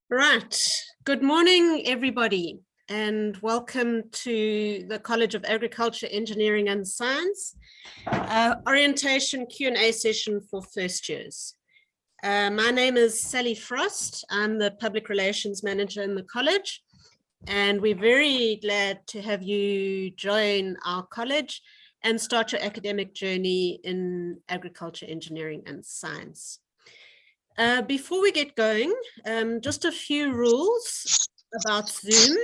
Right. Good morning, everybody, and welcome to the College of Agriculture, Engineering and Science orientation Q&A session for first years. My name is Sally Frost. I'm the Public Relations Manager in the college, and we're very glad to have you join our college and start your academic journey in agriculture, engineering and science. Before we get going, just a few rules about Zoom.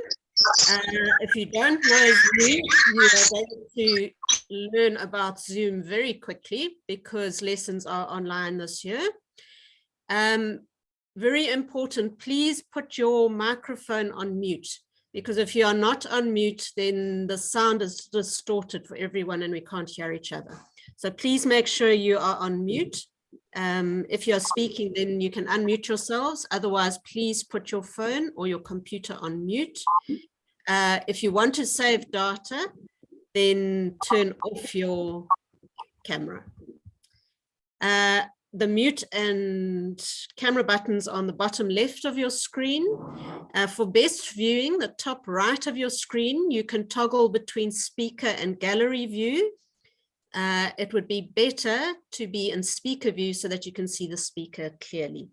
If you don't know Zoom, you are going to learn about Zoom very quickly because lessons are online this year. Very important, please put your microphone on mute, because if you are not on mute, then the sound is distorted for everyone and we can't hear each other. So please make sure you are on mute. If you're speaking, then you can unmute yourselves. Otherwise, please put your phone or your computer on mute. If you want to save data, then turn off your camera. The mute and camera buttons on the bottom left of your screen. For best viewing, the top right of your screen, you can toggle between speaker and gallery view. It would be better to be in speaker view so that you can see the speaker clearly.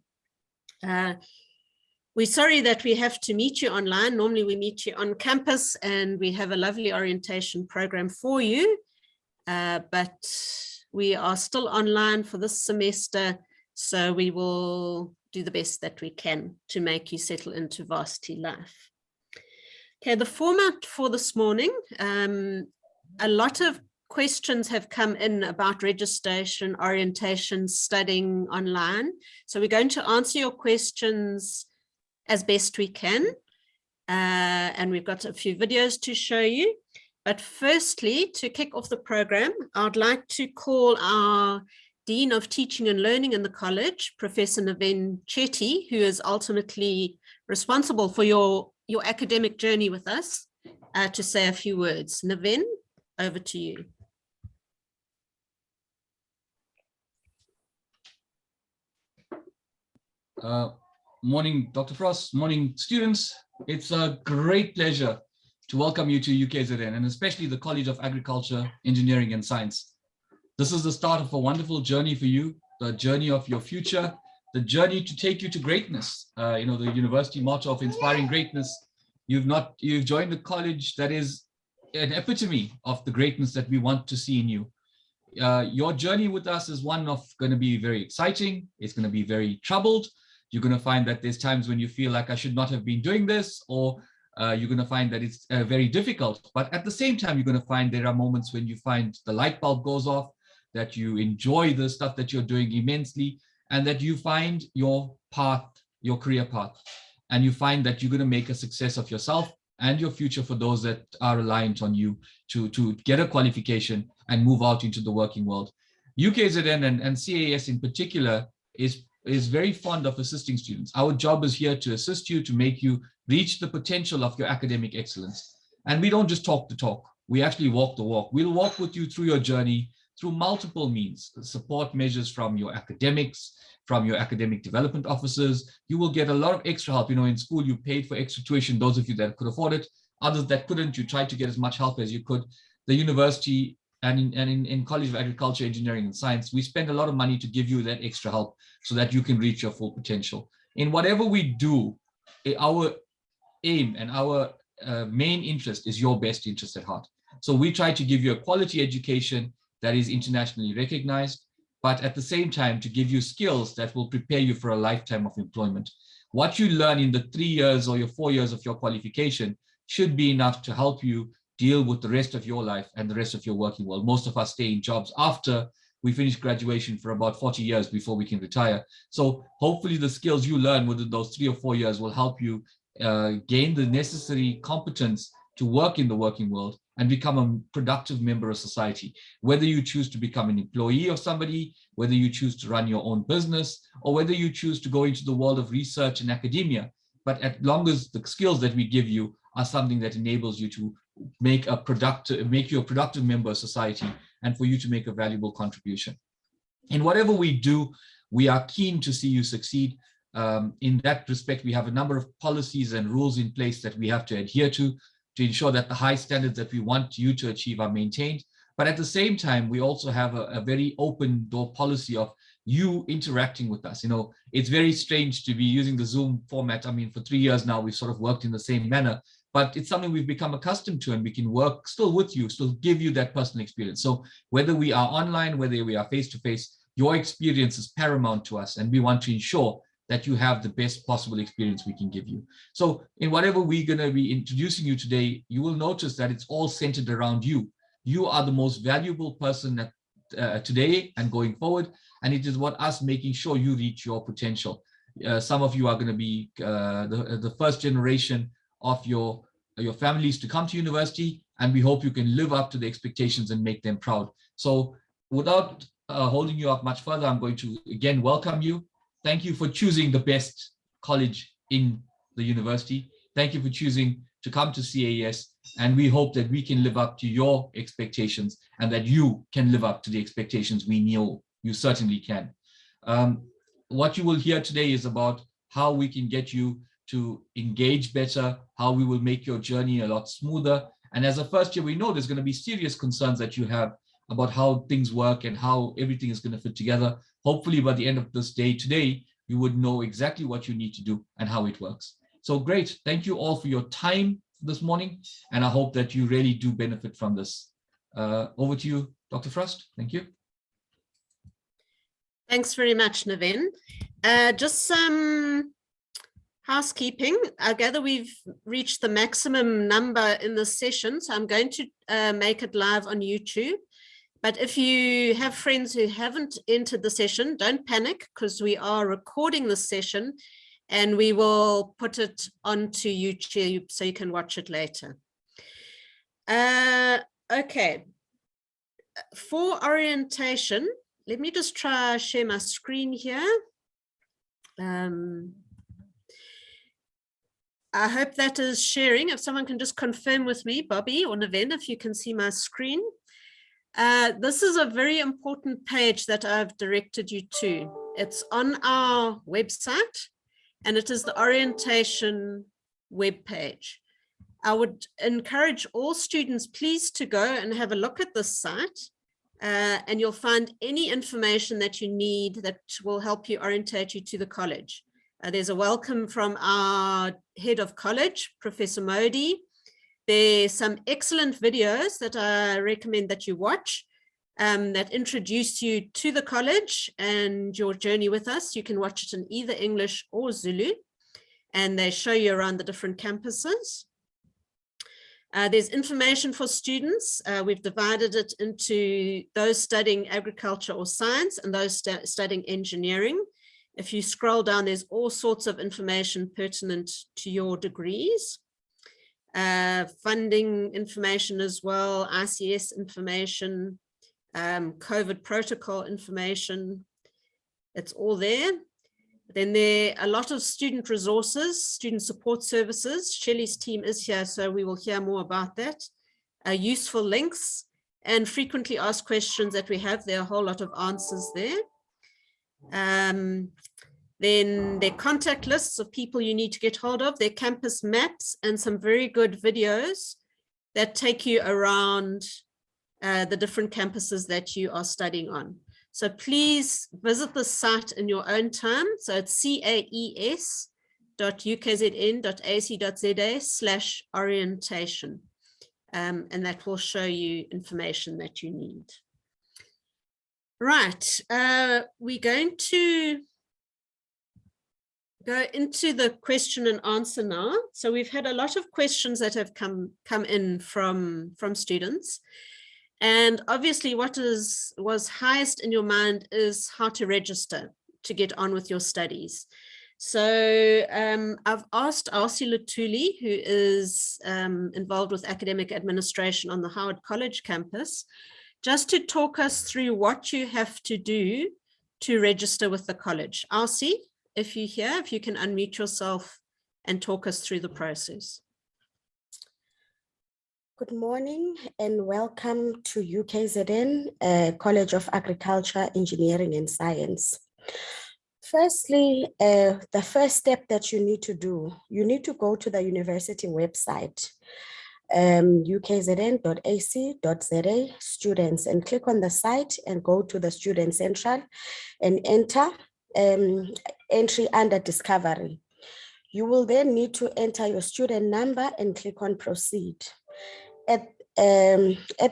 We're sorry that we have to meet you online. Normally we meet you on campus and we have a lovely orientation program for you, but we are still online for this semester, so we will do the best that we can to make you settle into varsity life. Okay, the format for this morning, a lot of questions have come in about registration, orientation, studying online. So we're going to answer your questions as best we can. And we've got a few videos to show you. But firstly, to kick off the program, I'd like to call our Dean of Teaching and Learning in the college, Professor Naven Chetty, who is ultimately responsible for your academic journey with us, to say a few words. Naven, over to you. Morning, Dr. Frost. Morning, students. It's a great pleasure to welcome you to UKZN and especially the College of Agriculture, Engineering and Science. This is the start of a wonderful journey for you, the journey of your future, the journey to take you to greatness. The university motto of inspiring greatness. You've joined a college that is an epitome of the greatness that we want to see in you. Your journey with us is one of going to be very exciting. It's going to be very troubled. You're going to find that there's times when you feel like I should not have been doing this, or you're going to find that it's very difficult. But at the same time, you're going to find there are moments when you find the light bulb goes off, that you enjoy the stuff that you're doing immensely, and that you find your path, your career path, and you find that you're going to make a success of yourself and your future for those that are reliant on you to get a qualification and move out into the working world. UKZN and CAES in particular is very fond of assisting students. Our job is here to assist you, to make you reach the potential of your academic excellence. And we don't just talk the talk, we actually walk the walk. We'll walk with you through your journey through multiple means, support measures from your academics, from your academic development officers. You will get a lot of extra help. In school, you paid for extra tuition, those of you that could afford it. Others that couldn't, you tried to get as much help as you could. The university and in College of Agriculture, Engineering and Science, we spend a lot of money to give you that extra help so that you can reach your full potential. In whatever we do, our aim and our main interest is your best interest at heart. So we try to give you a quality education that is internationally recognized, but at the same time to give you skills that will prepare you for a lifetime of employment. What you learn in the 3 years or your 4 years of your qualification should be enough to help you deal with the rest of your life and the rest of your working world. Most of us stay in jobs after we finish graduation for about 40 years before we can retire. So hopefully the skills you learn within those 3 or 4 years will help you gain the necessary competence to work in the working world and become a productive member of society. Whether you choose to become an employee of somebody, whether you choose to run your own business, or whether you choose to go into the world of research and academia, but as long as the skills that we give you are something that enables you to make you a productive member of society and for you to make a valuable contribution. In whatever we do, we are keen to see you succeed. In that respect, we have a number of policies and rules in place that we have to adhere to ensure that the high standards that we want you to achieve are maintained. But at the same time, we also have a very open door policy of you interacting with us. You know, it's very strange to be using the Zoom format. I mean, for 3 years now, we've sort of worked in the same manner, but it's something we've become accustomed to, and we can work still with you, still give you that personal experience. So whether we are online, whether we are face-to-face, your experience is paramount to us, and we want to ensure that you have the best possible experience we can give you. So in whatever we're going to be introducing you today, you will notice that it's all centered around you. You are the most valuable person that, today and going forward, and it is what us making sure you reach your potential. Some of you are going to be the first generation of your families to come to university, and we hope you can live up to the expectations and make them proud. So without holding you up much further, I'm going to again welcome you. Thank you for choosing the best college in the university. Thank you for choosing to come to CAES, and we hope that we can live up to your expectations and that you can live up to the expectations we know you certainly can. What you will hear today is about how we can get you to engage better, how we will make your journey a lot smoother. And as a first year, we know there's going to be serious concerns that you have about how things work and how everything is going to fit together. Hopefully by the end of this day today, you would know exactly what you need to do and how it works. So great. Thank you all for your time this morning, and I hope that you really do benefit from this. Over to you, Dr. Frost. Thank you. Thanks very much, Naven. Just some housekeeping. I gather we've reached the maximum number in this session, so I'm going to make it live on YouTube. But if you have friends who haven't entered the session, don't panic, because we are recording this session and we will put it onto YouTube so you can watch it later. Okay, for orientation, let me just try share my screen here. I hope that is sharing. If someone can just confirm with me, Boby or Naven, if you can see my screen. This is a very important page that I've directed you to. It's on our website, and it is the orientation web page. I would encourage all students, please, to go and have a look at this site, and you'll find any information that you need that will help you orientate you to the college. There's a welcome from our head of college, Professor Modi. There's some excellent videos that I recommend that you watch that introduce you to the college and your journey with us. You can watch it in either English or Zulu, and they show you around the different campuses. There's information for students. We've divided it into those studying agriculture or science and those studying engineering. If you scroll down, there's all sorts of information pertinent to your degrees. Funding information as well, ICS information, COVID protocol information. It's all there. Then there are a lot of student resources, student support services. Shelley's team is here, so we will hear more about that. Useful links and frequently asked questions that we have. There are a whole lot of answers there. Then their contact lists of people you need to get hold of, their campus maps, and some very good videos that take you around the different campuses that you are studying on. So please visit the site in your own time. So it's caes.ukzn.ac.za/orientation. And that will show you information that you need. Right, we're going to go into the question and answer now. So we've had a lot of questions that have come in from students. And obviously what was highest in your mind is how to register to get on with your studies. So I've asked Ausi Luthuli, who is involved with academic administration on the Howard College campus, just to talk us through what you have to do to register with the college. Ausi, if you're here, if you can unmute yourself and talk us through the process. Good morning and welcome to UKZN, College of Agriculture, Engineering and Science. Firstly, the first step that you need to do, you need to go to the university website, ukzn.ac.za students, and click on the site and go to the Student Central and enter entry under Discovery. You will then need to enter your student number and click on Proceed. At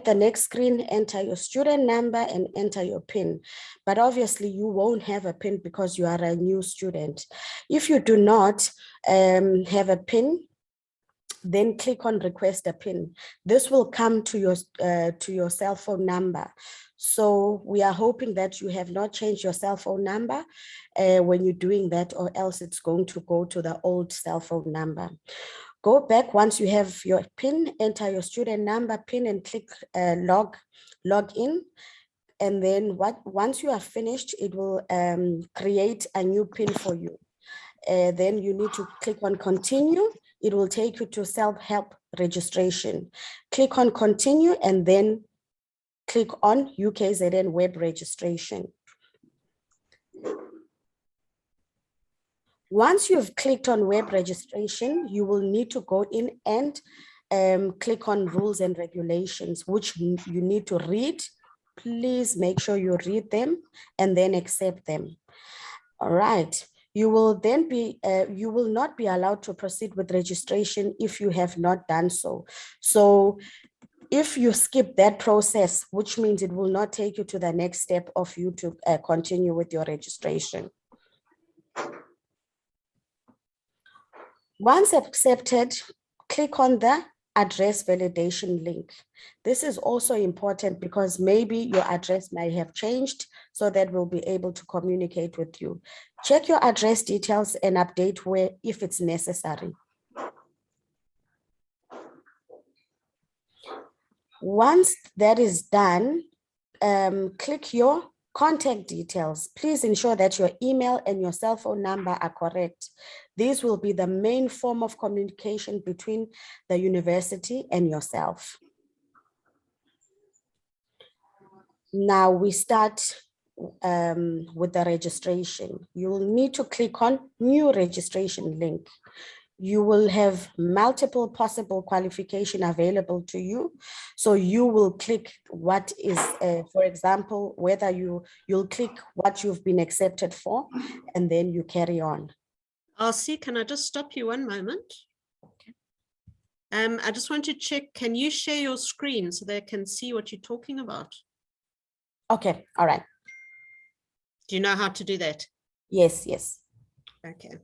the next screen, enter your student number and enter your PIN. But obviously you won't have a PIN because you are a new student. If you do not have a PIN, then click on Request a PIN. This will come to your cell phone number. So we are hoping that you have not changed your cell phone number when you're doing that, or else it's going to go to the old cell phone number. Go back once you have your PIN, enter your student number, PIN, and click log in. And then once you are finished, it will create a new PIN for you. Then you need to click on Continue. It will take you to self-help registration. Click on Continue and then click on UKZN web registration. Once you've clicked on web registration, you will need to go in and click on rules and regulations, which you need to read. Please make sure you read them and then accept them. All right. You will then be, you will not be allowed to proceed with registration if you have not done so. So if you skip that process, which means it will not take you to the next step of you to continue with your registration. Once accepted, click on the address validation link. This is also important because maybe your address may have changed, so that we'll be able to communicate with you. Check your address details and update where if it's necessary. Once that is done, click your contact details. Please ensure that your email and your cell phone number are correct. These will be the main form of communication between the university and yourself. Now we start with the registration. You will need to click on New Registration Link. You will have multiple possible qualification available to you. So you will click what is, for example, whether you'll click what you've been accepted for, and then you carry on. Ausi, can I just stop you one moment? Okay. I just want to check, can you share your screen so they can see what you're talking about? Okay, all right. Do you know how to do that? Yes, yes. Okay.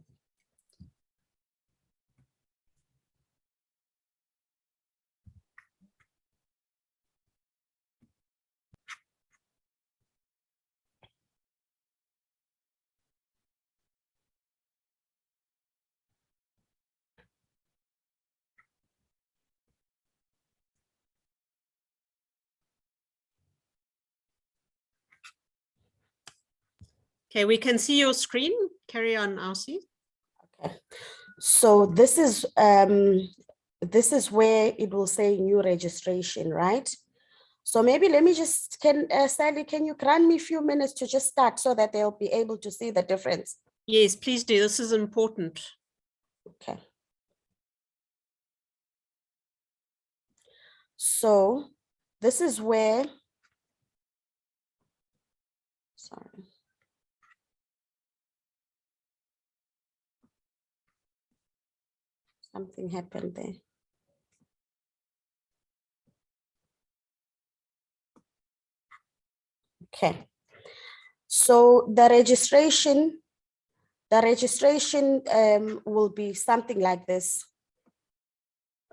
Okay, we can see your screen. Carry on, Ausi. Okay. So this is where it will say new registration, right? So maybe let me just, Sally, can you grant me a few minutes to just start so that they'll be able to see the difference? Yes, please do. This is important. Okay. So this is where, sorry. Something happened there. Okay. So the registration will be something like this,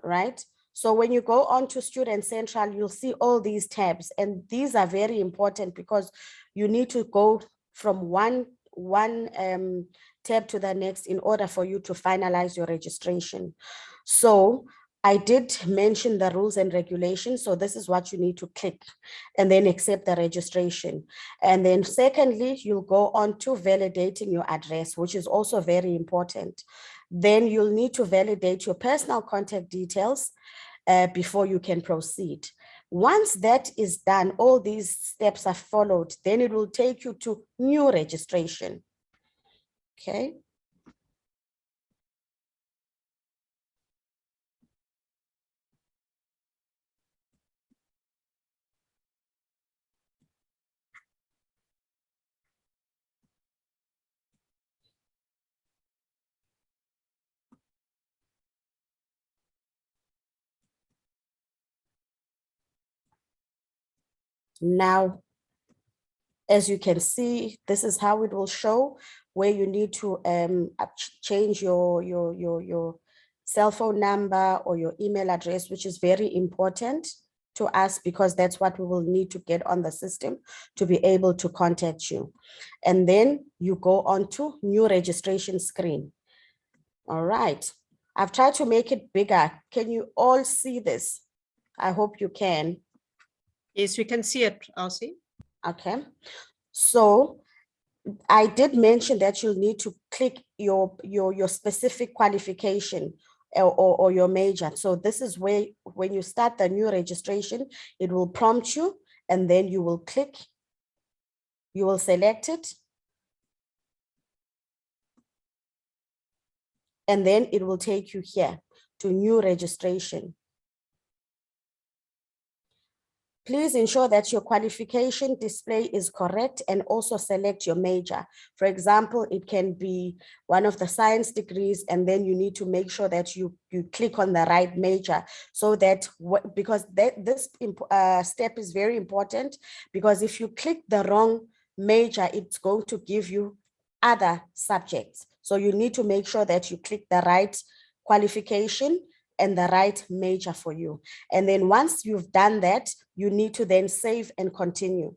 right? So when you go on to Student Central, you'll see all these tabs, and these are very important because you need to go from one tab to the next in order for you to finalize your registration. So I did mention the rules and regulations. So this is what you need to click and then accept the registration. And then secondly, you'll go on to validating your address, which is also very important. Then you'll need to validate your personal contact details before you can proceed. Once that is done, all these steps are followed, then it will take you to new registration. Okay. Now, as you can see, this is how it will show where you need to change your cell phone number or your email address, which is very important to us because that's what we will need to get on the system to be able to contact you. And then you go on to new registration screen. All right. I've tried to make it bigger. Can you all see this? I hope you can. Yes, we can see it, Ausi. Okay. So I did mention that you'll need to click your specific qualification or your major. So this is where, when you start the new registration, it will prompt you and then you will click, you will select it. And then it will take you here to new registration. Please ensure that your qualification display is correct and also select your major. For example, it can be one of the science degrees, and then you need to make sure that you click on the right major, so that because this step is very important, because if you click the wrong major, it's going to give you other subjects. So you need to make sure that you click the right qualification and the right major for you. And then once you've done that, you need to then save and continue.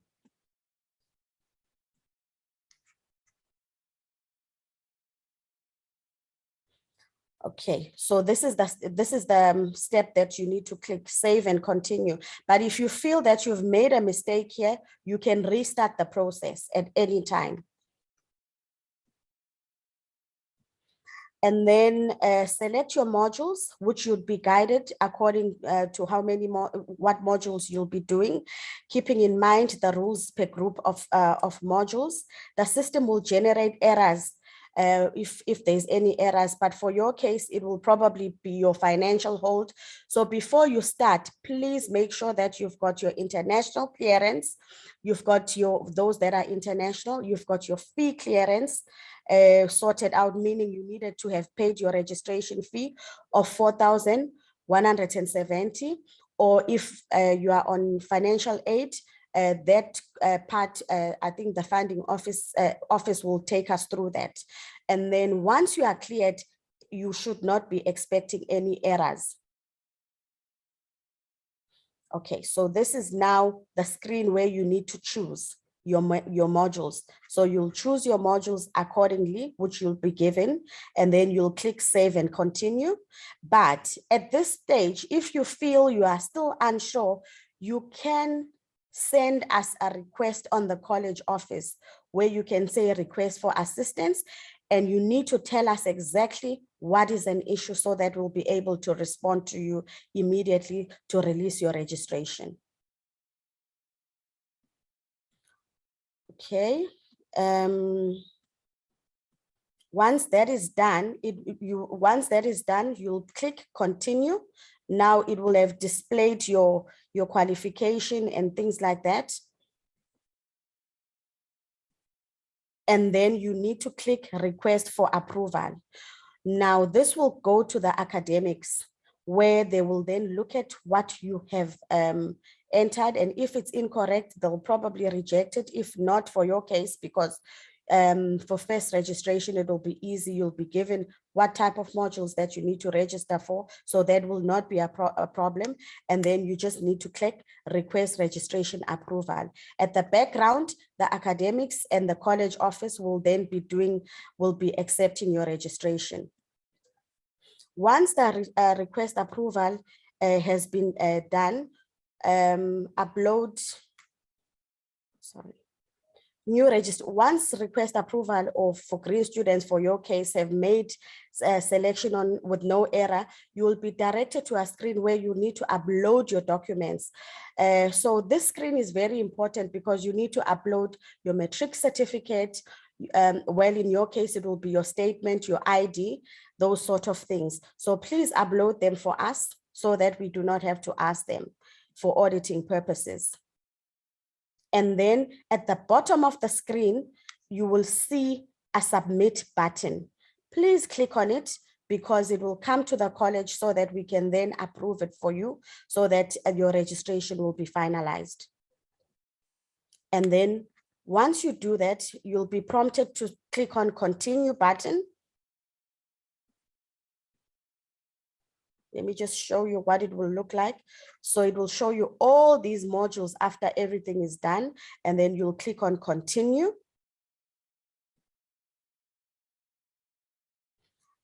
Okay, so this is the step that you need to click save and continue. But if you feel that you've made a mistake here, you can restart the process at any time. And then select your modules, which you'll be guided according to how many what modules you'll be doing, keeping in mind the rules per group of modules. The system will generate errors if there's any errors, but for your case, it will probably be your financial hold. So before you start, please make sure that you've got your international clearance, you've got those that are international, you've got your fee clearance sorted out, meaning you needed to have paid your registration fee of 4,170, or if you are on financial aid, that part, I think the funding office will take us through that. And then once you are cleared, you should not be expecting any errors. Okay, so this is now the screen where you need to choose your modules. So you'll choose your modules accordingly, which you'll be given, and then you'll click save and continue. But at this stage, if you feel you are still unsure, you can send us a request on the college office where you can say request for assistance, and you need to tell us exactly what is an issue so that we'll be able to respond to you immediately to release your registration. Okay. Once that is done, you'll click continue. Now it will have displayed your qualification and things like that. And then you need to click request for approval. Now this will go to the academics, where they will then look at what you have entered, and if it's incorrect, they'll probably reject it. If not, for your case, because for first registration, it will be easy. You'll be given what type of modules that you need to register for, so that will not be a problem. And then you just need to click request registration approval. At the background, the academics and the college office will then be accepting your registration. Once the request approval has been done, once request approval for green students, for your case, have made selection with no error, you will be directed to a screen where you need to upload your documents. So this screen is very important because you need to upload your matric certificate, Well, in your case, it will be your statement, your ID, those sort of things. So please upload them for us so that we do not have to ask them for auditing purposes. And then at the bottom of the screen, you will see a submit button. Please click on it because it will come to the college so that we can then approve it for you so that your registration will be finalized. And then once you do that, you'll be prompted to click on continue button. Let me just show you what it will look like. So it will show you all these modules after everything is done, and then you'll click on continue.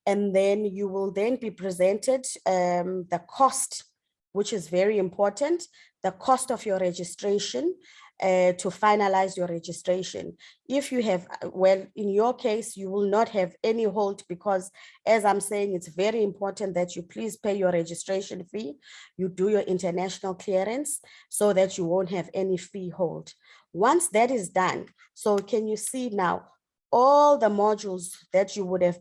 And then you will then be presented the cost, which is very important, the cost of your registration to finalize your registration. If you have, well, in your case, you will not have any hold because, as I'm saying, it's very important that you please pay your registration fee. You do your international clearance so that you won't have any fee hold. Once that is done, so can you see now, all the modules that you would have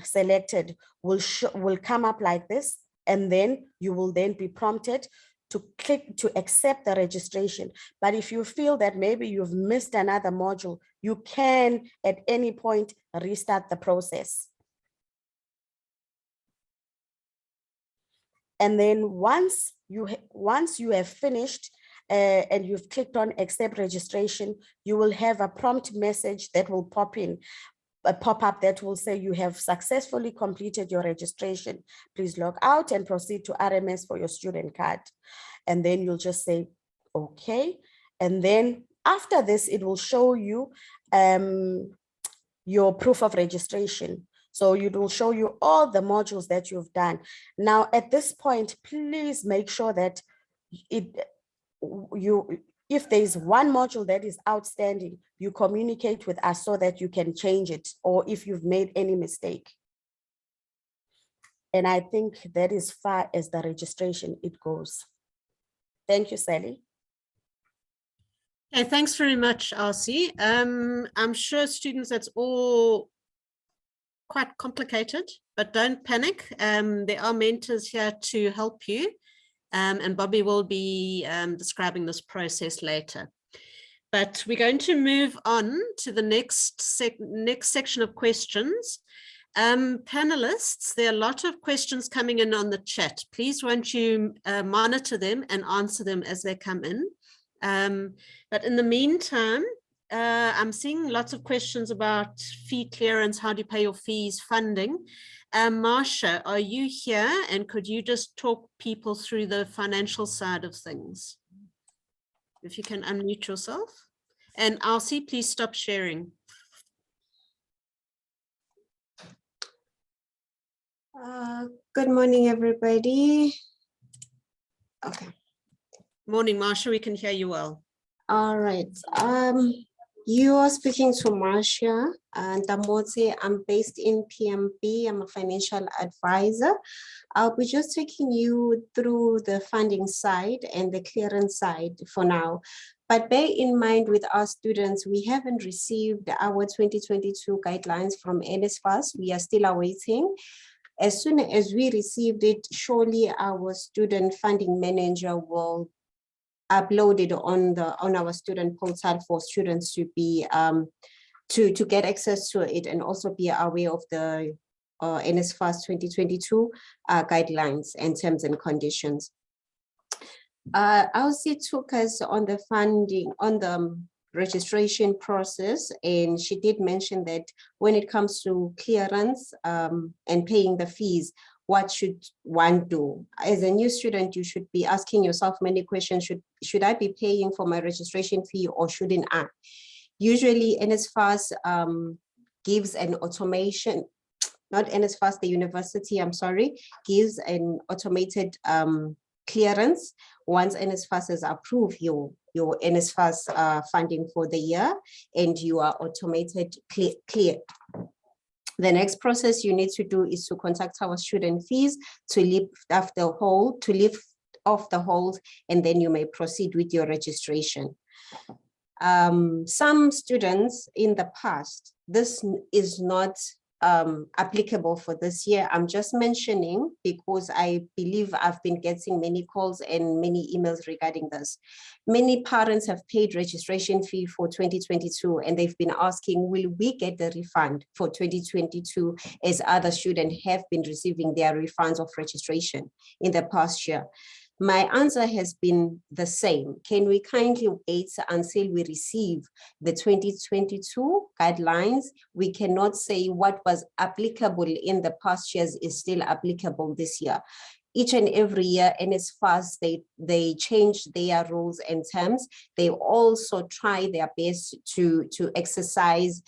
selected will come up like this, and then you will then be prompted to click to accept the registration. But if you feel that maybe you've missed another module, you can at any point restart the process. And then once you have finished and you've clicked on accept registration, you will have a prompt message that will pop in, a pop-up that will say you have successfully completed your registration. Please log out and proceed to RMS for your student card. And then you'll just say, okay. And then after this, it will show you your proof of registration. So it will show you all the modules that you've done. Now, at this point, please make sure that if there's one module that is outstanding, you communicate with us so that you can change it, or if you've made any mistake. And I think that is far as the registration it goes. Thank you, Shelley. Okay, thanks very much, Ausi. I'm sure students, that's all quite complicated, but don't panic. There are mentors here to help you. And Boby will be describing this process later. But we're going to move on to the next section of questions. Panelists, there are a lot of questions coming in on the chat. Please won't you monitor them and answer them as they come in. But in the meantime, I'm seeing lots of questions about fee clearance, how do you pay your fees, funding. Marcia, are you here? And could you just talk people through the financial side of things? If you can unmute yourself. And Ausi, please stop sharing. Good morning, everybody. Okay. Morning, Marcia, we can hear you well. All right. You are speaking to Marcia Ntamote. I'm based in PMB. I'm a financial advisor. I'll be just taking you through the funding side and the clearance side for now. But bear in mind with our students, we haven't received our 2022 guidelines from NSFAS. We are still awaiting. As soon as we received it, surely our student funding manager will upload it on our student portal for students to be to get access to it and also be aware of the NSFAS 2022 guidelines and terms and conditions. Ausi took us on the funding, on the registration process, and she did mention that when it comes to clearance and paying the fees, what should one do? As a new student, you should be asking yourself many questions. Should I be paying for my registration fee or shouldn't I? Usually NSFAS gives an automation, not NSFAS, the university, I'm sorry, gives an automated clearance once NSFAS has approved your NSFAS funding for the year and you are automated cleared. The next process you need to do is to contact our student fees to lift off the hold, and then you may proceed with your registration. Some students in the past, this is not applicable for this year. I'm just mentioning because I believe I've been getting many calls and many emails regarding this. Many parents have paid registration fee for 2022 and they've been asking, will we get the refund for 2022 as other students have been receiving their refunds of registration in the past year? My answer has been the same. Can we kindly wait until we receive the 2022 guidelines? We cannot say what was applicable in the past years is still applicable this year. Each and every year, NSFAS, they change their rules and terms. They also try their best to exercise,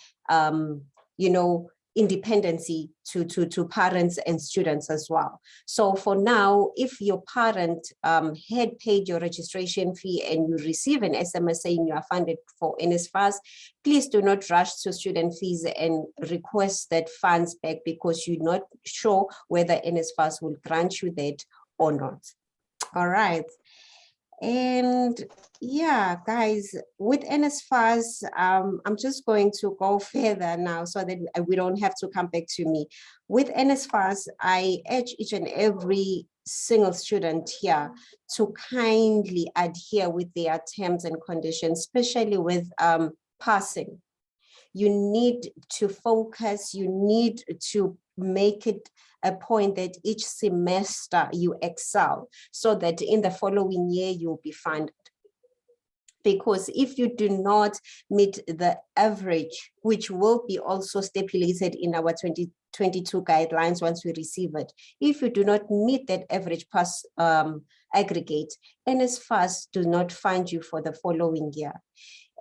independency to parents and students as well. So for now, if your parent had paid your registration fee and you receive an SMS saying you are funded for NSFAS, please do not rush to student fees and request that funds back because you're not sure whether NSFAS will grant you that or not. All right. And yeah, guys, with NSFAS, I'm just going to go further now so that we don't have to come back to me. With NSFAS, I urge each and every single student here to kindly adhere with their terms and conditions, especially with passing. You need to focus, you need to make it a point that each semester you excel so that in the following year you'll be funded. Because if you do not meet the average, which will be also stipulated in our 2022 guidelines once we receive it, if you do not meet that average pass aggregate, NSFAS do not fund you for the following year.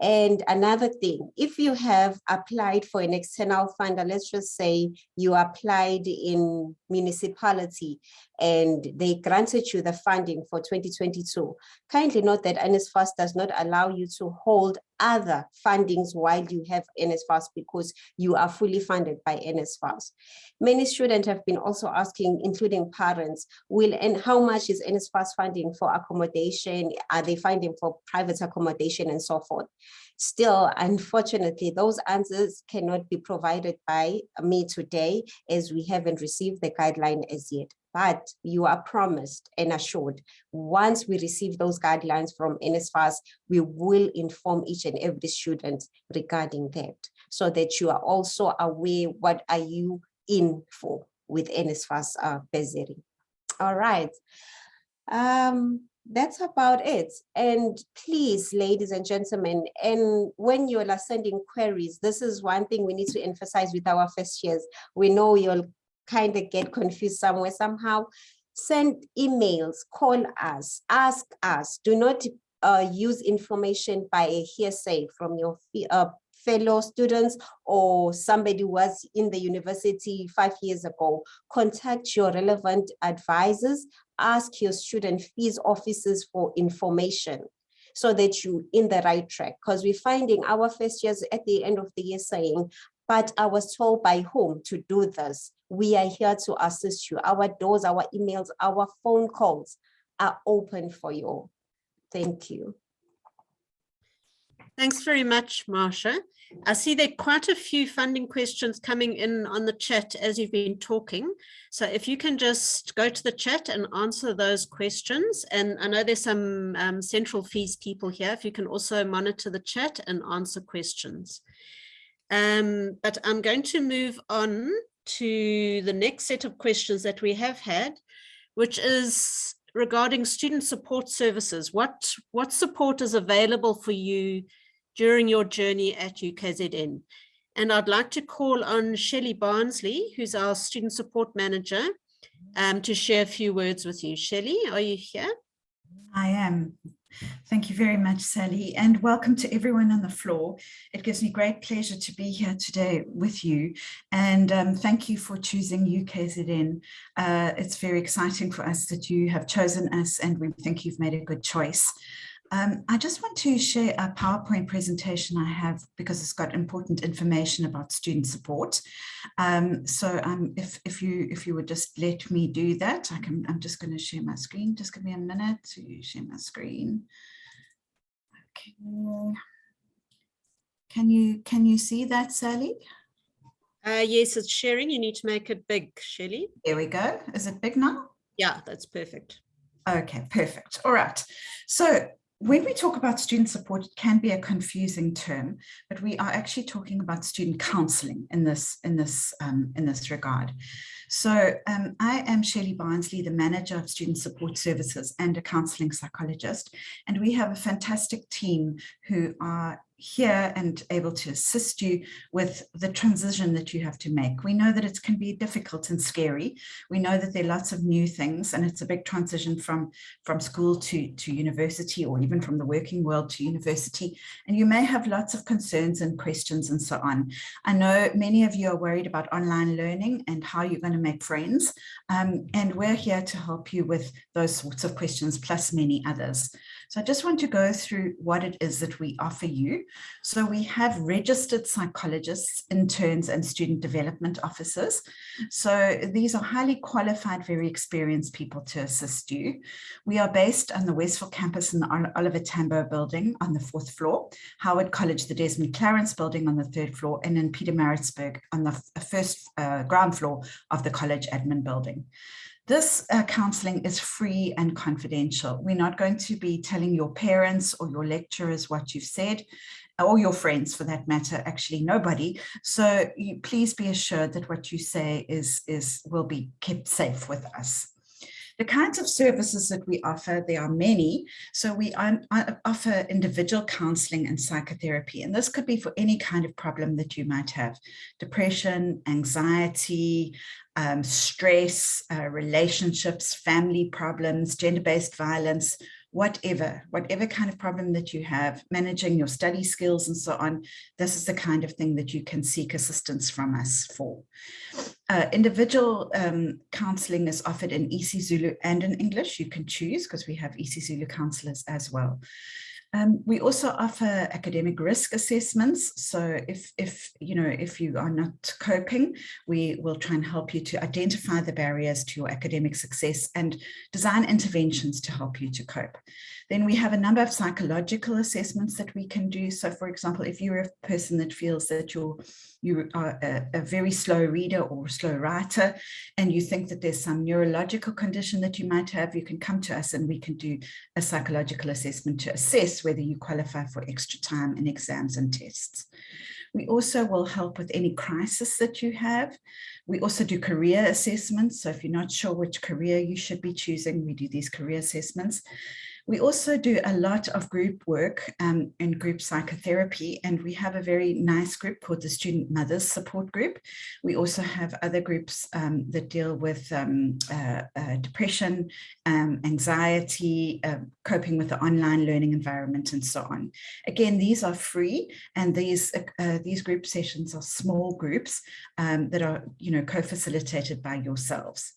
And another thing, if you have applied for an external funder, let's just say you applied in municipality and they granted you the funding for 2022, kindly note that NSFAS does not allow you to hold other fundings while you have NSFAS because you are fully funded by NSFAS. Many students have been also asking, including parents, and how much is NSFAS funding for accommodation? Are they funding for private accommodation and so forth? Still, unfortunately, those answers cannot be provided by me today as we haven't received the guideline as yet. But you are promised and assured, once we receive those guidelines from NSFAS, we will inform each and every student regarding that, so that you are also aware what are you in for with NSFAS bursary. All right. That's about it. And please, ladies and gentlemen, and when you are sending queries, this is one thing we need to emphasize with our first years. We know you'll kind of get confused somewhere, somehow. Send emails, call us, ask us. Do not use information by a hearsay from your fellow students or somebody who was in the university 5 years ago. Contact your relevant advisors, ask your student fees officers for information so that you're in the right track. Because we're finding our first years at the end of the year saying, but I was told by whom to do this. We are here to assist you. Our doors, our emails, our phone calls are open for you all. Thank you. Thanks very much, Marcia. I see there are quite a few funding questions coming in on the chat as you've been talking. So if you can just go to the chat and answer those questions. And I know there's some central fees people here. If you can also monitor the chat and answer questions. But I'm going to move on to the next set of questions that we have had, which is regarding student support services. What support is available for you during your journey at UKZN? And I'd like to call on Shelley Barnsley, who's our student support manager, to share a few words with you. Shelley, are you here? I am. Thank you very much, Sally, and welcome to everyone on the floor. It gives me great pleasure to be here today with you, and thank you for choosing UKZN. It's very exciting for us that you have chosen us, and we think you've made a good choice. I just want to share a PowerPoint presentation I have because it's got important information about student support. If you would just let me do that, I'm just going to share my screen. Just give me a minute to share my screen. Okay. Can you see that, Sally? Yes, it's sharing. You need to make it big, Shelley. There we go. Is it big now? Yeah, that's perfect. Okay, perfect. All right. So when we talk about student support, it can be a confusing term, but we are actually talking about student counselling in this regard. So I am Shelley Barnsley, the manager of student support services and a counselling psychologist, and we have a fantastic team who are here and able to assist you with the transition that you have to make. We know that it can be difficult and scary. We know that there are lots of new things, and it's a big transition from school to university, or even from the working world to university. And you may have lots of concerns and questions and so on. I know many of you are worried about online learning and how you're going to make friends. And we're here to help you with those sorts of questions, plus many others. So I just want to go through what it is that we offer you. So we have registered psychologists, interns, and student development officers. So these are highly qualified, very experienced people to assist you. We are based on the Westville campus in the Oliver Tambo building on the 4th floor, Howard College, the Desmond Clarence building on the 3rd floor, and in Pietermaritzburg on the first ground floor of the college admin building. This counselling is free and confidential. We're not going to be telling your parents or your lecturers what you've said, or your friends for that matter, actually nobody. So please be assured that what you say will be kept safe with us. The kinds of services that we offer, there are many. So we offer individual counselling and psychotherapy, and this could be for any kind of problem that you might have: depression, anxiety, stress, relationships, family problems, gender-based violence, whatever kind of problem that you have, managing your study skills and so on. This is the kind of thing that you can seek assistance from us for. Individual counselling is offered in isiZulu and in English. You can choose, because we have isiZulu counsellors as well. We also offer academic risk assessments. So if you are not coping, we will try and help you to identify the barriers to your academic success and design interventions to help you to cope. Then we have a number of psychological assessments that we can do. So for example, if you're a person that feels that you are a very slow reader or slow writer, and you think that there's some neurological condition that you might have, you can come to us and we can do a psychological assessment to assess whether you qualify for extra time in exams and tests. We also will help with any crisis that you have. We also do career assessments. So if you're not sure which career you should be choosing, we do these career assessments. We also do a lot of group work and group psychotherapy, and we have a very nice group called the Student Mothers Support Group. We also have other groups that deal with depression, anxiety, coping with the online learning environment, and so on. Again, these are free, and these group sessions are small groups that are, co-facilitated by yourselves.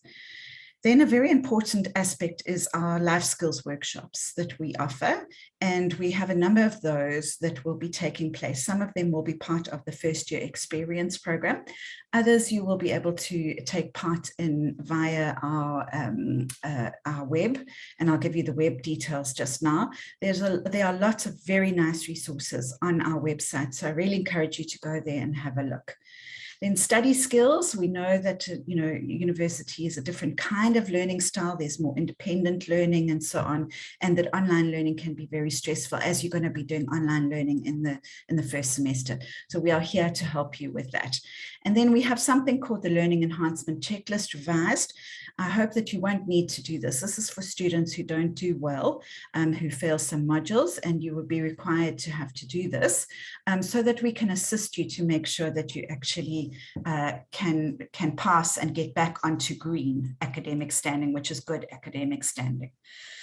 Then a very important aspect is our life skills workshops that we offer, and we have a number of those that will be taking place. Some of them will be part of the first year experience program. Others you will be able to take part in via our web, and I'll give you the web details just now. There are lots of very nice resources on our website, so I really encourage you to go there and have a look. Then study skills, we know that, university is a different kind of learning style. There's more independent learning and so on, and that online learning can be very stressful, as you're going to be doing online learning in the first semester. So we are here to help you with that. And then we have something called the Learning Enhancement Checklist Revised. I hope that you won't need to do this. This is for students who don't do well, who fail some modules, and you will be required to have to do this so that we can assist you to make sure that you actually can pass and get back onto green academic standing, which is good academic standing.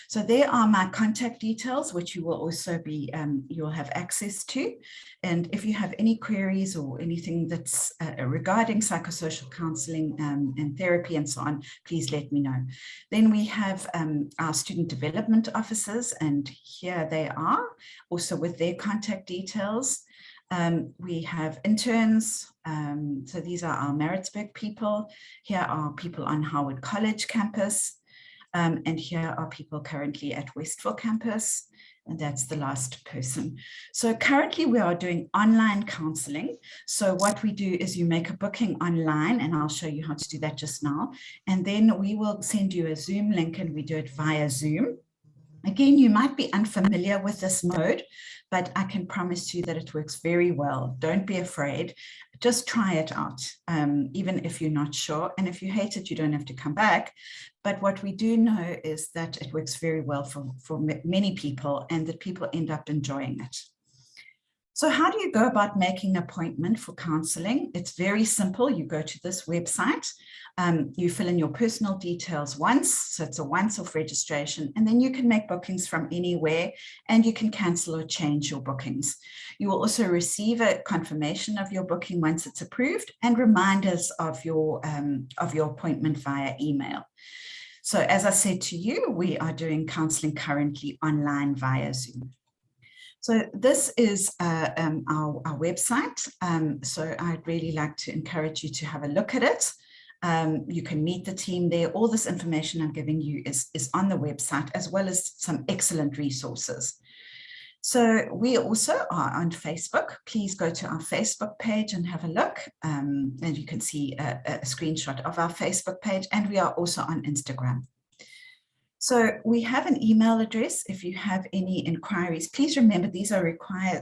So there are my contact details, which you will also be, you'll have access to. And if you have any queries or anything that's regarding psychosocial counselling and therapy and so on, please let me know. Then we have our student development officers, and here they are, also with their contact details. We have interns, so these are our Maritzburg people. Here are people on Howard College campus, and here are people currently at Westville campus. and that's the last person. So currently we are doing online counseling. So what we do is you make a booking online, and I'll show you how to do that just now. And then we will send you a Zoom link, and we do it via Zoom. Again, you might be unfamiliar with this mode, but I can promise you that it works very well. Don't be afraid. Just try it out, even if you're not sure. And if you hate it, you don't have to come back. But what we do know is that it works very well for many people, and that people end up enjoying it. So how do you go about making an appointment for counseling? It's very simple. You go to this website, you fill in your personal details once, so it's a once-off registration, and then you can make bookings from anywhere, and you can cancel or change your bookings. You will also receive a confirmation of your booking once it's approved, and reminders of your appointment via email. So as I said to you, we are doing counseling currently online via Zoom. So this is our website. So I'd really like to encourage you to have a look at it. You can meet the team there. All this information I'm giving you is on the website, as well as some excellent resources. So we also are on Facebook. Please go to our Facebook page and have a look. And you can see a screenshot of our Facebook page, and we are also on Instagram. So we have an email address. If you have any inquiries, please remember these are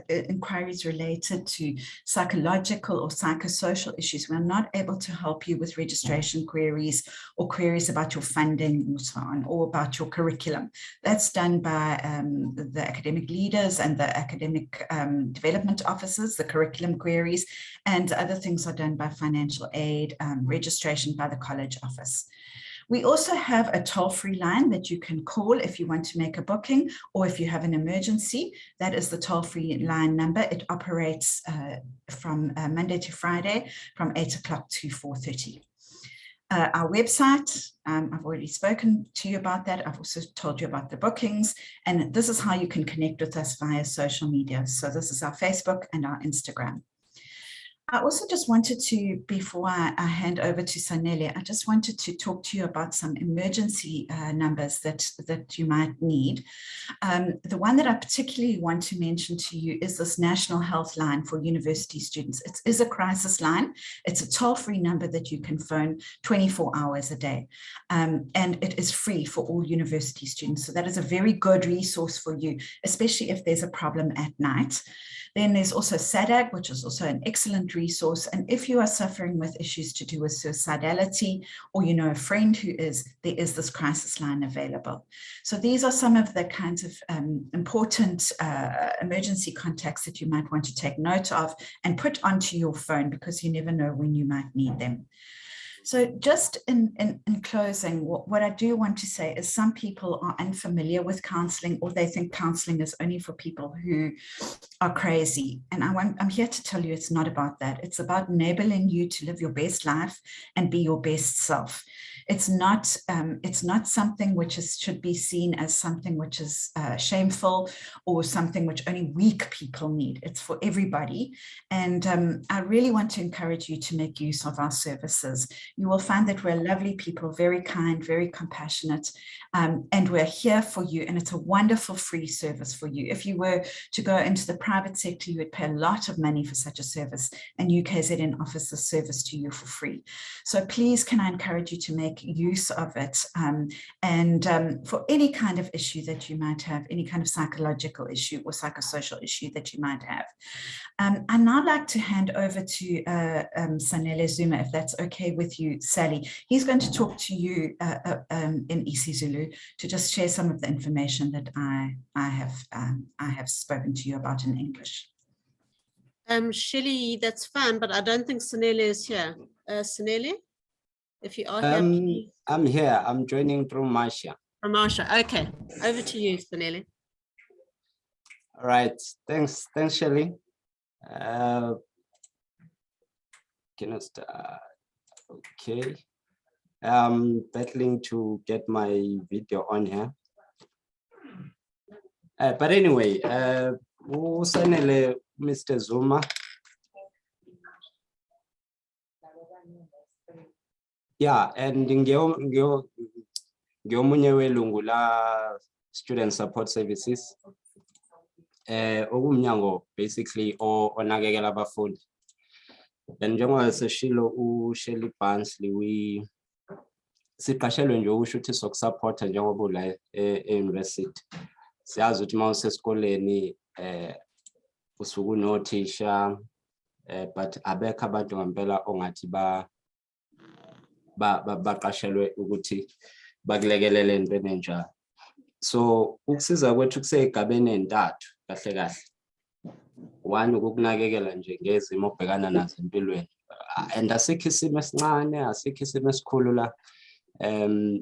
inquiries related to psychological or psychosocial issues. We're not able to help you with registration queries or queries about your funding and so on, or about your curriculum. That's done by the academic leaders and the academic development officers, the curriculum queries, and other things are done by financial aid, registration by the college office. We also have a toll-free line that you can call if you want to make a booking, or if you have an emergency. That is the toll-free line number. It operates from Monday to Friday from 8 o'clock to 4:30. Our website, I've already spoken to you about that. I've also told you about the bookings, and this is how you can connect with us via social media. So this is our Facebook and our Instagram. I also just wanted to, before I hand over to Sanele, I just wanted to talk to you about some emergency numbers that you might need. The one that I particularly want to mention to you is this National Health Line for university students. It is a crisis line. It's a toll-free number that you can phone 24 hours a day. And it is free for all university students. So that is a very good resource for you, especially if there's a problem at night. Then there's also SADAG, which is also an excellent resource. And if you are suffering with issues to do with suicidality, or you know a friend who is, there is this crisis line available. So these are some of the kinds of important emergency contacts that you might want to take note of and put onto your phone, because you never know when you might need them. So just in closing, what I do want to say is some people are unfamiliar with counseling, or they think counseling is only for people who are crazy. And I'm here to tell you it's not about that. It's about enabling you to live your best life and be your best self. It's not something which should be seen as something which is shameful, or something which only weak people need. It's for everybody. And I really want to encourage you to make use of our services. You will find that we're lovely people, very kind, very compassionate, and we're here for you. And it's a wonderful free service for you. If you were to go into the private sector, you would pay a lot of money for such a service, and UKZN offers this service to you for free. So please, can I encourage you to make use of it, and for any kind of issue that you might have, any kind of psychological issue or psychosocial issue that you might have. I'd now like to hand over to Sanele Zuma, if that's okay with you, Sally. He's going to talk to you in isiZulu to just share some of the information that I have spoken to you about in English. Shelley, that's fine, but I don't think Sanele is here. Sanele, if you are here, please. I'm here. I'm joining through Marcia. From Marcia. Okay, over to you, Sanele. All right. Thanks, Shelley. Can I start? Okay. I'm battling to get my video on here. But anyway, Sanele, Mr. Zuma. Yeah, and Lungu Student Support Services. okumnyango basically onakekela abafundi. And njengoba seshilo uShelley Barnsley siqashelwe nje ukusho ukuthi sokusupporta njengoba ula e-university. Siyazi ukuthi mawuse esikoleni usuke unothisha but abekho abantu ngempela ongathi baqashelwe ukuthi bakulekelele entweni enjalo. So ukusiza kwethu kuseyigabeni entathu kahle kahle. One ukukunakekela nje ngezimo obhekana nazo empilweni. And asikho isimo esincane, asikho isimo esikhulu la.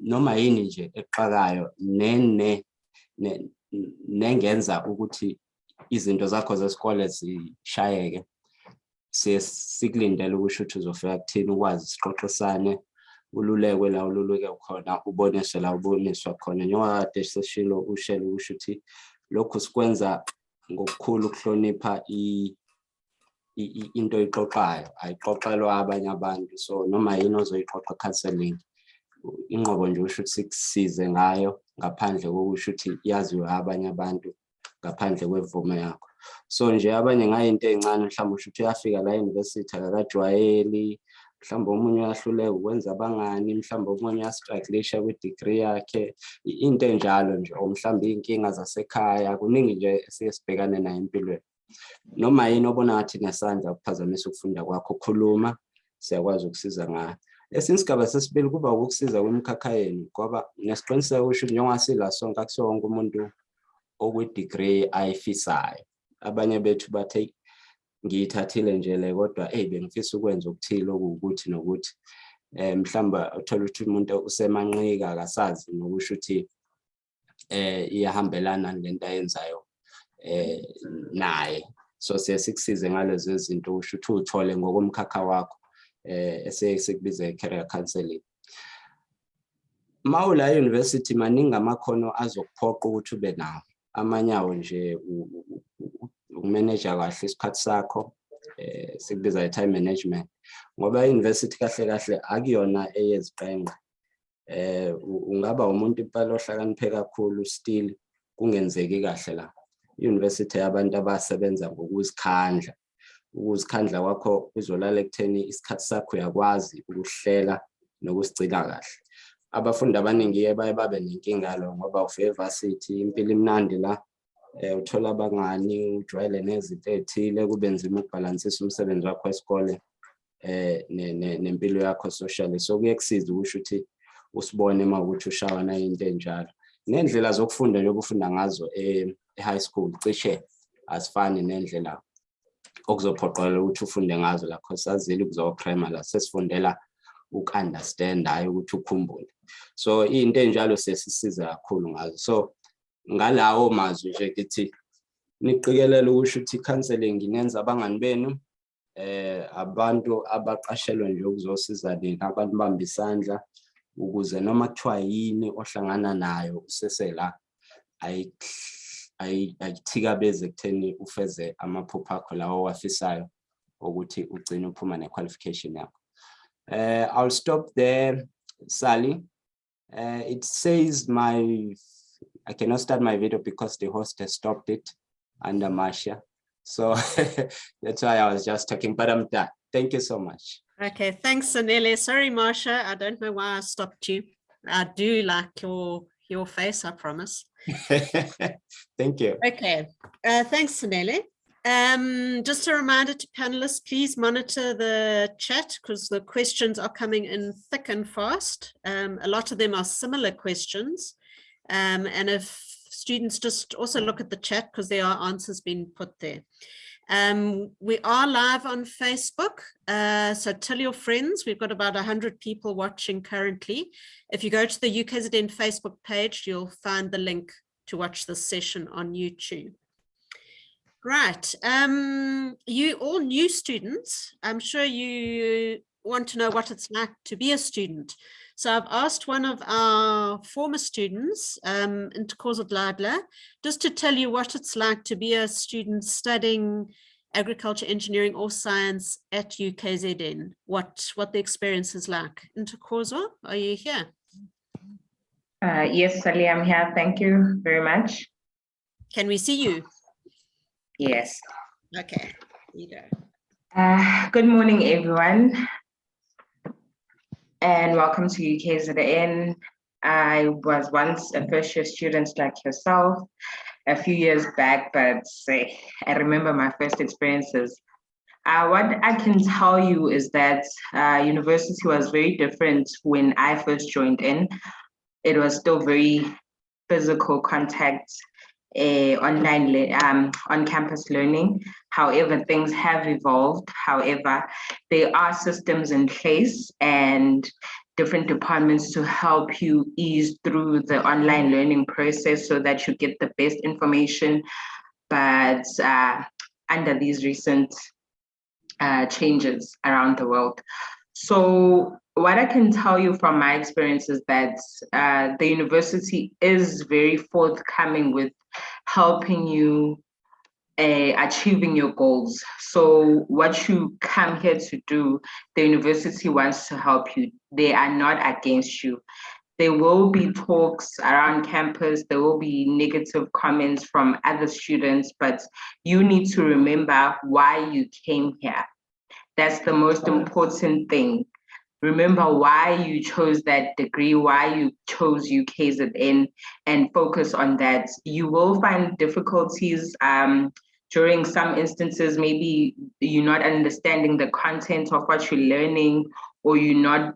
Noma yini nje exakayo nengenza ukuthi izinto zakho zesikole zishayeke. Sikulindele ukusho ukuthi uzofika kuthini ukwazi sixoxisane ululekwe la ululeke khona uboniswe la uboniswa khona. Njengoba kade seshilo uShelley usho ukuthi lokhu sikwenza ngokukhulu ukuhlonipha into oyixoxayo ayixoxelwa abanye abantu. So noma yini ozoyixoxa counseling inqobo nje usho ukuthi sikusize ngayo ngaphandle kokusho ukuthi yaziwe abanye abantu ngaphandle kwevume yakho. So nje abanye ngayinto ezincane mhlawumbe usho ukuthi uyafika la university akajwayeli, mhlawumbe omunye uyahluleka ukwenza abangani, mhlawumbe omunye uyastrugglisha kwi-degree yakhe, into enjalo nje, o mhlawumbe inkinga zasekhaya, kuningi nje esibhekane nayo empilweni. Noma yini obona ngathi nesandla ukuphazamisa ukufunda kwakho, khuluma, siyakwazi ukusiza ngayo. Esinye isigaba sesibili kuba ukusiza kwemikhakha yenu, ngoba nesiqiniseko usho njengoba sila sonke akusiwo wonke umuntu okwi-degree ayifisayo. Abanye bethu bathe ngiyithathile nje le kodwa bengifisa ukwenza ukuthile okuwukuthi nokuthi. Mhlawumbe uthola ukuthi umuntu usemanqika akasazi nokusho ukuthi iyahambelana nento ayenzayo naye. So sikusize ngalezo zinto usho ukuthi uthole ngokomkhakha wakho esikubiza career counseling. Mawula university maningi amakhono azokuphoqa ukuthi ube nawo. Amanyawo nje ukumanager kahle isikhathi sakho, sikubiza time management. Ngoba university kahle kahle akuyona eyeziqenqe. Ungaba umuntu impela ohlakaniphe kakhulu still kungenzeki kahle la. University yabantu abasebenza ngokuzikhandla. Ukuzikhandla kwakho uzolala ekutheni isikhathi sakho uyakwazi ukuhlela nokusigcina kahle. Abafundi abaningi baye babe nenkinga lo ngoba uvarsity impilo imnandi la, uthola abangani, ujwayele nezinto ezithile, kube nzima ukubalansisa umsebenzi wakho wesikole nempilo yakho social. So kuyekusiza ukusho ukuthi usibone mawukuthi ushawa na into enjalo. Nendlela zokufunda nje obufunda ngazo e-high school cishe asifani nendlela okuzophoqelela ukuthi ufunde ngazo la, because sazile kuzo primary la sesifundela uku-understand hayi ukuthi ukhumbule. So into enjalo sesisiza kakhulu ngazo. So ngalawo mazwi nje kithi niqikelele ukusho ukuthi counseling inenza abangani benu, abantu abaqashelwe nje ukuzosiza nina, abantu bamba isandla ukuze noma kuthiwa yini ohlangana nayo usesela ayithikabeze kutheni ufeze amaphupho akho lawo wafisayo ukuthi ugcine uphuma ne-qualification yakho. I'll stop there, Sally. It says I cannot start my video because the host has stopped it under Marcia. So that's why I was just talking, but I'm done. Thank you so much. Okay, thanks, Sanele. Sorry, Marcia, I don't know why I stopped you. I do like your face, I promise. Thank you. Okay, thanks, Sanele. Just a reminder to panelists, please monitor the chat because the questions are coming in thick and fast. A lot of them are similar questions. And if students just also look at the chat because there are answers being put there. We are live on Facebook, so tell your friends. We've got about 100 people watching currently. If you go to the UKZN Facebook page, you'll find the link to watch this session on YouTube. Right, you all new students, I'm sure you want to know what it's like to be a student. So I've asked one of our former students, Ntokozo Dladla, just to tell you what it's like to be a student studying agriculture, engineering or science at UKZN, what the experience is like. Ntokozo, are you here? Yes, Shelley, I'm here. Thank you very much. Can we see you? Yes. Okay, you go. Good morning, everyone, and welcome to UKZN. I was once a first-year student like yourself a few years back, but I remember my first experiences. What I can tell you is that university was very different when I first joined in. It was still very physical contact, on-campus learning. However, things have evolved. However, there are systems in place and different departments to help you ease through the online learning process so that you get the best information. But under these recent changes around the world. So what I can tell you from my experience is that the university is very forthcoming with helping you achieving your goals. So what you come here to do, the university wants to help you. They are not against you. There will be talks around campus, there will be negative comments from other students, but you need to remember why you came here. That's the most important thing. Remember why you chose that degree, why you chose UKZN, and focus on that. You will find difficulties during some instances, maybe you're not understanding the content of what you're learning, or you're not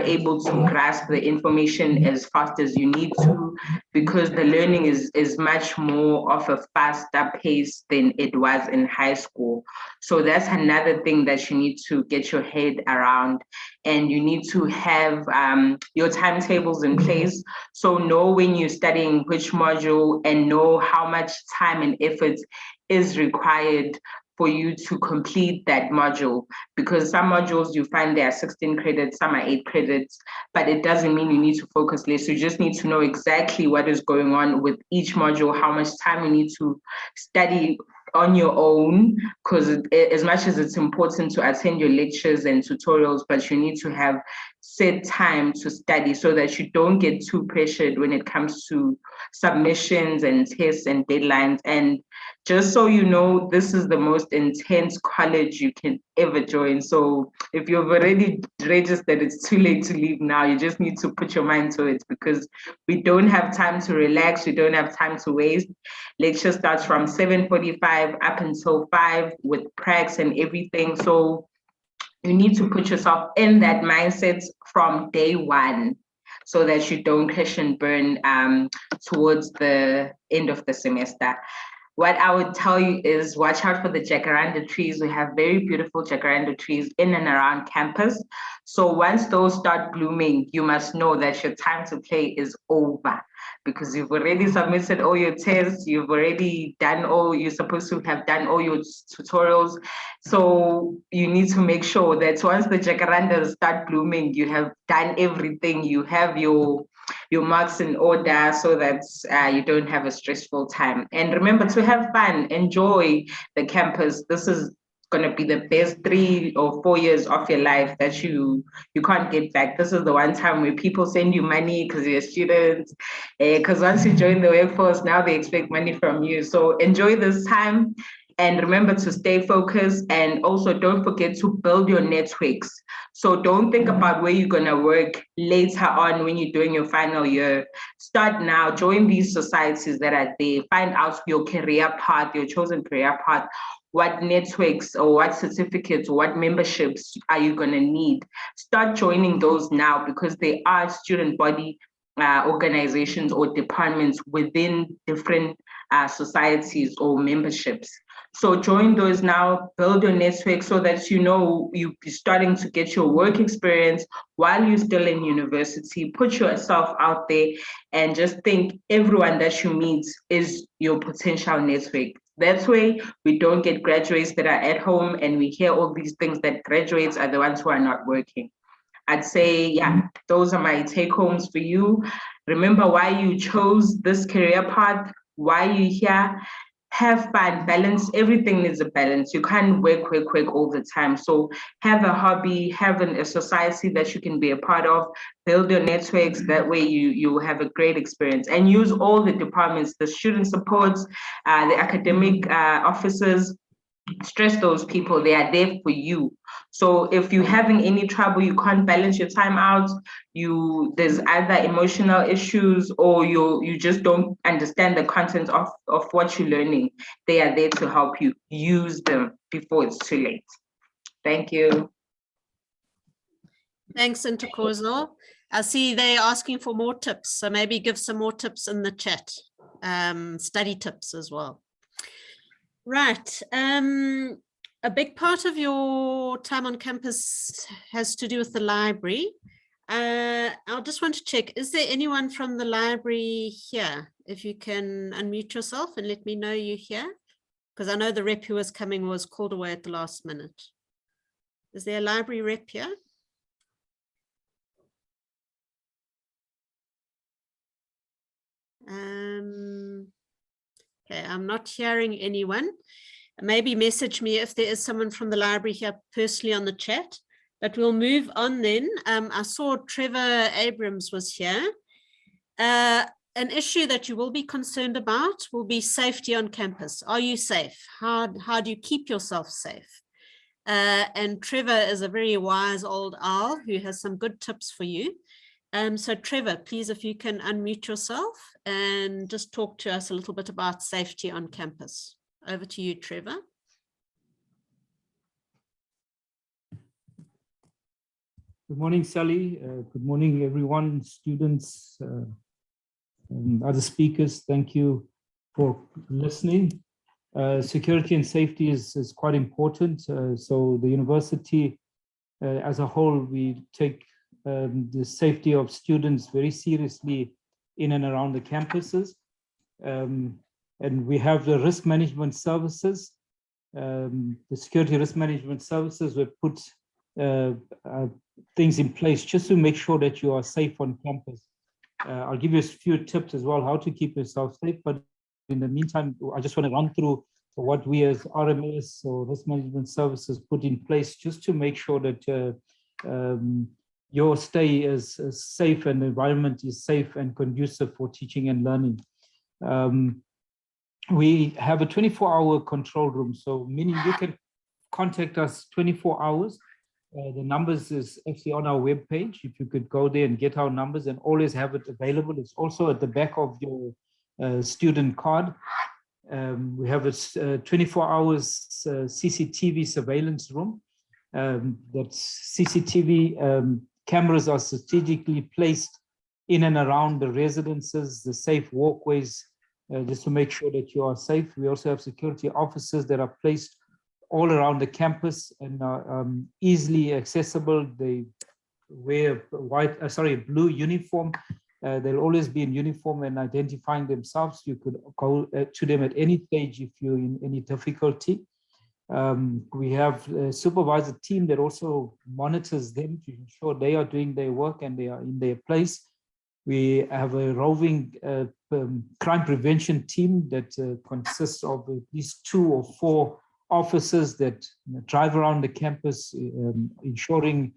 able to grasp the information as fast as you need to, because the learning is much more of a faster pace than it was in high school. So that's another thing that you need to get your head around, and you need to have your timetables in place. So know when you're studying which module and know how much time and effort is required for you to complete that module, because some modules you find there are 16 credits, some are 8 credits, but it doesn't mean you need to focus less. You just need to know exactly what is going on with each module, how much time you need to study on your own, because as much as it's important to attend your lectures and tutorials, but you need to have set time to study so that you don't get too pressured when it comes to submissions and tests and deadlines. And just so you know, this is the most intense college you can ever join. So if you've already registered, it's too late to leave now. You just need to put your mind to it, because we don't have time to relax. We don't have time to waste. Lecture starts from 7:45 up until 5 with pracs and everything. So you need to put yourself in that mindset from day one, so that you don't crash and burn towards the end of the semester. What I would tell you is watch out for the jacaranda trees. We have very beautiful jacaranda trees in and around campus. So once those start blooming, you must know that your time to play is over, because you've already submitted all your tests, you've already done all, you're supposed to have done all your tutorials. So you need to make sure that once the jacarandas start blooming, you have done everything, you have your marks in order, so that you don't have a stressful time. And remember to have fun, enjoy the campus. This is going to be the best 3 or 4 years of your life that you can't get back. This is the one time where people send you money because you're a student, because once you join the workforce, now they expect money from you. So enjoy this time. And remember to stay focused, and also don't forget to build your networks. So don't think about where you're gonna work later on when you're doing your final year. Start now, join these societies that are there, find out your career path, your chosen career path, what networks or what certificates or what memberships are you gonna need. Start joining those now, because they are student body organizations or departments within different societies or memberships. So join those now, build your network, so that you know you'll be starting to get your work experience while you're still in university. Put yourself out there and just think everyone that you meet is your potential network. That way we don't get graduates that are at home and we hear all these things that graduates are the ones who are not working. I'd say, yeah, those are my take homes for you. Remember why you chose this career path, why you're here, have fun, balance. Everything needs a balance. You can't work all the time. So have a hobby, have a society that you can be a part of, build your networks. That way you have a great experience, and use all the departments, the student supports, the academic officers. Stress those people, they are there for you. So if you're having any trouble, you can't balance your time out, there's either emotional issues, or you just don't understand the content of what you're learning, they are there to help you. Use them before it's too late. Thank you. Thanks, Ntokozo. I see they're asking for more tips, so maybe give some more tips in the chat, study tips as well. Right. A big part of your time on campus has to do with the library. I just want to check, is there anyone from the library here? If you can unmute yourself and let me know you're here, because I know the rep who was coming was called away at the last minute. Is there a library rep here? Okay, I'm not hearing anyone. Maybe message me if there is someone from the library here personally on the chat, but we'll move on then. I saw Trevor Abrams was here. An issue that you will be concerned about will be safety on campus. Are you safe? How do you keep yourself safe? And Trevor is a very wise old owl who has some good tips for you. So Trevor, please, if you can unmute yourself and just talk to us a little bit about safety on campus. Over to you, Trevor. Good morning, Shelley. Good morning, everyone, students, and other speakers. Thank you for listening. Security and safety is quite important. So the university as a whole, we take the safety of students very seriously in and around the campuses. And we have the risk management services. The security risk management services will put things in place just to make sure that you are safe on campus. I'll give you a few tips as well, how to keep yourself safe. But in the meantime, I just want to run through what we as RMS or risk management services put in place just to make sure that your stay is safe and the environment is safe and conducive for teaching and learning. We have a 24-hour control room, so meaning you can contact us 24 hours. The numbers is actually on our webpage. If you could go there and get our numbers and always have it available. It's also at the back of your student card. We have a 24 hours CCTV surveillance room. That CCTV cameras are strategically placed in and around the residences, the safe walkways, just to make sure that you are safe. We also have security officers that are placed all around the campus and are easily accessible. They wear a blue uniform. They'll always be in uniform and identifying themselves. You could go to them at any stage if you're in any difficulty. We have a supervisor team that also monitors them to ensure they are doing their work and they are in their place. We have a roving crime prevention team that consists of at least 2 or 4 officers that drive around the campus, ensuring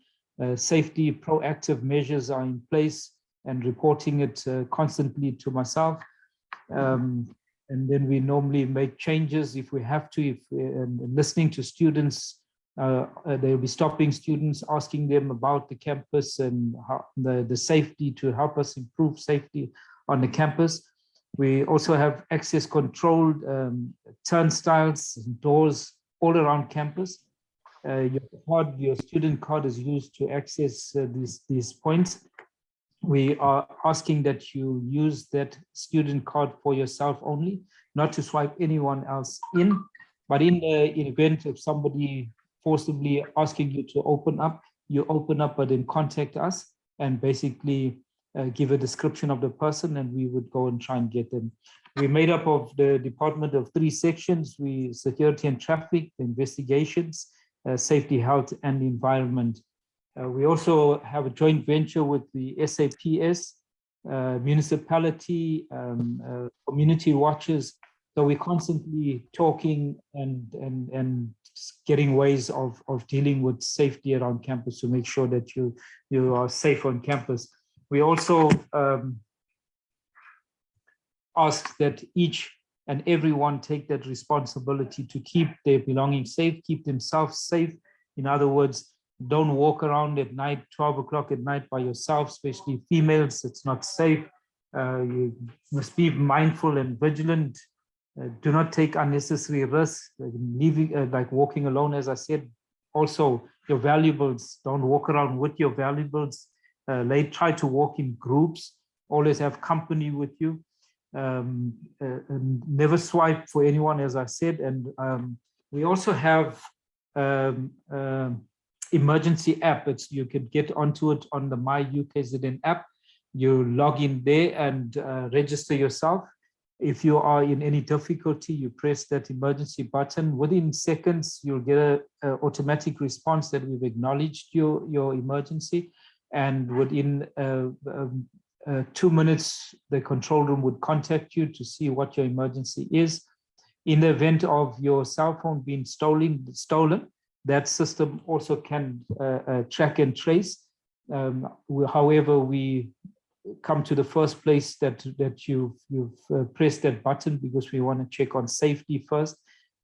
safety, proactive measures are in place and reporting it constantly to myself. And then we normally make changes if we have to, if listening to students, they'll be stopping students, asking them about the campus and how the safety to help us improve safety on the campus. We also have access controlled turnstiles and doors all around campus. Your student card is used to access these points. We are asking that you use that student card for yourself only, not to swipe anyone else in. But in the event of somebody forcibly asking you to open up, you open up, but then contact us and basically give a description of the person, and we would go and try and get them. We're made up of the department of 3 sections: security and traffic, investigations, safety, health, and the environment. We also have a joint venture with the SAPS, municipality, community watches, So we're constantly talking and getting ways of dealing with safety around campus to make sure that you are safe on campus. We also ask that each and everyone take that responsibility to keep their belongings safe, keep themselves safe. In other words, don't walk around at night, 12 o'clock at night by yourself, especially females. It's not safe. You must be mindful and vigilant. Do not take unnecessary risks, like walking alone, as I said. Also, your valuables, don't walk around with your valuables. Try to walk in groups, always have company with you. And never swipe for anyone, as I said. And we also have emergency app. You can get onto it on the My UKZN app. You log in there and register yourself. If you are in any difficulty, you press that emergency button. Within seconds, you'll get an automatic response that we've acknowledged your emergency. And within 2 minutes, the control room would contact you to see what your emergency is. In the event of your cell phone being stolen, that system also can track and trace. However, we come to the first place that you've pressed that button, because we want to check on safety first,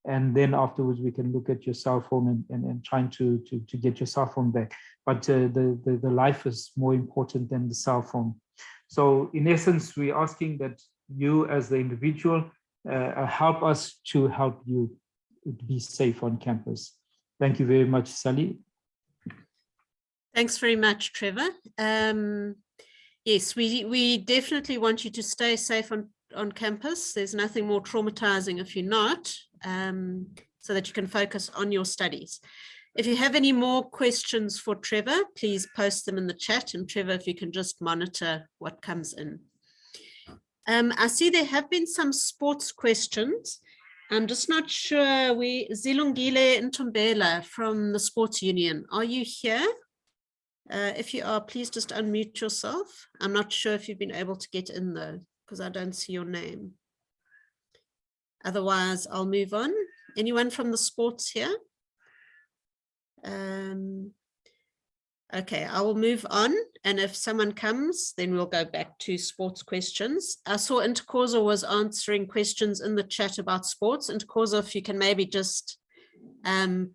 and then afterwards we can look at your cell phone and trying to get your cell phone back. But the life is more important than the cell phone. So in essence, we're asking that you as the individual help us to help you be safe on campus. Thank you very much, Shelley. Thanks very much, Trevor. Yes, we definitely want you to stay safe on campus. There's nothing more traumatizing if you're not, so that you can focus on your studies. If you have any more questions for Trevor, please post them in the chat, and Trevor, if you can just monitor what comes in. I see there have been some sports questions. I'm just not sure. Zilungile Ntombela from the Sports Union, are you here? If you are, please just unmute yourself. I'm not sure if you've been able to get in though, because I don't see your name. Otherwise, I'll move on. Anyone from the sports here? Okay, I will move on. And if someone comes, then we'll go back to sports questions. I saw Ntokozo was answering questions in the chat about sports. Ntokozo, if you can maybe just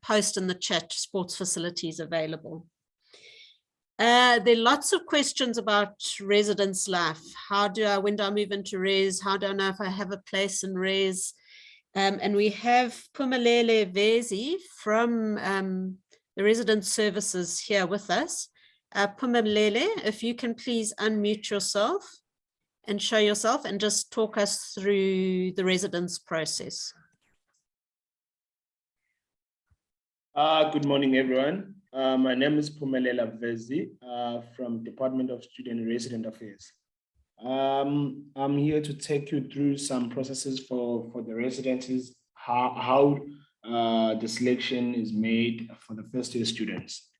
post in the chat sports facilities available. There are lots of questions about residence life. When do I move into res? How do I know if I have a place in res? And we have Phumelele Vezi from the resident services here with us. Phumelele, if you can please unmute yourself and show yourself and just talk us through the residence process. Good morning, everyone. My name is Phumelele Vezi from Department of Student and Resident Affairs. I'm here to take you through some processes for the residents, how the selection is made for the first year students.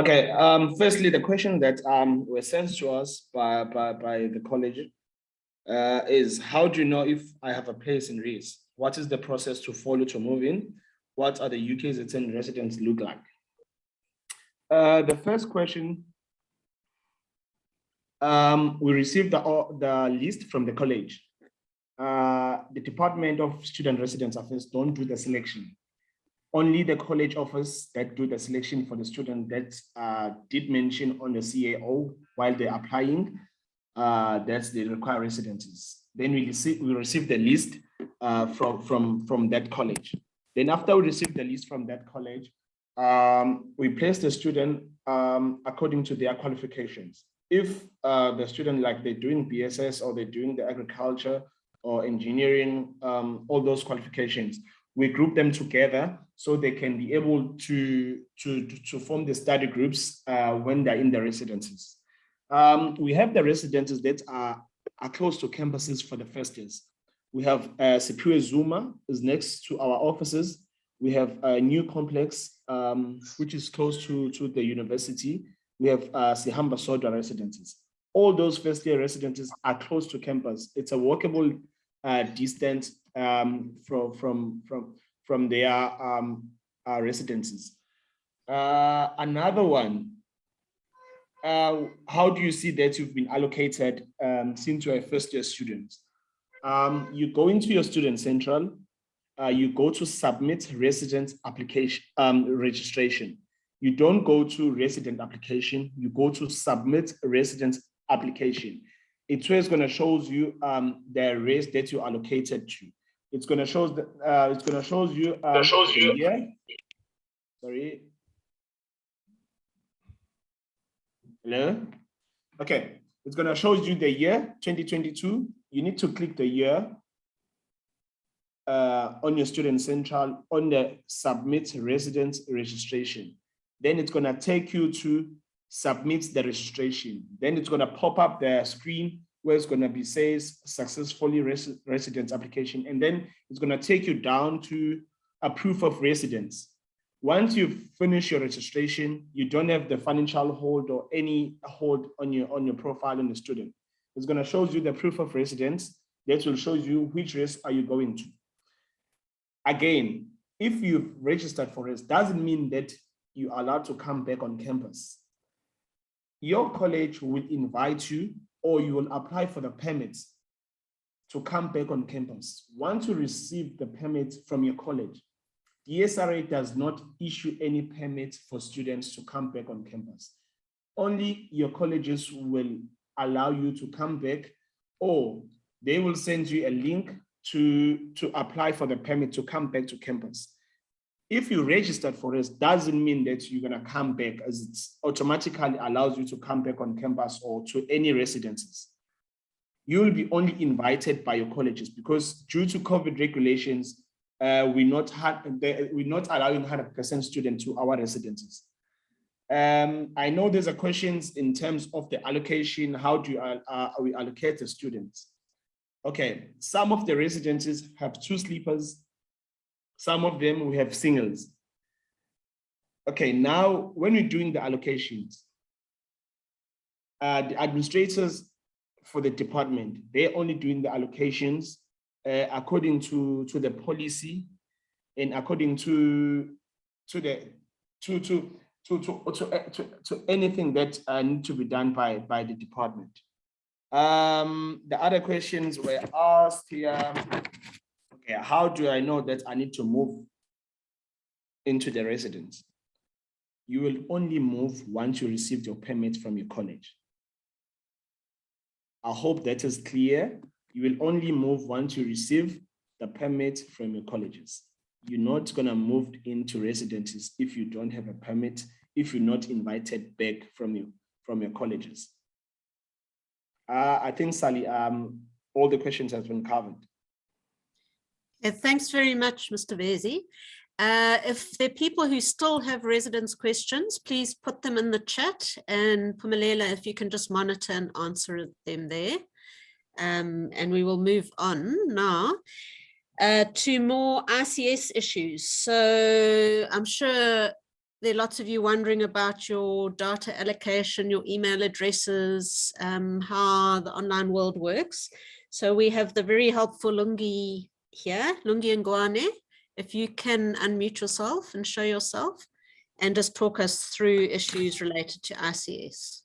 Okay, firstly, the question that were sent to us by the college is, how do you know if I have a place in res? What is the process to follow to move in? What are the UKZN residents look like? The first question, we received the list from the college. The Department of Student Residence Affairs don't do the selection. Only the college office that do the selection for the student that did mention on the CAO while they're applying, that's the required residences. Then we receive the list from that college. Then after we receive the list from that college, we place the student according to their qualifications. If the student, like they're doing BSS or they're doing the agriculture or engineering, all those qualifications, we group them together so they can be able to form the study groups when they're in the residences. We have the residences that are close to campuses for the first years. We have Zuma is next to our offices. We have a new complex, which is close to the university. We have Sihamba Sodwa residences. all those first year residences are close to campus. It's a walkable distance from their residences. Another one, how do you see that you've been allocated since you're a first year student? You go into your student central, you go to submit resident application registration. You don't go to resident application, you go to submit resident application. It's where it's going to show you the race that you allocated to. It's going to show you the year. Sorry. Hello? Okay, it's going to show you the year 2022. You need to click the year on your student central on the submit resident registration. Then it's going to take you to submit the registration. Then it's going to pop up the screen where it's going to be says successfully residence application. And then it's going to take you down to a proof of residence. Once you've finished your registration, you don't have the financial hold or any hold on your profile on the student. It's going to show you the proof of residence. That will show you which race are you going to. Again, if you've registered for race, doesn't mean that you are allowed to come back on campus. Your college will invite you, or you will apply for the permits to come back on campus. Once you receive the permit from your college, the SRA does not issue any permits for students to come back on campus. Only your colleges will allow you to come back, or they will send you a link to apply for the permit to come back to campus. If you registered for this, doesn't mean that you're gonna come back, as it automatically allows you to come back on campus or to any residences. You will be only invited by your colleges, because due to COVID regulations, we're not allowing 100% students to our residences. I know there's a questions in terms of the allocation. How do we allocate the students? Okay, some of the residences have 2 sleepers. Some of them we have singles. Okay, now when we're doing the allocations, the administrators for the department, they're only doing the allocations according to the policy and according to anything that need to be done by the department. The other questions were asked here. Okay, how do I know that I need to move into the residence? You will only move once you receive your permit from your college. I hope that is clear. You will only move once you receive the permit from your colleges. You're not gonna move into residences if you don't have a permit, if you're not invited back from your colleges. I think, Sally, all the questions have been covered. Thanks very much, Mr. Vezi. If there are people who still have residence questions, please put them in the chat, and Phumelele, if you can just monitor and answer them there. And we will move on now to more ICS issues. So I'm sure there are lots of you wondering about your data allocation, your email addresses, how the online world works. So we have the very helpful Lungi here, Lungi Ngwane. If you can unmute yourself and show yourself and just talk us through issues related to ICS.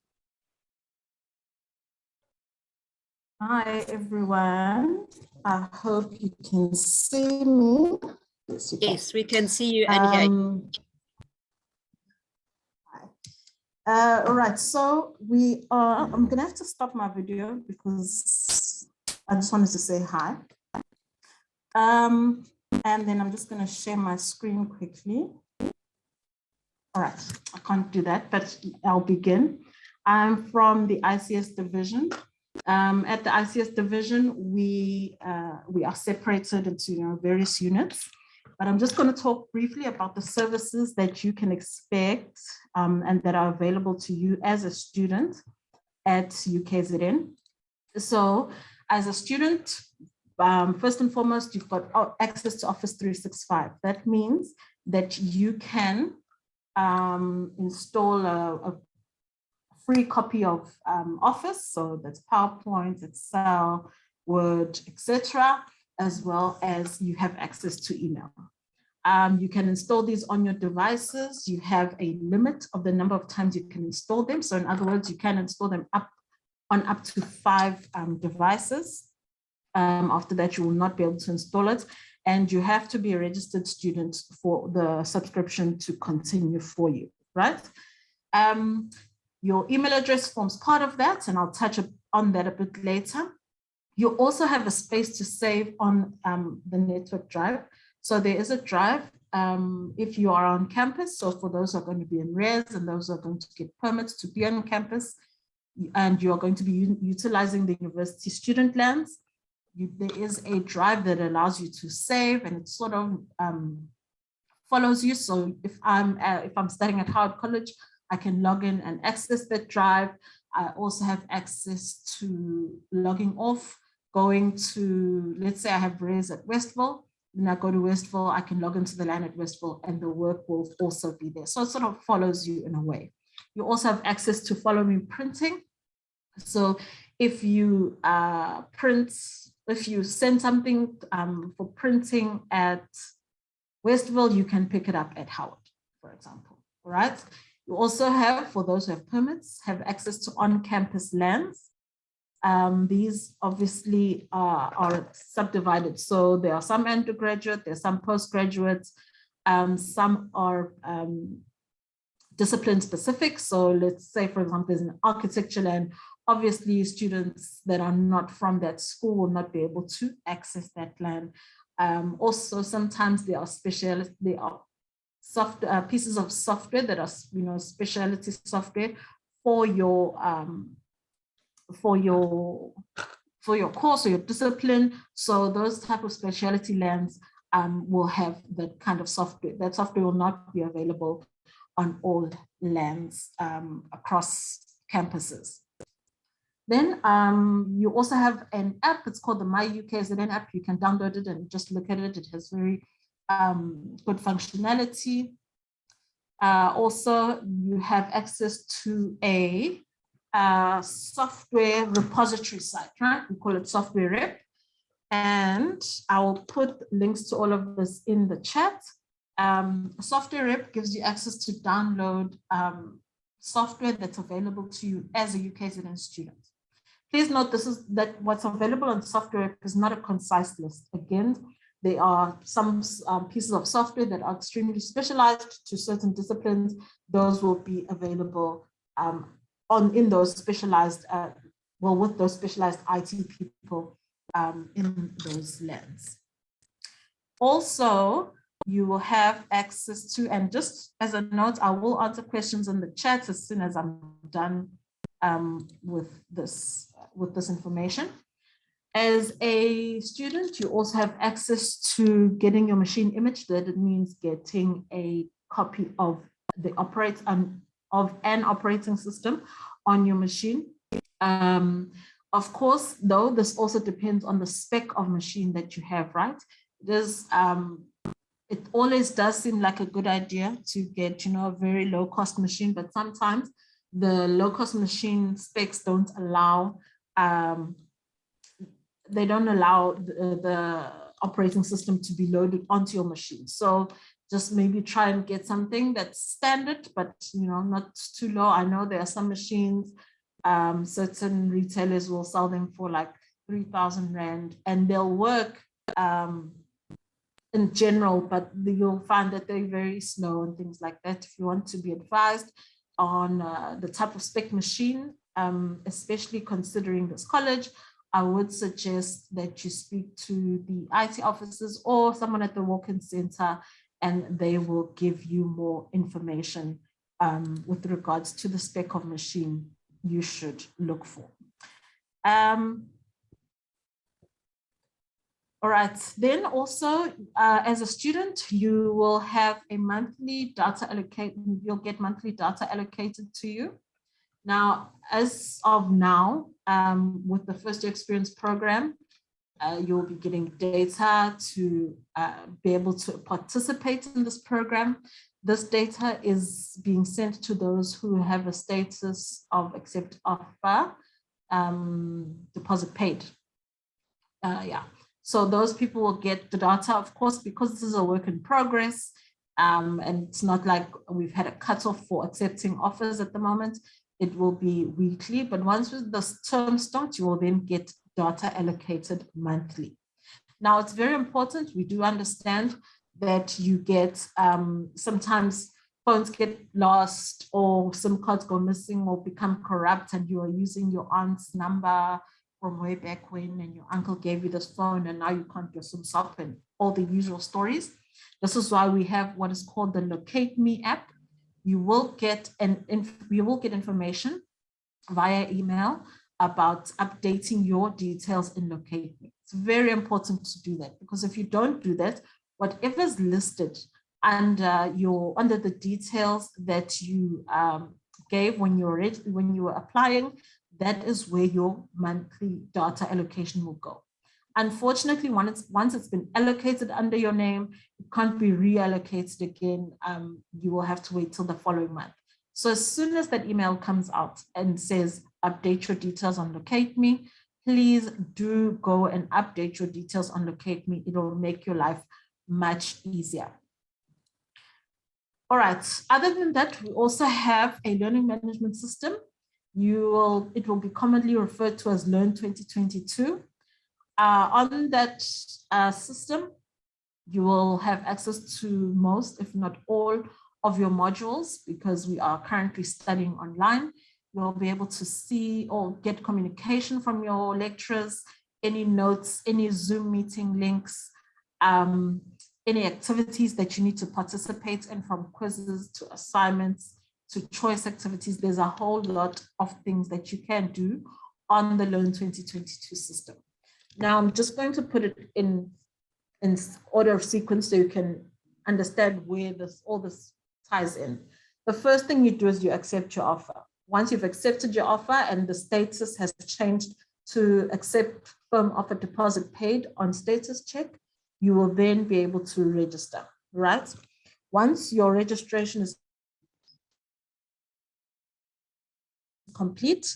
Hi, everyone. I hope you can see me. Yes, we can see you and hear you. All right, so I'm gonna have to stop my video because I just wanted to say hi. And then I'm just gonna share my screen quickly. All right, I can't do that, but I'll begin. I'm from the ICS division. At the ICS division, we are separated into various units, but I'm just going to talk briefly about the services that you can expect and that are available to you as a student at UKZN. So as a student, first and foremost, you've got access to Office 365. That means that you can install a free copy of Office, so that's PowerPoint, Excel, Word, etc., as well as you have access to email. You can install these on your devices. You have a limit of the number of times you can install them. So in other words, you can install them on up to 5 devices. After that, you will not be able to install it. And you have to be a registered student for the subscription to continue for you, right? Your email address forms part of that, and I'll touch on that a bit later. You also have a space to save on the network drive. So there is a drive if you are on campus. So for those who are going to be in res and those who are going to get permits to be on campus, and you are going to be utilizing the university student lands, there is a drive that allows you to save, and it sort of follows you. So if I'm studying at Howard College, I can log in and access that drive. I also have access to logging off, going to, let's say I have res at Westville, then I go to Westville, I can log into the LAN at Westville and the work will also be there. So it sort of follows you in a way. You also have access to follow me printing. So if you if you send something for printing at Westville, you can pick it up at Howard, for example, all right? You also have, for those who have permits, have access to on-campus lands. These obviously are subdivided. So there are some undergraduate, there's some postgraduates, some are discipline specific. So let's say, for example, there's an architecture land. Obviously, students that are not from that school will not be able to access that land. Also, sometimes there are pieces of software that are, specialty software for your course or your discipline. So those type of specialty lands will have that kind of software. That software will not be available on all lands across campuses. Then you also have an app. It's called the My UKZN app. You can download it and just look at it. It has very good functionality. Also, you have access to a software repository site, right? We call it Software Rep. And I will put links to all of this in the chat. Software Rep gives you access to download software that's available to you as a UKZN student. Please note that what's available on Software Rep is not a concise list. Again, there are some pieces of software that are extremely specialized to certain disciplines. Those will be available in those specialized, with those specialized IT people in those lands. Also, you will have access to, and just as a note, I will answer questions in the chat as soon as I'm done with this information. As a student, you also have access to getting your machine imaged. That it means getting a copy of the of an operating system on your machine. Of course, though, this also depends on the spec of machine that you have, right? It always does seem like a good idea to get, a very low cost machine, but sometimes the low cost machine specs don't allow, they don't allow the operating system to be loaded onto your machine. So just maybe try and get something that's standard, but not too low. I know there are some machines, certain retailers will sell them for like 3,000 Rand, and they'll work in general, but you'll find that they're very slow and things like that. If you want to be advised on the type of spec machine, especially considering this college, I would suggest that you speak to the IT officers or someone at the walk-in center, and they will give you more information with regards to the spec of machine you should look for. All right, then also as a student, you will have a monthly data allocated, you'll get monthly data allocated to you. Now, as of now, with the first year experience program, you'll be getting data to be able to participate in this program. this data is being sent to those who have a status of accept offer, deposit paid. Yeah, so those people will get the data, of course, because this is a work in progress. And it's not like we've had a cutoff for accepting offers at the moment. It will be weekly, but once the term starts, you will then get data allocated monthly. Now, it's very important. We do understand that you get, sometimes phones get lost or SIM cards go missing or become corrupt, and you are using your aunt's number from way back when, and your uncle gave you this phone and now you can't get some up, and all the usual stories. This is why we have what is called the Locate Me app. You will get information via email about updating your details in Locate Me. It's very important to do that, because if you don't do that, whatever is listed under the details that you gave when you were applying, that is where your monthly data allocation will go. Unfortunately, once it's been allocated under your name, it can't be reallocated again. You will have to wait till the following month. So as soon as that email comes out and says, update your details on Locate Me, please do go and update your details on Locate Me. It will make your life much easier. All right, other than that, we also have a learning management system. It will be commonly referred to as Learn 2022. On that system, you will have access to most, if not all, of your modules, because we are currently studying online. You'll be able to see or get communication from your lecturers, any notes, any Zoom meeting links, any activities that you need to participate in, from quizzes to assignments to choice activities. There's a whole lot of things that you can do on the Learn 2022 system. Now, I'm just going to put it in order of sequence so you can understand where all this ties in. The first thing you do is you accept your offer. Once you've accepted your offer and the status has changed to accept firm offer deposit paid on status check, you will then be able to register, right? Once your registration is complete,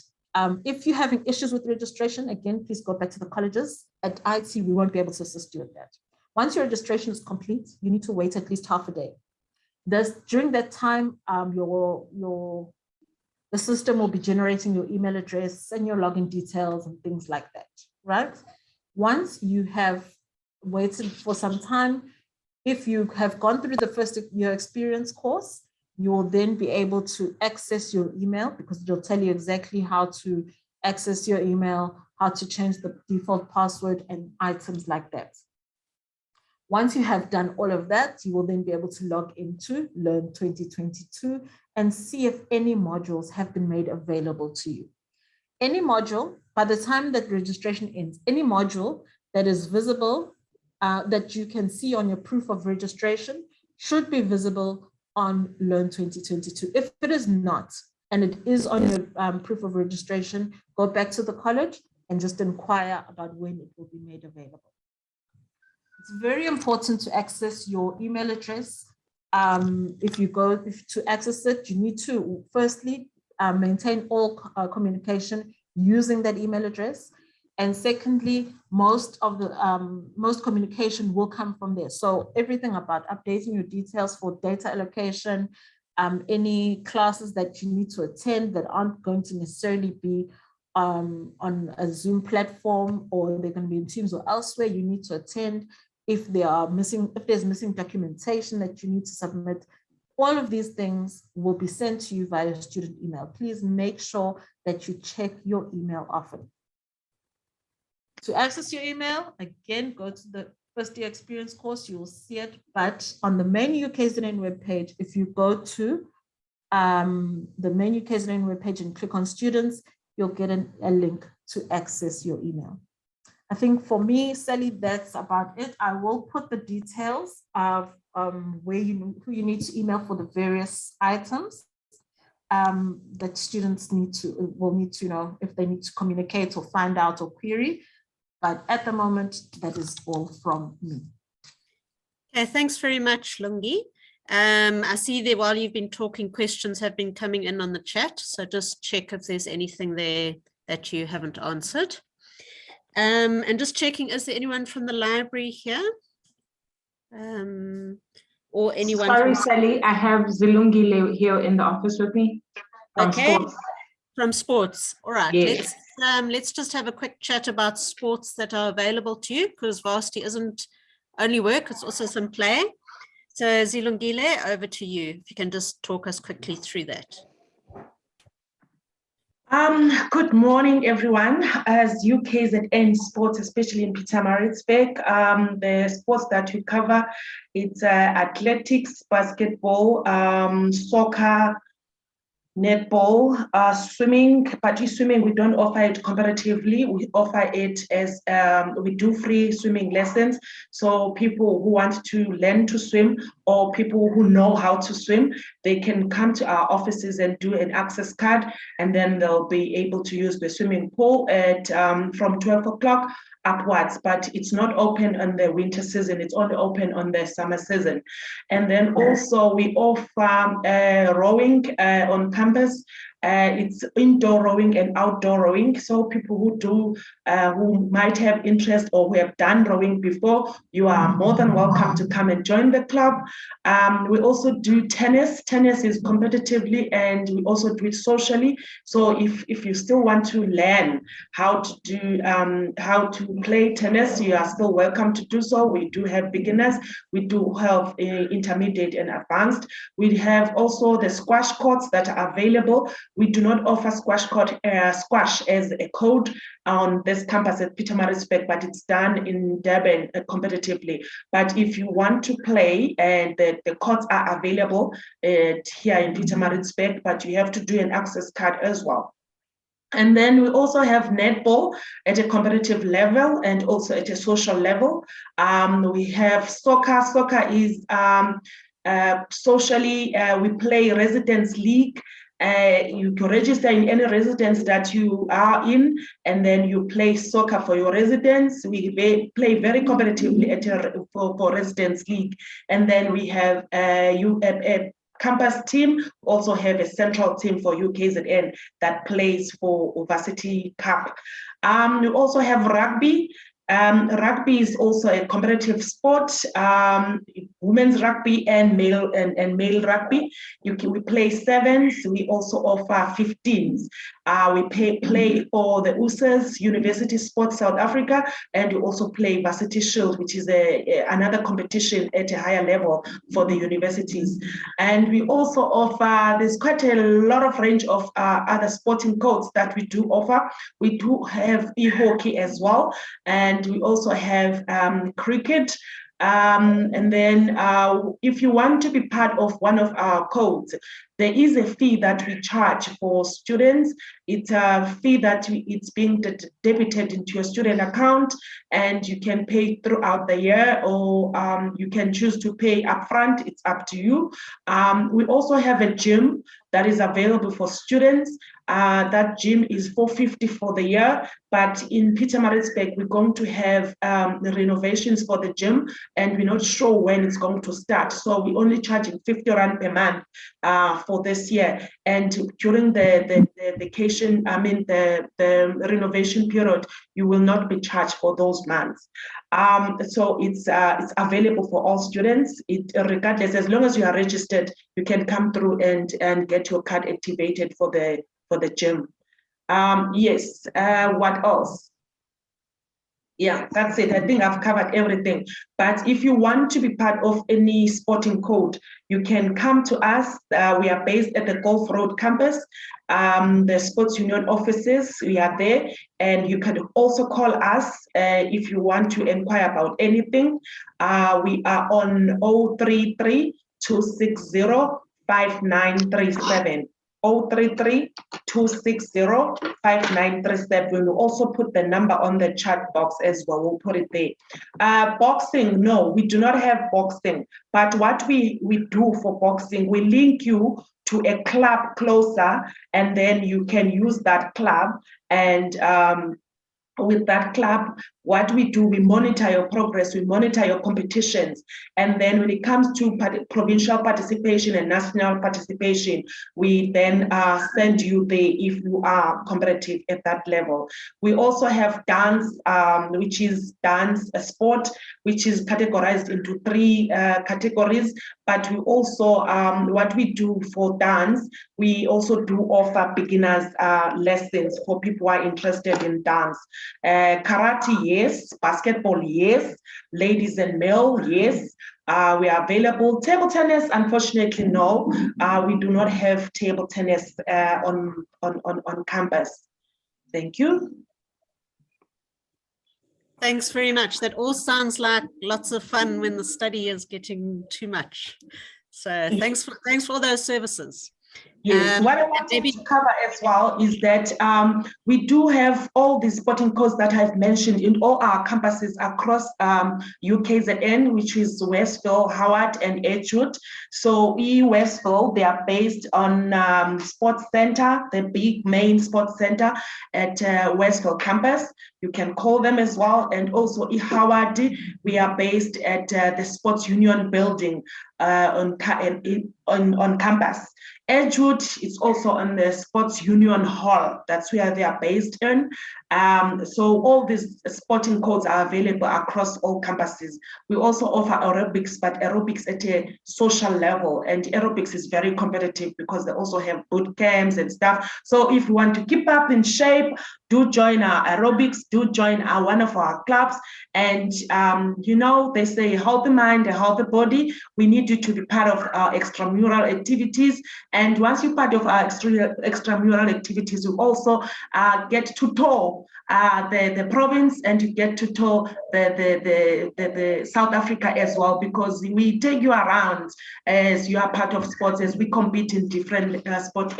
if you're having issues with registration, again, please go back to the colleges. At IT, we won't be able to assist you with that. Once your registration is complete, you need to wait at least half a day. During that time, the system will be generating your email address and your login details and things like that, right? Once you have waited for some time, if you have gone through the first year experience course, you will then be able to access your email, because it'll tell you exactly how to access your email, how to change the default password and items like that. Once you have done all of that, you will then be able to log into Learn 2022 and see if any modules have been made available to you. Any module, by the time that registration ends, any module that is visible, that you can see on your proof of registration, should be visible on Learn 2022. If it is not, and it is on your proof of registration, go back to the college and just inquire about when it will be made available. It's very important to access your email address. To access it, you need to firstly maintain all communication using that email address. And secondly, most communication will come from there. So everything about updating your details for data allocation, any classes that you need to attend that aren't going to necessarily be on a Zoom platform, or they're going to be in Teams or elsewhere, you need to attend. If there's missing documentation that you need to submit, all of these things will be sent to you via student email. Please make sure that you check your email often. To access your email, again, go to the first year experience course, you will see it. But on the main UKZN webpage, if you go to the main UKZN webpage and click on students, you'll get a link to access your email. I think for me, Shelley, that's about it. I will put the details of who you need to email for the various items that students will need to know if they need to communicate or find out or query. But at the moment, that is all from me. Okay, thanks very much, Lungi. I see there while you've been talking, questions have been coming in on the chat. So just check if there's anything there that you haven't answered. And just checking, is there anyone from the library here? Or anyone? Sorry, Shelley, I have Zilungile here in the office with me. Okay, Sports. From sports. All right, Yes. let's just have a quick chat about sports that are available to you, because varsity isn't only work, it's also some play. So Zilungile, over to you. If you can just talk us quickly through that. Good morning, everyone. As UKZN sports, especially in Pietermaritzburg, the sports that we cover, it's athletics, basketball, soccer, netball, swimming. But swimming, we don't offer it comparatively. We offer it as we do free swimming lessons. So people who want to learn to swim or people who know how to swim, they can come to our offices and do an access card, and then they'll be able to use the swimming pool at from 12 o'clock upwards, but it's not open on the winter season, it's only open on the summer season. And then also we offer rowing on campus. It's indoor rowing and outdoor rowing. So people who do, who might have interest or who have done rowing before, you are more than welcome to come and join the club. We also do tennis. Tennis is competitively and we also do it socially. So if you still want to learn how to do, how to play tennis, you are still welcome to do so. We do have beginners. We do have intermediate and advanced. We have also the squash courts that are available. We do not offer squash as a code on this campus at Pietermaritzburg, but it's done in Durban competitively. But if you want to play, and the courts are available here in Pietermaritzburg, but you have to do an access card as well. And then we also have netball at a competitive level and also at a social level. We have soccer. Soccer is socially, we play residence league. You can register in any residence that you are in, and then you play soccer for your residence. We play very competitively at for residence league. And then we have a campus team, also have a central team for UKZN that plays for Varsity Cup. We also have rugby. Rugby is also a competitive sport, women's rugby and male rugby. We play sevens. We also offer 15s. We play for the USA's University Sports South Africa, and we also play Varsity Shield, which is another competition at a higher level for the universities. And we also offer, there's quite a lot of range of other sporting codes that we do offer. We do have e-hockey as well, and we also have cricket. And then if you want to be part of one of our codes, there is a fee that we charge for students. It's a fee that it's being debited into your student account, and you can pay throughout the year, or you can choose to pay upfront. It's up to you. We also have a gym that is available for students. That gym is $450 for the year, but in Pietermaritzburg, we're going to have the renovations for the gym, and we're not sure when it's going to start. So we're only charging 50 Rand per month for this year. And during the vacation, the renovation period, you will not be charged for those months. So it's available for all students. Regardless, as long as you are registered, you can come through and get your card activated for the gym. Yes, what else? Yeah, that's it. I think I've covered everything. But if you want to be part of any sporting code, you can come to us. We are based at the Golf Road campus. The sports union offices, we are there. And you can also call us if you want to inquire about anything. We are on 033 260 5937. 033-260-5937. We'll also put the number on the chat box as well. We'll put it there. Boxing, no, we do not have boxing. But what we do for boxing, we link you to a club closer, and then you can use that club. And with that club, what we do, we monitor your progress, we monitor your competitions. And then when it comes to provincial participation and national participation, we then send you there if you are competitive at that level. We also have dance, which is dance, a sport, which is categorized into 3 categories. But we also, what we do for dance, we also do offer beginners lessons for people who are interested in dance. Karate, yes. Basketball, yes. Ladies and male, yes. We are available. Table tennis, unfortunately, no. We do not have table tennis on campus. Thank you. Thanks very much. That all sounds like lots of fun when the study is getting too much. So thanks for those services. Yes, what I wanted to cover as well is that we do have all the sporting codes that I've mentioned in all our campuses across UKZN, which is Westville, Howard, and Edgewood. So Westville, they are based on Sports Center, the big main sports center at Westville campus. You can call them as well. And also Howard, we are based at the Sports Union building on campus. Edgewood is also on the Sports Union Hall. That's where they are based in. So all these sporting codes are available across all campuses. We also offer aerobics, but aerobics at a social level. And aerobics is very competitive because they also have boot camps and stuff. So if you want to keep up in shape, do join our aerobics, do join one of our clubs. And you know, they say healthy mind, a healthy body. We need you to be part of our extramural activities. And once you're part of our extramural activities, you also get to tour the province, and you get to tour the South Africa as well, because we take you around as you are part of sports, as we compete in different sport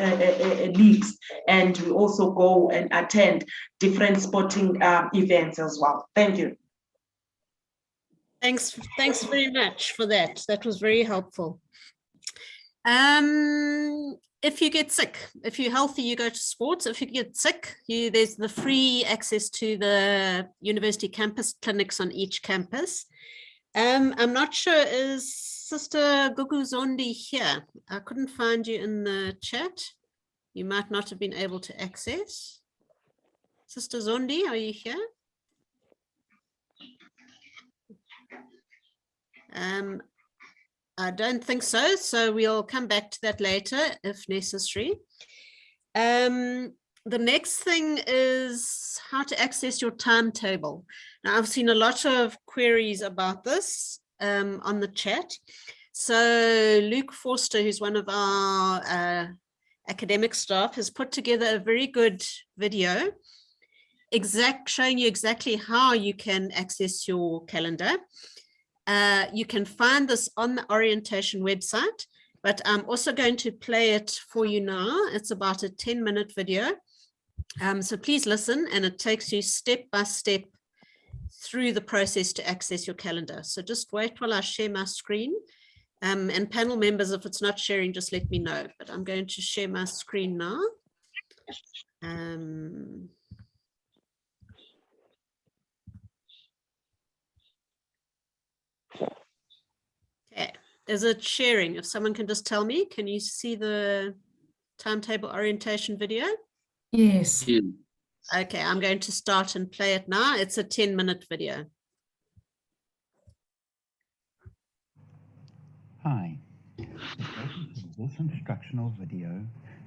leagues, and we also go and attend different sporting events as well. Thank you. Thanks very much for that. That was very helpful. If you get sick, if you're healthy, you go to sports. If you get sick, there's the free access to the university campus clinics on each campus. I'm not sure, is Sister Gugu Zondi here? I couldn't find you in the chat. You might not have been able to access. Sister Zondi, are you here? I don't think so, so we'll come back to that later if necessary. The next thing is how to access your timetable. Now, I've seen a lot of queries about this on the chat. So Luke Vorster, who's one of our academic staff, has put together a very good video showing you exactly how you can access your calendar. You can find this on the orientation website, but I'm also going to play it for you now. It's about a 10-minute video. So please listen, and it takes you step by step through the process to access your calendar. So just wait while I share my screen. And panel members, if it's not sharing, just let me know. But I'm going to share my screen now. Okay, is it sharing? If someone can just tell me, can you see the timetable orientation video? Yes. Okay, I'm going to start and play it now. It's a 10-minute video. Hi, the purpose of this instructional video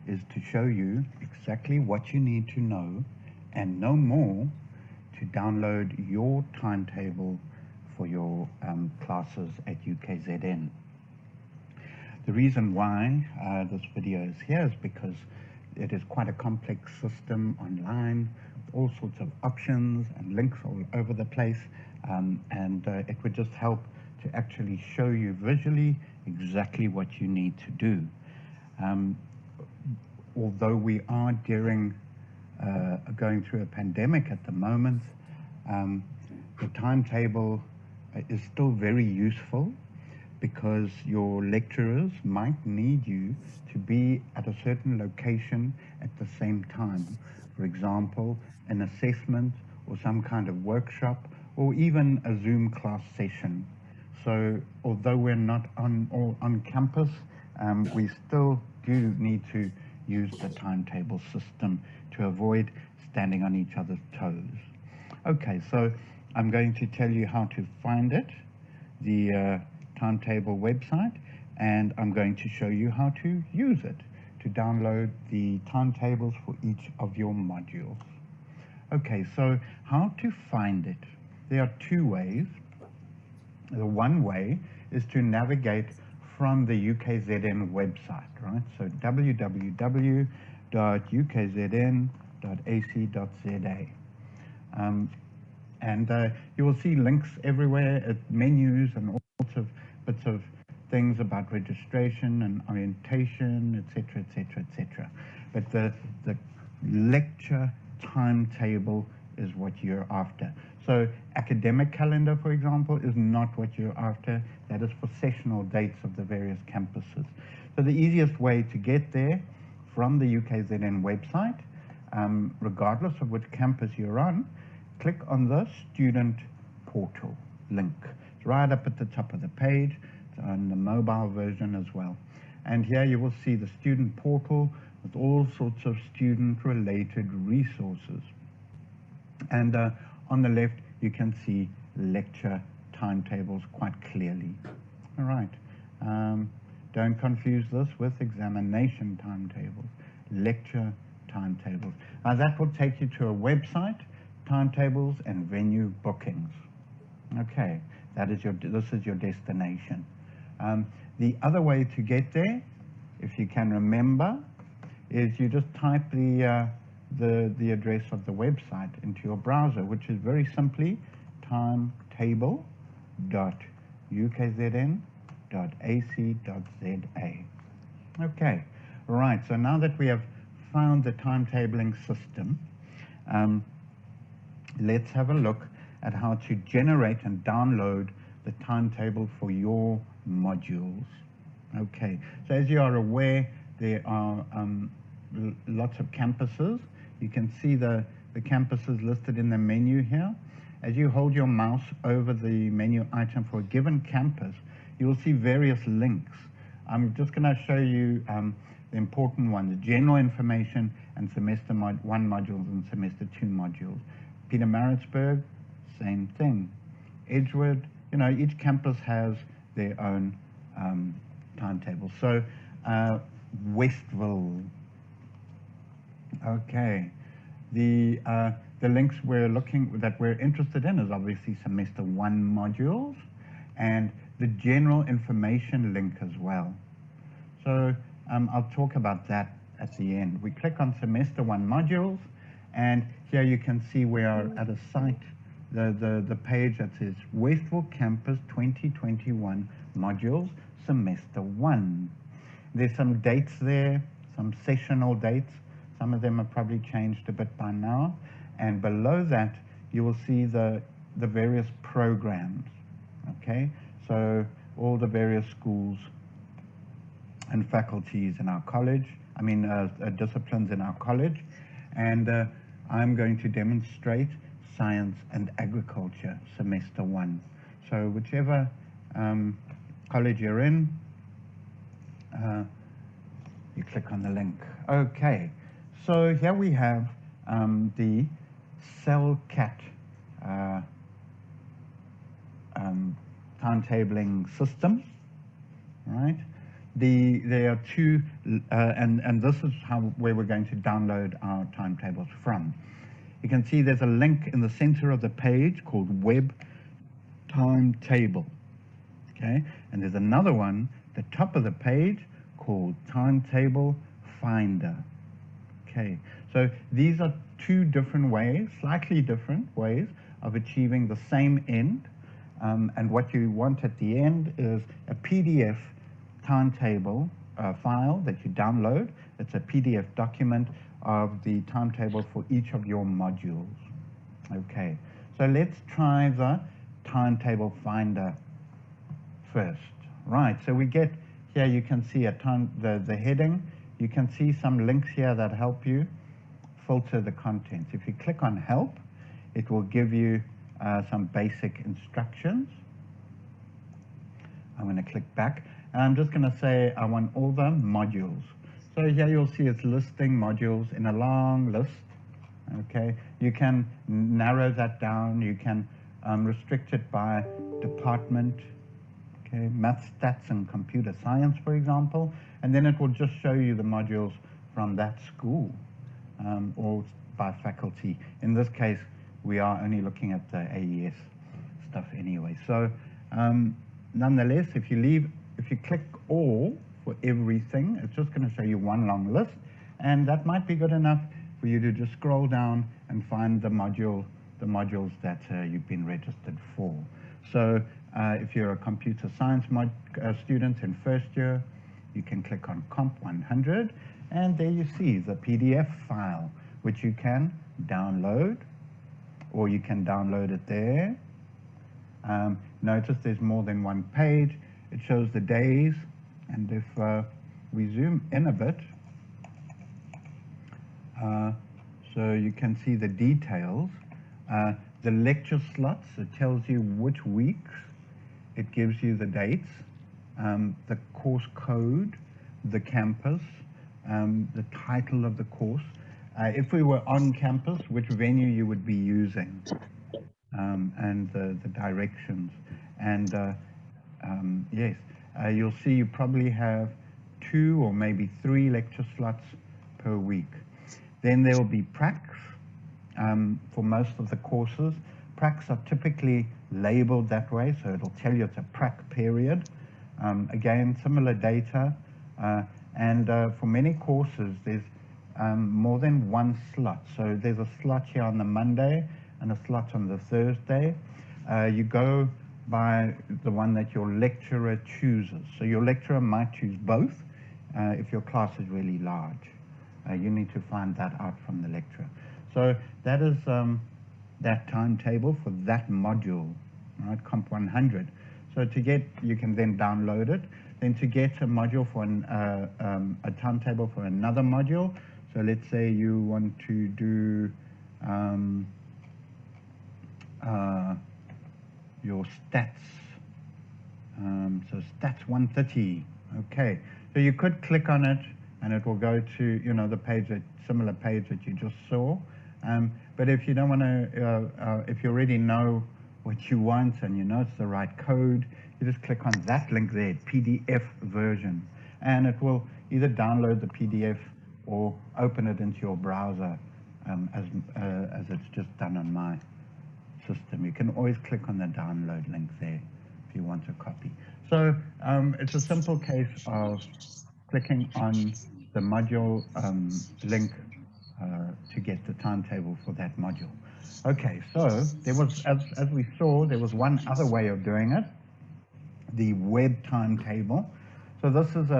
is to show you exactly what you need to know and no more to download your timetable for your classes at UKZN. The reason why this video is here is because it is quite a complex system online, all sorts of options and links all over the place, and it would just help to actually show you visually exactly what you need to do. Although we are going through a pandemic at the moment, the timetable is still very useful because your lecturers might need you to be at a certain location at the same time. For example, an assessment or some kind of workshop, or even a Zoom class session. So although we're not on campus, we still do need to use the timetable system to avoid standing on each other's toes. Okay, so I'm going to tell you how to find it, the timetable website, and I'm going to show you how to use it to download the timetables for each of your modules. Okay, so how to find it? There are two ways. The one way is to navigate from the UKZN website, right? So www.ukzn.ac.za. You will see links everywhere, menus and all sorts of bits of things about registration and orientation, etc., etc., etc. But the lecture timetable is what you're after. So academic calendar, for example, is not what you're after. That is for sessional dates of the various campuses. So the easiest way to get there from the UKZN website, regardless of which campus you're on, click on the student portal link. It's right up at the top of the page. It's on the mobile version as well. And here you will see the student portal with all sorts of student-related resources. And on the left, you can see lecture timetables quite clearly. All right. Don't confuse this with examination timetables, lecture timetables. Now that will take you to a website, timetables and venue bookings. Okay, this is your destination. The other way to get there, if you can remember, is you just type the address of the website into your browser, which is very simply timetable.ukzn.ac.za. Okay, right, so now that we have found the timetabling system, let's have a look at how to generate and download the timetable for your modules. Okay, so as you are aware, there are lots of campuses. You can see the campuses listed in the menu here. As you hold your mouse over the menu item for a given campus, you will see various links. I'm just going to show you the important ones: general information and semester 1 modules and semester 2 modules. Pietermaritzburg, same thing. Edgewood, you know, each campus has their own timetable. So Westville. Okay, the links that we're interested in is obviously semester 1 modules and the general information link as well. So I'll talk about that at the end. We click on semester 1 modules, and here you can see we are at a site, the page that says Westville Campus 2021 modules semester 1. There's some dates there, some sessional dates. Some of them have probably changed a bit by now. And below that, you will see the various programs, okay? So all the various schools and faculties in our college, disciplines in our college. And I'm going to demonstrate science and agriculture semester 1. So whichever college you're in, you click on the link. Okay. So here we have the CELCAT timetabling system, right? There are two, and this is where we're going to download our timetables from. You can see there's a link in the center of the page called Web Timetable, okay? And there's another one at the top of the page called Timetable Finder. Okay, so these are two different ways, slightly different ways of achieving the same end. And what you want at the end is a PDF timetable file that you download. It's a PDF document of the timetable for each of your modules. Okay, so let's try the timetable finder first. Right, so we get here, you can see the heading. You can see some links here that help you filter the contents. If you click on help, it will give you some basic instructions. I'm going to click back, and I'm just going to say I want all the modules. So here you'll see it's listing modules in a long list. Okay, you can narrow that down. You can restrict it by department. Okay, math, stats, and computer science, for example, and then it will just show you the modules from that school or by faculty. In this case, we are only looking at the AES stuff anyway. So nonetheless, if you click all for everything, it's just going to show you one long list, and that might be good enough for you to just scroll down and find the modules that you've been registered for. So if you're a computer science student in first year, you can click on Comp 100, and there you see the PDF file, which you can download, or you can download it there. Notice there's more than one page. It shows the days, and if we zoom in a bit, so you can see the details. The lecture slots, it tells you which weeks, it gives you the dates, the course code, the campus, the title of the course. If we were on campus, which venue you would be using, and the directions. And yes, you'll see you probably have 2 or maybe 3 lecture slots per week. Then there will be pracs for most of the courses. Pracs are typically labeled that way, so it'll tell you it's a prac period. Again, similar data, and for many courses, there's more than one slot. So there's a slot here on the Monday and a slot on the Thursday. You go by the one that your lecturer chooses. So your lecturer might choose both if your class is really large. You need to find that out from the lecturer. So that is that timetable for that module, right, Comp 100. So to get, you can then download it. Then to get a module for a timetable for another module, so let's say you want to do your stats, so stats 130, okay. So you could click on it and it will go to, you know, the page, that similar page that you just saw. But if you don't want to, if you already know what you want and you know it's the right code, you just click on that link there, PDF version, and it will either download the PDF or open it into your browser as it's just done on my system. You can always click on the download link there if you want a copy. So it's a simple case of clicking on the module link to get the timetable for that module. Okay, so there was, as we saw, there was one other way of doing it, the web timetable. So this is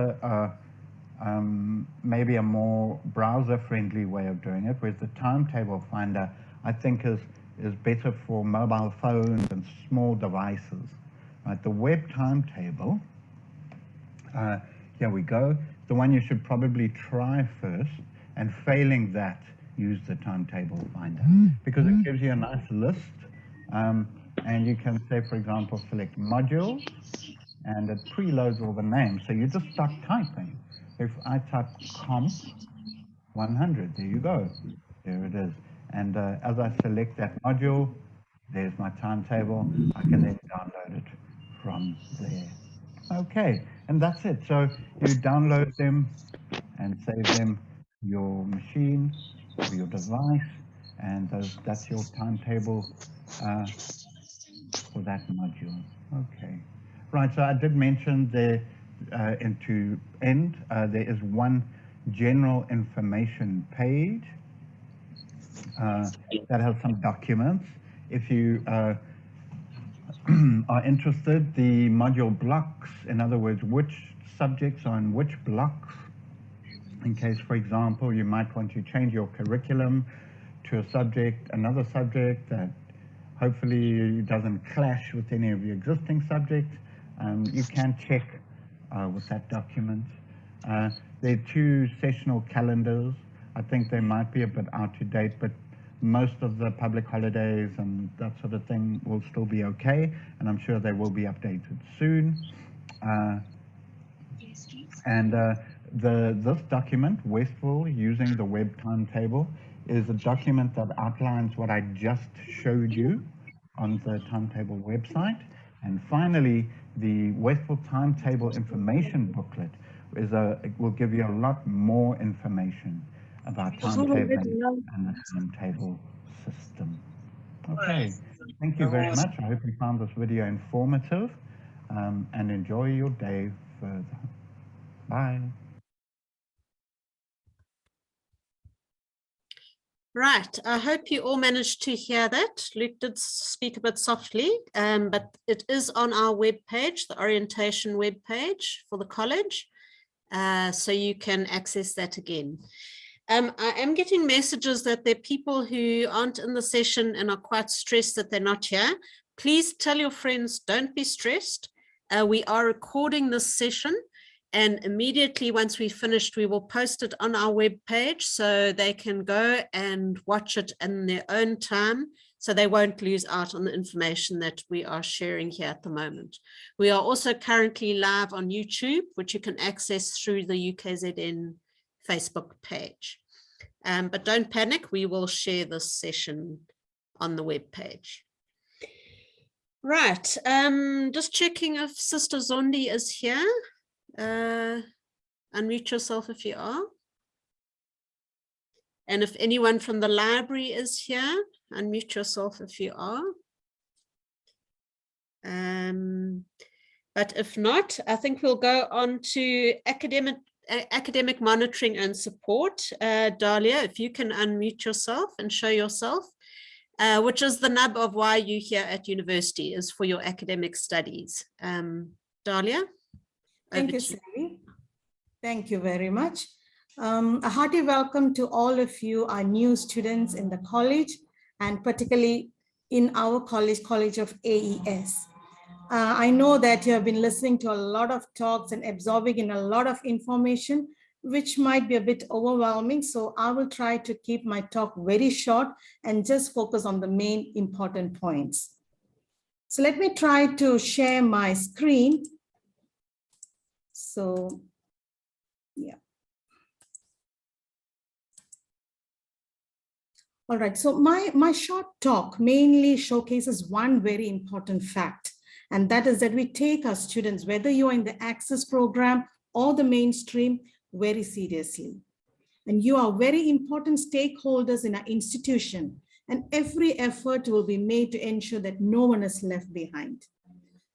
maybe a more browser-friendly way of doing it, whereas the timetable finder, I think, is better for mobile phones and small devices. Right, the web timetable, here we go. The one you should probably try first, and failing that, use the timetable finder, because it gives you a nice list, and you can say, for example, select module, and it preloads all the names. So you just start typing. If I type comp 100, there you go, there it is. And as I select that module, there's my timetable. I can then download it from there. Okay, and that's it. So you download them and save them to your machine or your device, and that's your timetable for that module. Okay, right. So I did mention there, into end, there is one general information page that has some documents. If you are interested, the module blocks, in other words, which subjects are in which blocks, in case, for example, you might want to change your curriculum to a subject, another subject that hopefully doesn't clash with any of your existing subjects. You can check with that document. There are 2 sessional calendars. I think they might be a bit out to date, but most of the public holidays and that sort of thing will still be okay, and I'm sure they will be updated soon. This document, Westville Using the Web Timetable, is a document that outlines what I just showed you on the timetable website. And finally, the Westville Timetable Information Booklet it will give you a lot more information about timetabling and the timetable system. Okay, thank you very much. I hope you found this video informative, and enjoy your day further. Bye. Right, I hope you all managed to hear that. Luke did speak a bit softly, but it is on our webpage, the orientation webpage for the college, so you can access that again. I am getting messages that there are people who aren't in the session and are quite stressed that they're not here. Please tell your friends, don't be stressed. We are recording this session, and immediately once we finished, we will post it on our webpage so they can go and watch it in their own time, so they won't lose out on the information that we are sharing here at the moment. We are also currently live on YouTube, which you can access through the UKZN Facebook page. But don't panic, we will share this session on the webpage. Right, just checking if Sister Zondi is here. Unmute yourself if you are. And if anyone from the library is here, unmute yourself if you are. But if not, I think we'll go on to academic monitoring and support. Dalia, if you can unmute yourself and show yourself, which is the nub of why you're here at university, is for your academic studies. Dalia? Thank you, Shelley. Thank you very much. A hearty welcome to all of you, our new students in the college, and particularly in our College of AES. I know that you have been listening to a lot of talks and absorbing in a lot of information, which might be a bit overwhelming. So I will try to keep my talk very short and just focus on the main important points. So let me try to share my screen. So, yeah. All right, so my short talk mainly showcases one very important fact, and that is that we take our students, whether you are in the Access program or the mainstream, very seriously. And you are very important stakeholders in our institution, and every effort will be made to ensure that no one is left behind.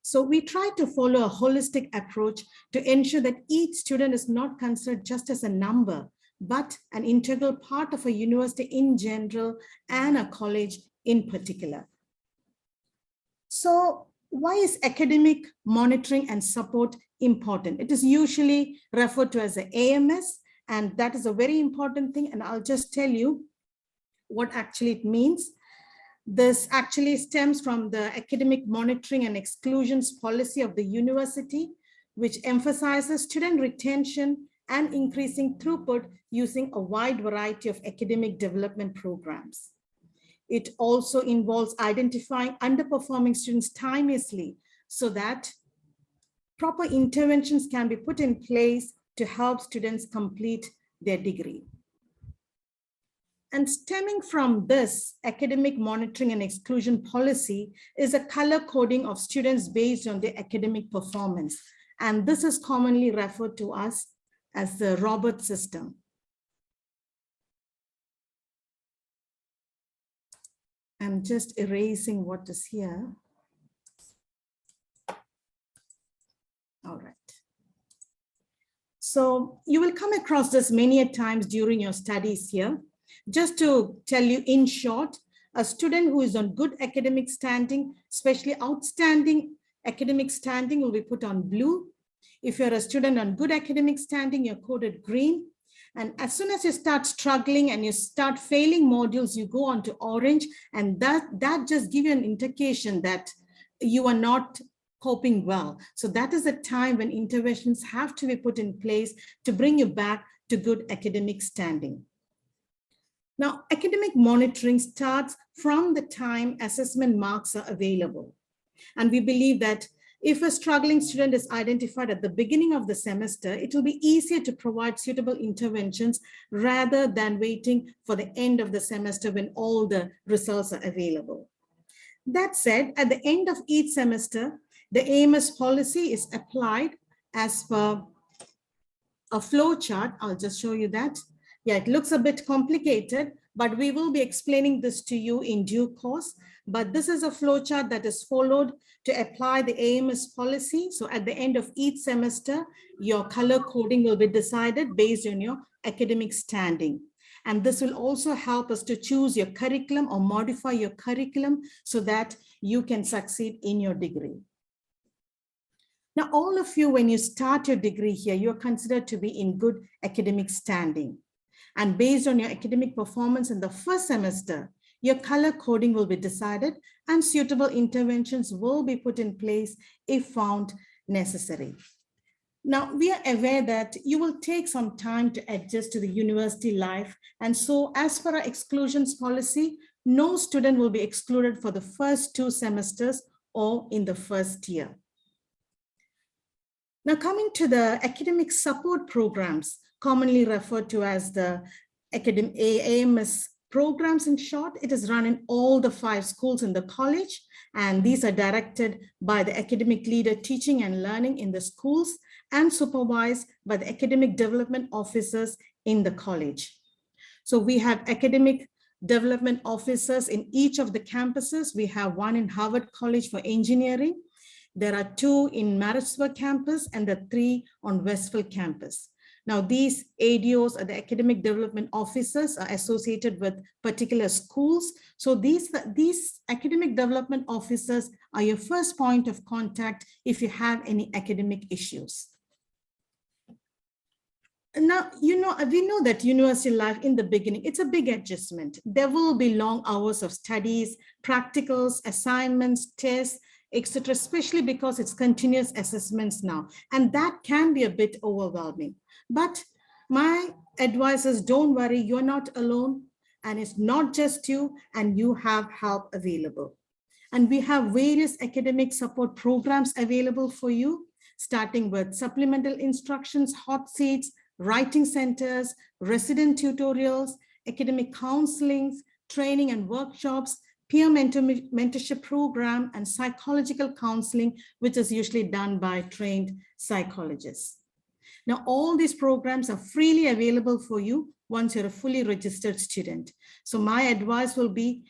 So we try to follow a holistic approach to ensure that each student is not considered just as a number, but an integral part of a university in general and a college in particular. So why is academic monitoring and support important? It is usually referred to as the AMS, and that is a very important thing. And I'll just tell you what actually it means. This actually stems from the academic monitoring and exclusions policy of the university, which emphasizes student retention and increasing throughput using a wide variety of academic development programs. It also involves identifying underperforming students timeously so that proper interventions can be put in place to help students complete their degree. And stemming from this academic monitoring and exclusion policy is a color coding of students based on their academic performance. And this is commonly referred to as the Robert system. I'm just erasing what is here. All right. So you will come across this many times during your studies here. Just to tell you in short, a student who is on good academic standing, especially outstanding academic standing, will be put on blue. If you're a student on good academic standing, you're coded green. And as soon as you start struggling and you start failing modules, you go on to orange. And that just gives you an indication that you are not coping well. So that is the time when interventions have to be put in place to bring you back to good academic standing. Now, academic monitoring starts from the time assessment marks are available. And we believe that if a struggling student is identified at the beginning of the semester, it will be easier to provide suitable interventions rather than waiting for the end of the semester when all the results are available. That said, at the end of each semester, the AMS policy is applied as per a flow chart. I'll just show you that. Yeah, it looks a bit complicated, but we will be explaining this to you in due course. But this is a flow chart that is followed to apply the AMS policy. So at the end of each semester, your color coding will be decided based on your academic standing. And this will also help us to choose your curriculum or modify your curriculum so that you can succeed in your degree. Now, all of you, when you start your degree here, you're considered to be in good academic standing. And based on your academic performance in the first semester, your color coding will be decided and suitable interventions will be put in place if found necessary. Now, we are aware that you will take some time to adjust to the university life. And so as per our exclusions policy, no student will be excluded for the first 2 semesters or in the first year. Now, coming to the academic support programs, commonly referred to as the AMS programs in short, it is run in all the 5 schools in the college, and these are directed by the academic leader teaching and learning in the schools and supervised by the academic development officers in the college. So we have academic development officers in each of the campuses. We have 1 in Harvard College for Engineering. There are 2 in Maritzburg campus and the 3 on Westville campus. Now, these ADOs, or the academic development officers, are associated with particular schools. So these academic development officers are your first point of contact if you have any academic issues. Now, we know that university life in the beginning, it's a big adjustment. There will be long hours of studies, practicals, assignments, tests, etc., especially because it's continuous assessments now. And that can be a bit overwhelming. But my advice is, don't worry, you're not alone, and it's not just you, and you have help available. And we have various academic support programs available for you, starting with supplemental instructions, hot seats, writing centers, resident tutorials, academic counselings, training and workshops, peer mentorship program, and psychological counseling, which is usually done by trained psychologists. Now, all these programs are freely available for you once you're a fully registered student. So my advice will be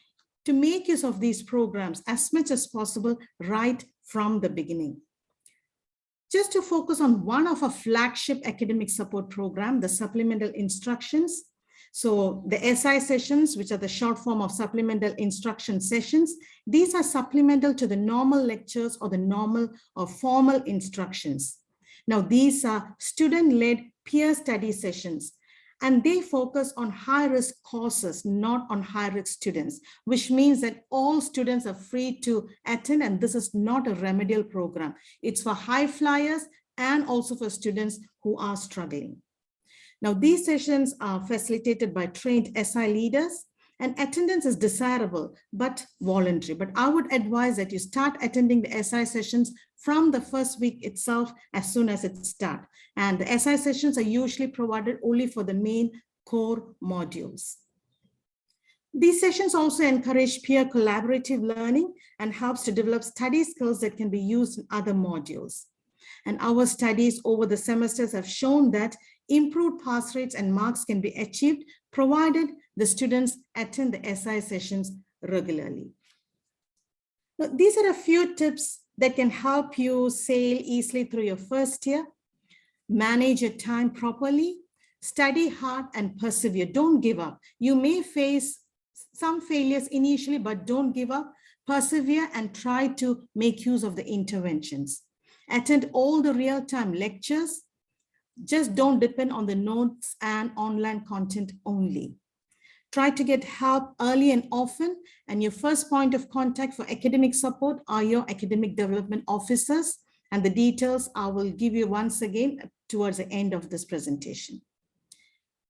to make use of these programs as much as possible right from the beginning. Just to focus on one of our flagship academic support program, the supplemental instructions. So the SI sessions, which are the short form of supplemental instruction sessions, these are supplemental to the normal lectures or the normal or formal instructions. Now, these are student-led peer study sessions, and they focus on high-risk courses, not on high-risk students, which means that all students are free to attend, and this is not a remedial program. It's for high flyers and also for students who are struggling. Now, these sessions are facilitated by trained SI leaders, and attendance is desirable but voluntary. But I would advise that you start attending the SI sessions from the first week itself as soon as it starts. And the SI sessions are usually provided only for the main core modules. These sessions also encourage peer collaborative learning and helps to develop study skills that can be used in other modules. And our studies over the semesters have shown that improved pass rates and marks can be achieved provided the students attend the SI sessions regularly. Now, these are a few tips that can help you sail easily through your first year. Manage your time properly, study hard and persevere. Don't give up. You may face some failures initially, but don't give up. Persevere and try to make use of the interventions. Attend all the real-time lectures. Just don't depend on the notes and online content only. Try to get help early and often, and your first point of contact for academic support are your academic development officers, and the details I will give you once again towards the end of this presentation.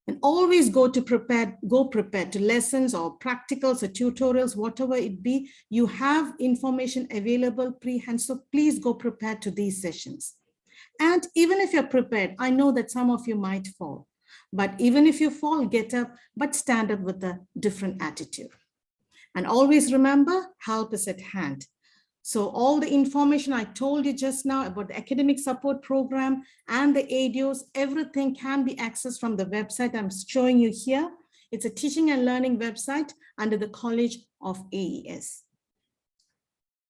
And always go prepared to lessons or practicals or tutorials, whatever it be. You have information available pre-hand, so please go prepared to these sessions. And even if you're prepared, I know that some of you might fall, but even if you fall, get up, but stand up with a different attitude. And always remember, help is at hand. So all the information I told you just now about the academic support program and the ADOs, everything can be accessed from the website I'm showing you here. It's a teaching and learning website under the College of AES.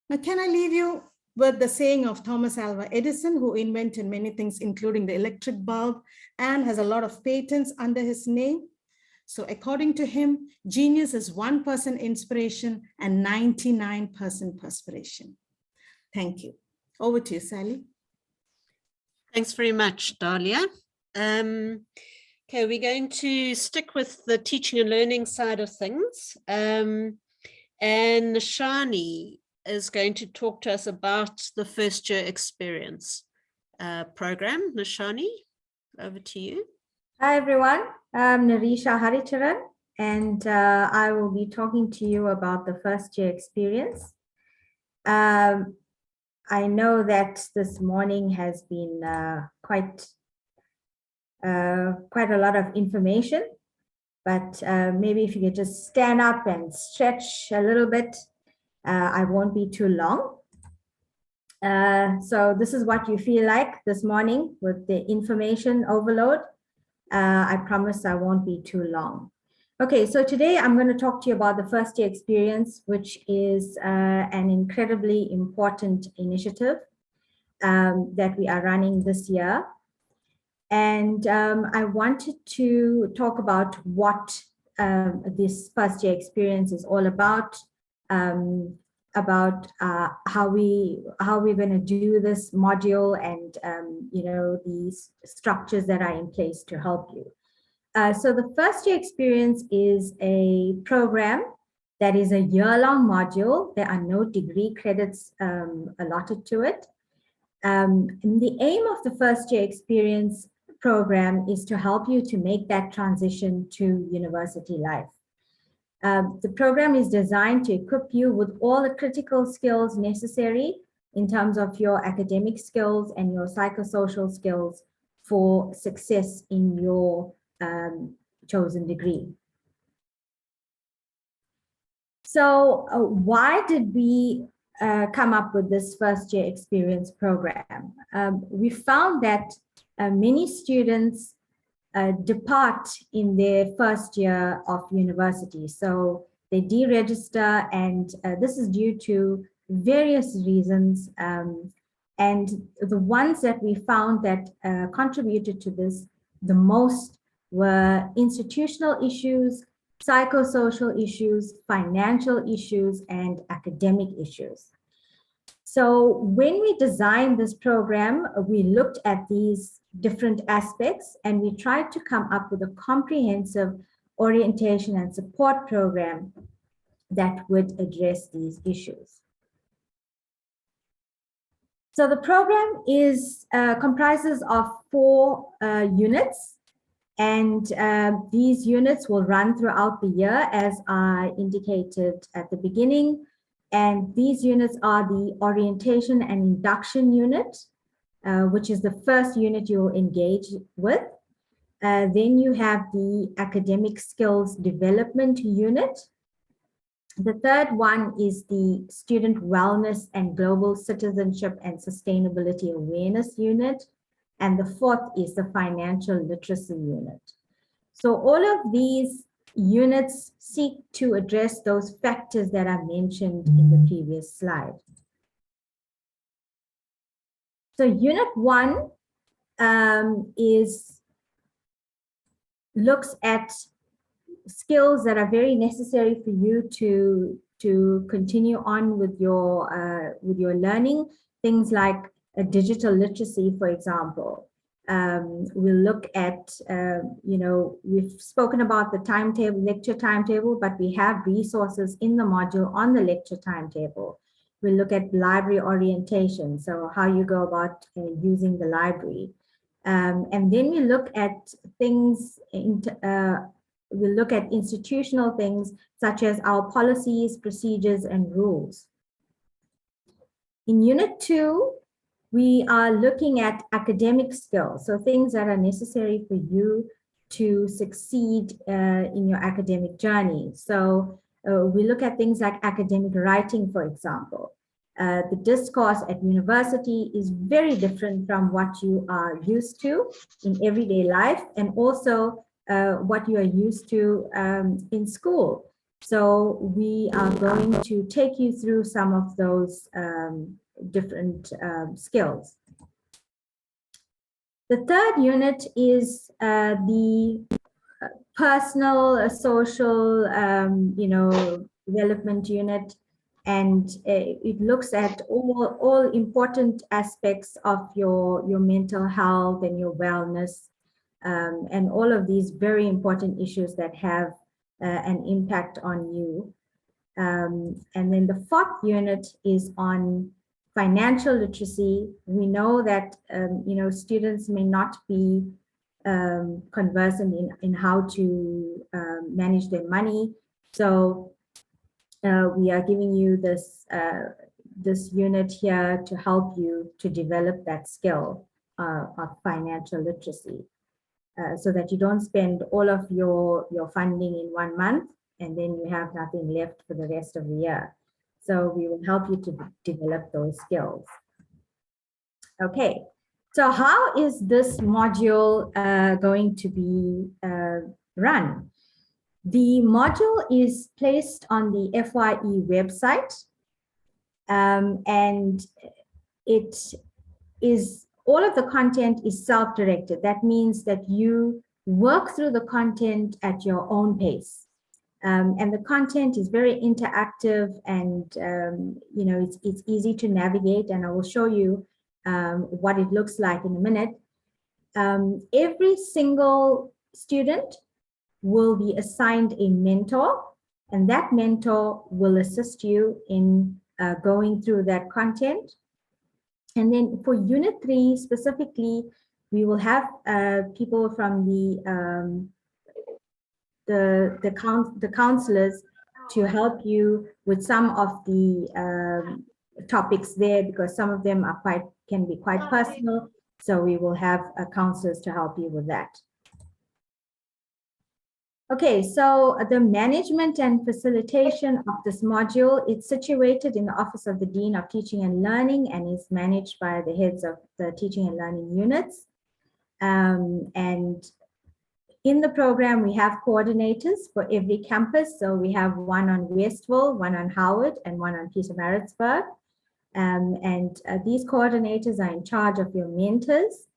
Now, can I leave you with the saying of Thomas Alva Edison, who invented many things, including the electric bulb, and has a lot of patents under his name? So according to him, genius is 1% inspiration and 99% perspiration. Thank you. Over to you, Sally. Thanks very much, Dalia. Okay, we're going to stick with the teaching and learning side of things. And Nishani is going to talk to us about the first year experience program. Nishani, over to you. Hi, everyone. I'm Nirisha Haricharan, and I will be talking to you about the first year experience. I know that this morning has been quite a lot of information, but maybe if you could just stand up and stretch a little bit, I won't be too long. So this is what you feel like this morning with the information overload. I promise I won't be too long. Okay, so today I'm going to talk to you about the first year experience, which is an incredibly important initiative that we are running this year. And I wanted to talk about what this first year experience is all about how we're going to do this module and you know, these structures that are in place to help you. So the first year experience is a program that is a year-long module. There are no degree credits allotted to it. And the aim of the first year experience program is to help you to make that transition to university life. The program is designed to equip you with all the critical skills necessary in terms of your academic skills and your psychosocial skills for success in your chosen degree. So why did we come up with this first year experience program? We found that many students depart in their first year of university. So they deregister, and this is due to various reasons. And the ones that we found that contributed to this the most were institutional issues, psychosocial issues, financial issues, and academic issues. So when we designed this program, we looked at these different aspects and we tried to come up with a comprehensive orientation and support program that would address these issues. So the program is comprises of 4 units, and these units will run throughout the year as I indicated at the beginning. And these units are the orientation and induction unit, which is the first unit you'll engage with. Then you have the academic skills development unit. The third one is the student wellness and global citizenship and sustainability awareness unit. And the fourth is the financial literacy unit. So all of these units seek to address those factors that are mentioned in the previous slide. So unit 1 looks at skills that are very necessary for you to continue on with your learning. Things like digital literacy, for example. We'll look at, you know, we've spoken about the timetable, lecture timetable, but we have resources in the module on the lecture timetable. We'll look at library orientation, so how you go about using the library. And then we look at things, we look at institutional things such as our policies, procedures, and rules. In Unit 2, we are looking at academic skills, so things that are necessary for you to succeed in your academic journey. So we look at things like academic writing, for example. The discourse at university is very different from what you are used to in everyday life, and also what you are used to in school. So we are going to take you through some of those different skills. The third unit is the personal, social, development unit, and it looks at all important aspects of your mental health and your wellness, and all of these very important issues that have an impact on you. And then the fourth unit is on financial literacy. We know that students may not be conversant in how to manage their money. So we are giving you this unit here to help you to develop that skill of financial literacy, so that you don't spend all of your funding in 1 month and then you have nothing left for the rest of the year. So we will help you to develop those skills. Okay, so how is this module going to be run? The module is placed on the FYE website, and it is, all of the content is self-directed. That means that you work through the content at your own pace. And the content is very interactive, and it's easy to navigate, and I will show you what it looks like in a minute. Every single student will be assigned a mentor, and that mentor will assist you in going through that content. And then for Unit 3 specifically, we will have people from the counselors to help you with some of the topics there, because some of them are can be quite personal. So we will have counselors to help you with that. Okay, so the management and facilitation of this module, it's situated in the Office of the Dean of Teaching and Learning, and is managed by the heads of the teaching and learning units. And in the program, we have coordinators for every campus. So we have one on Westville, one on Howard, and one on Pietermaritzburg. These coordinators are in charge of your mentors.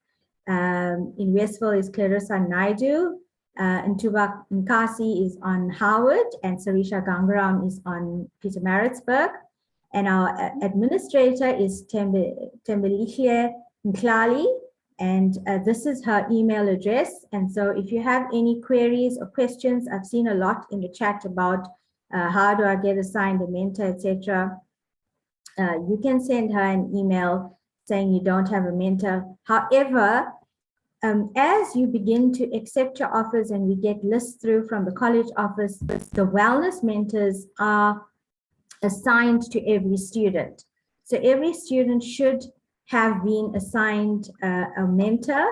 In Westville is Clarissa Naidu, Ntuba Nkasi is on Howard, and Sarisha Gangaram is on Pietermaritzburg. And our administrator is Ntombela Nklali, and this is her email address. And so if you have any queries or questions, I've seen a lot in the chat about how do I get assigned a mentor, etc. You can send her an email saying you don't have a mentor. However, as you begin to accept your offers and we get lists through from the college office, the wellness mentors are assigned to every student. So every student should have been assigned a mentor,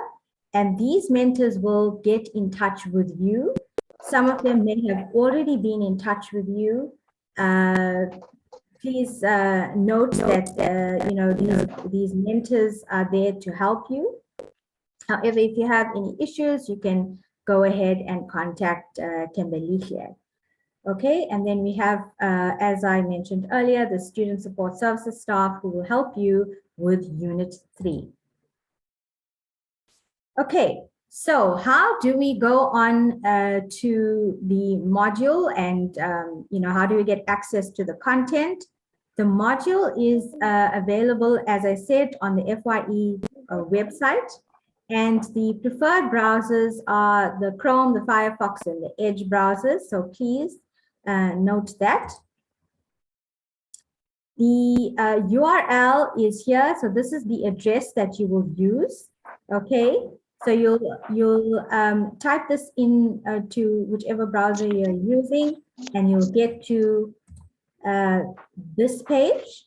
and these mentors will get in touch with you. Some of them may have already been in touch with you. Please note that these mentors are there to help you. However, if you have any issues, you can go ahead and contact Ntombela. Okay, and then we have, as I mentioned earlier, the student support services staff who will help you with Unit 3. Okay, so how do we go on to the module, and how do we get access to the content? The module is available, as I said, on the FYE website. And the preferred browsers are the Chrome, the Firefox, and the Edge browsers. So please note that. The URL is here. So this is the address that you will use. Okay. So you'll type this in to whichever browser you're using, and you'll get to this page,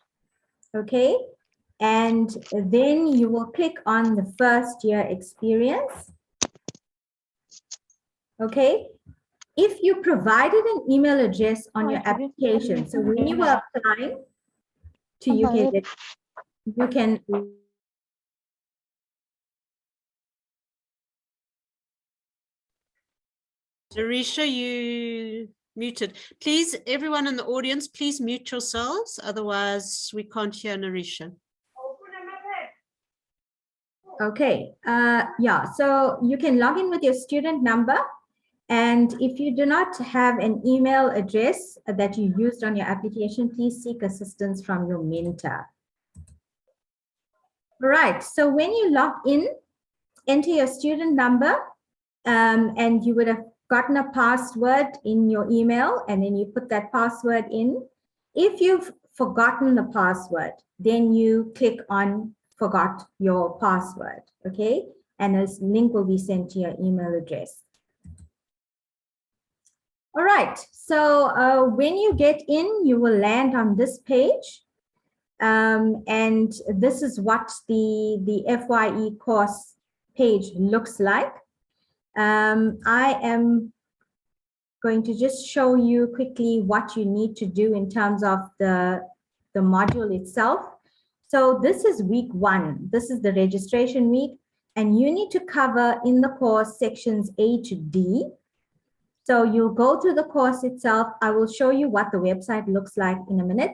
okay? And then you will click on the first year experience, okay? If you provided an email address on your application, so when you were applying to UKZN, you can Nirisha, you muted. Please, everyone in the audience, please mute yourselves. Otherwise, we can't hear Nirisha. Okay, yeah, so you can log in with your student number. And if you do not have an email address that you used on your application, please seek assistance from your mentor. All right, so when you log in, enter your student number, and you would have gotten a password in your email, and then you put that password in. If you've forgotten the password, then you click on forgot your password, okay? And a link will be sent to your email address. All right, so when you get in, you will land on this page. And this is what the FYE course page looks like. I am going to just show you quickly what you need to do in terms of the module itself. So this is week 1. This is the registration week, and you need to cover in the course sections A to D. So you'll go through the course itself. I will show you what the website looks like in a minute.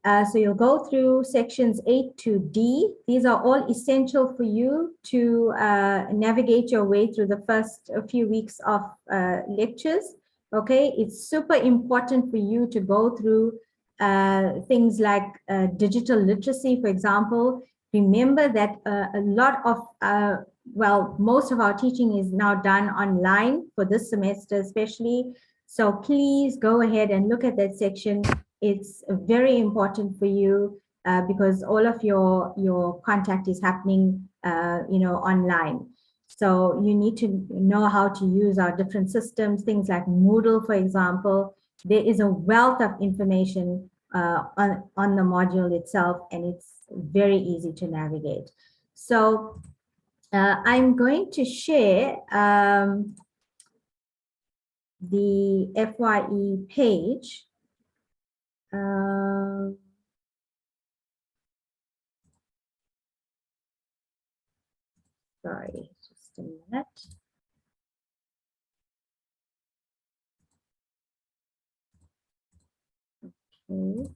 So you'll go through sections 8 to D. These are all essential for you to navigate your way through the first few weeks of lectures. Okay, it's super important for you to go through things like digital literacy, for example. Remember that a lot of, well, most of our teaching is now done online for this semester especially. So please go ahead and look at that section. It's very important for you because all of your contact is happening, you know, online. So you need to know how to use our different systems, things like Moodle, for example. There is a wealth of information on the module itself, and it's very easy to navigate. So I'm going to share the FYE page. Sorry, just a minute. Okay.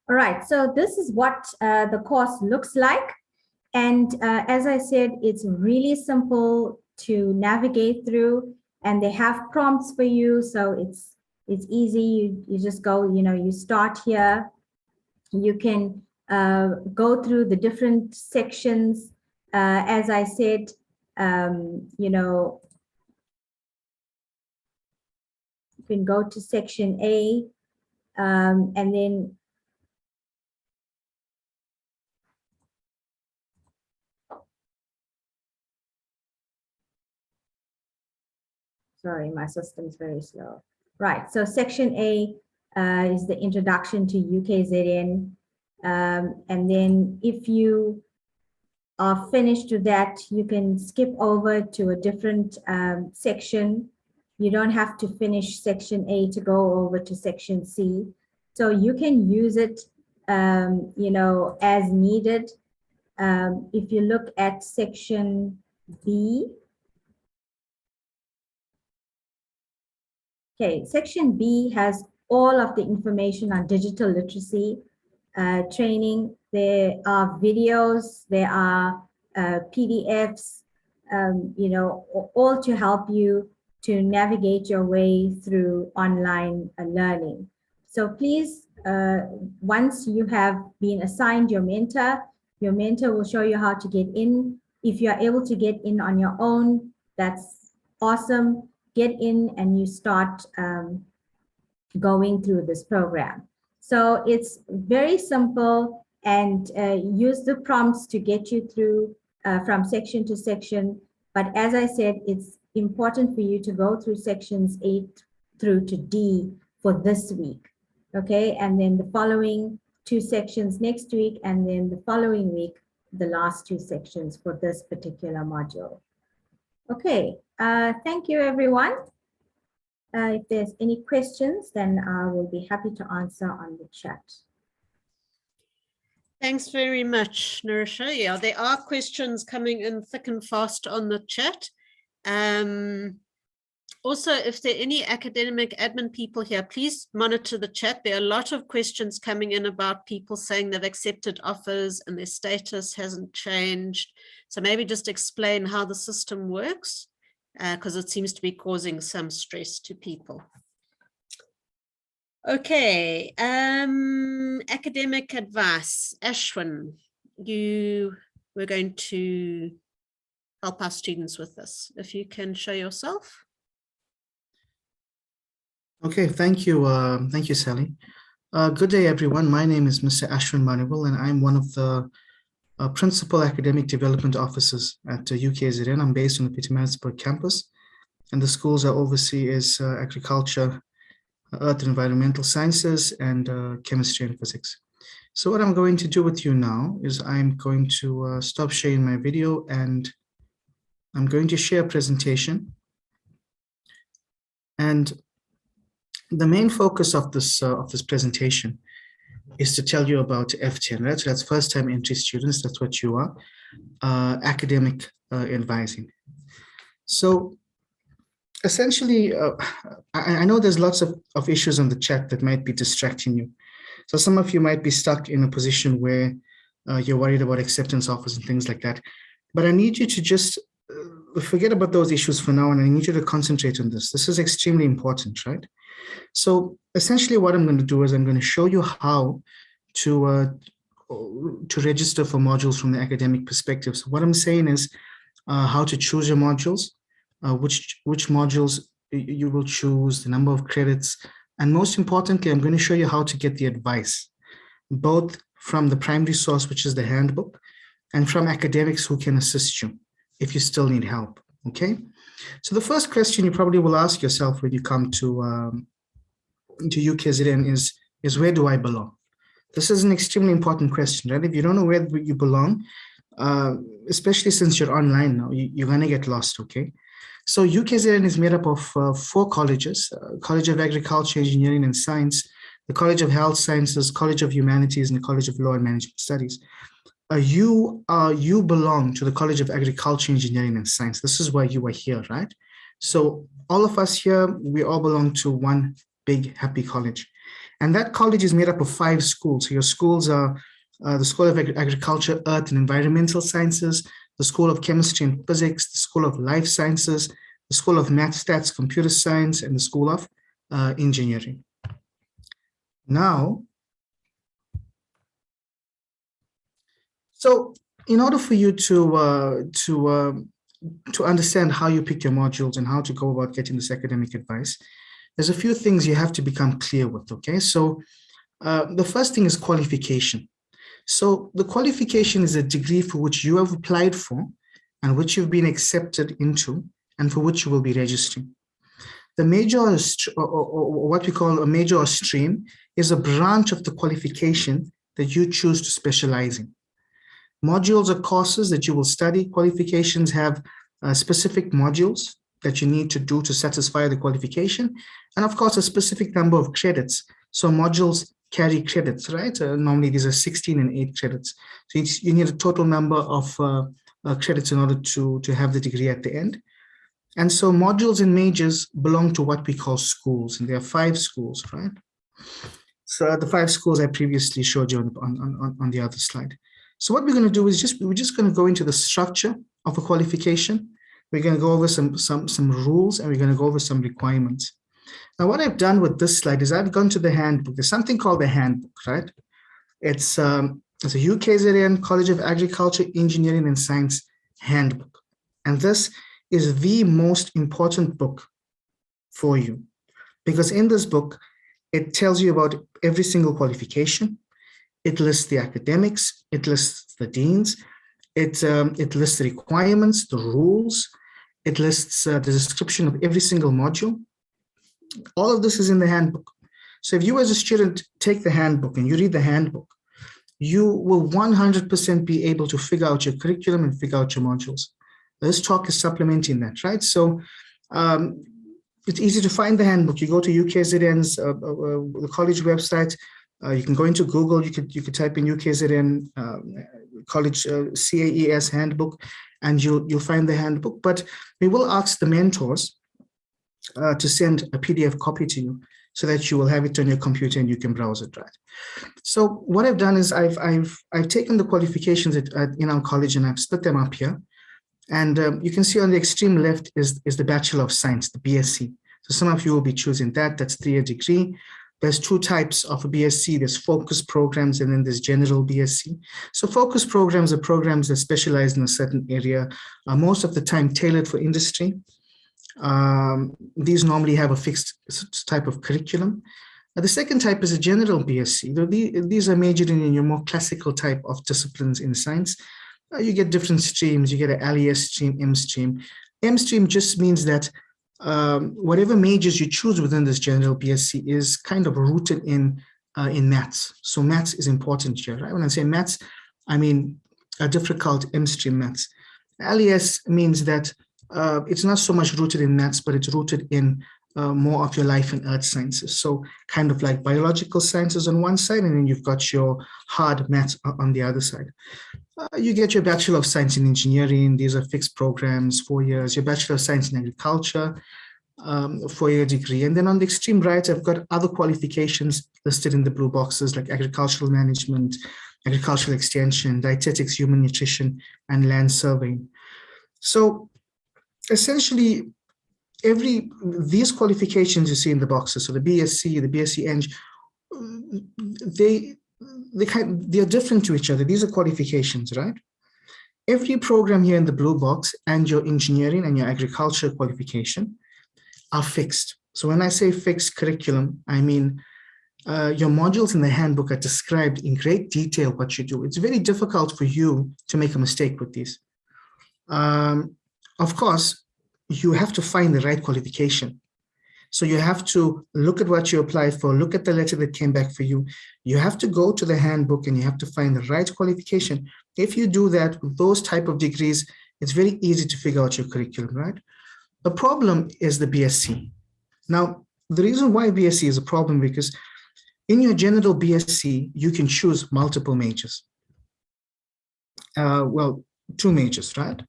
All right, so this is what the course looks like. And as I said, it's really simple to navigate through, and they have prompts for you. So it's easy. You just go, you know, you start here. You can go through the different sections. As I said, you know, you can go to section A, and then sorry, my system's very slow. Right, so section A is the introduction to UKZN. And then if you are finished with that, you can skip over to a different section. You don't have to finish section A to go over to section C. So you can use it, you know, as needed. If you look at section B, okay, section B has all of the information on digital literacy training. There are videos, there are PDFs, you know, all to help you to navigate your way through online learning. So please, once you have been assigned your mentor will show you how to get in. If you are able to get in on your own, that's awesome. Get in and you start going through this program. So it's very simple. and use the prompts to get you through from section to section. But as I said, it's important for you to go through sections 8 through to D for this week, okay? And then the following 2 sections next week, and then the following week, the last 2 sections for this particular module. Okay, thank you, everyone. If there's any questions, then I will be happy to answer on the chat. Thanks very much, Nirisha. Yeah, there are questions coming in thick and fast on the chat. Also, if there are any academic admin people here, please monitor the chat. There are a lot of questions coming in about people saying they've accepted offers and their status hasn't changed. So maybe just explain how the system works, because it seems to be causing some stress to people. Okay, academic advice. Ashwin, you were going to help our students with this. If you can show yourself. Okay, thank you, Shelley. Good day, everyone. My name is Mr. Ashwin Manival, and I'm one of the Principal Academic Development Officers at UKZN. I'm based on the Pietermaritzburg campus, and the schools I oversee is Agriculture, Earth and Environmental Sciences, and Chemistry and Physics. So what I'm going to do with you now is I'm going to stop sharing my video, and I'm going to share a presentation. And the main focus of this presentation is to tell you about FTN, right? So that's first time entry students, that's what you are, academic advising. So essentially, I know there's lots of issues on the chat that might be distracting you. So some of you might be stuck in a position where you're worried about acceptance offers and things like that. But I need you to just forget about those issues for now, and I need you to concentrate on this. This is extremely important, right? So essentially what I'm going to do is I'm going to show you how to register for modules from the academic perspective. So what I'm saying is how to choose your modules, which modules you will choose, the number of credits, and most importantly, I'm going to show you how to get the advice, both from the primary source, which is the handbook, and from academics who can assist you if you still need help, okay? So the first question you probably will ask yourself when you come to UKZN is where do I belong? This is an extremely important question, right? If you don't know where you belong, especially since you're online now, you're gonna get lost, okay? So UKZN is made up of 4 colleges, College of Agriculture, Engineering and Science, the College of Health Sciences, College of Humanities, and the College of Law and Management Studies. You belong to the College of Agriculture, Engineering and Science. This is why you are here, right? So all of us here, we all belong to one big happy college. And that college is made up of 5 schools. So your schools are the School of Agriculture, Earth and Environmental Sciences, the School of Chemistry and Physics, the School of Life Sciences, the School of Math, Stats, Computer Science, and the School of Engineering. Now, so in order for you to understand how you pick your modules and how to go about getting this academic advice, there's a few things you have to become clear with, okay? So the first thing is qualification. So the qualification is a degree for which you have applied for and which you've been accepted into and for which you will be registering. The major, or what we call a major or stream, is a branch of the qualification that you choose to specialize in. Modules are courses that you will study. Qualifications have specific modules that you need to do to satisfy the qualification. And of course, a specific number of credits. So modules carry credits, right? Normally these are 16 and 8 credits. So you need a total number of credits in order to have the degree at the end. And so modules and majors belong to what we call schools, and there are 5 schools, right? So the 5 schools I previously showed you on the other slide. So what we're going to do is we're just going to go into the structure of a qualification. We're going to go over some rules, and we're going to go over some requirements. Now, what I've done with this slide is I've gone to the handbook. There's something called the handbook, right? It's a UKZN College of Agriculture, Engineering and Science handbook. And this is the most important book for you, because in this book, it tells you about every single qualification. It lists the academics, it lists the deans, it lists the requirements, the rules, it lists the description of every single module. All of this is in the handbook. So if you as a student take the handbook and you read the handbook, you will 100% be able to figure out your curriculum and figure out your modules. This talk is supplementing that, right? So it's easy to find the handbook. You go to UKZN's the college website. You can go into Google. You could type in UKZN college CAES handbook, and you'll find the handbook. But we will ask the mentors to send a PDF copy to you, so that you will have it on your computer and you can browse it, right? So what I've done is I've taken the qualifications in our college and I've split them up here. And you can see on the extreme left is the Bachelor of Science, the BSc. So some of you will be choosing that. That's 3-year degree. There's two types of a BSc. There's focus programs and then there's general BSc. So focus programs are programs that specialize in a certain area, most of the time tailored for industry. These normally have a fixed type of curriculum. The second type is a general BSc. These are majoring in your more classical type of disciplines in science. You get different streams. You get an LES stream, M stream. M stream just means that whatever majors you choose within this general BSc is kind of rooted in maths. So maths is important here, right? When I say maths, I mean a difficult M stream maths. LES means that it's not so much rooted in maths, but it's rooted in more of your life and earth sciences. So kind of like biological sciences on one side, and then you've got your hard maths on the other side. You get your Bachelor of Science in Engineering. These are fixed programs, 4 years. Your Bachelor of Science in Agriculture, 4-year degree. And then on the extreme right, I've got other qualifications listed in the blue boxes like agricultural management, agricultural extension, dietetics, human nutrition, and land surveying. So essentially, these qualifications you see in the boxes, so the BSc, the BSc Eng, they're different to each other. These are qualifications, right? Every program here in the blue box and your engineering and your agriculture qualification are fixed. So when I say fixed curriculum, I mean your modules in the handbook are described in great detail what you do. It's very difficult for you to make a mistake with these. Of course, you have to find the right qualification. So you have to look at what you applied for, look at the letter that came back for you. You have to go to the handbook and you have to find the right qualification. If you do that with those type of degrees, it's very easy to figure out your curriculum, right? The problem is the BSc. Now, the reason why BSc is a problem because in your general BSc, you can choose multiple majors. Well, 2 majors, right?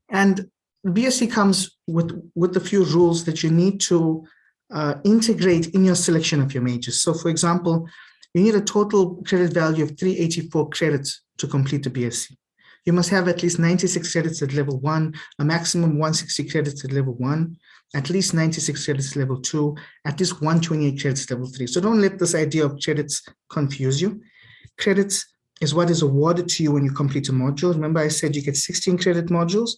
And BSc comes with a few rules that you need to integrate in your selection of your majors. So for example, you need a total credit value of 384 credits to complete the BSc. You must have at least 96 credits at level 1, a maximum 160 credits at level 1, at least 96 credits at level 2, at least 128 credits at level 3. So don't let this idea of credits confuse you. Credits is what is awarded to you when you complete a module. Remember I said you get 16 credit modules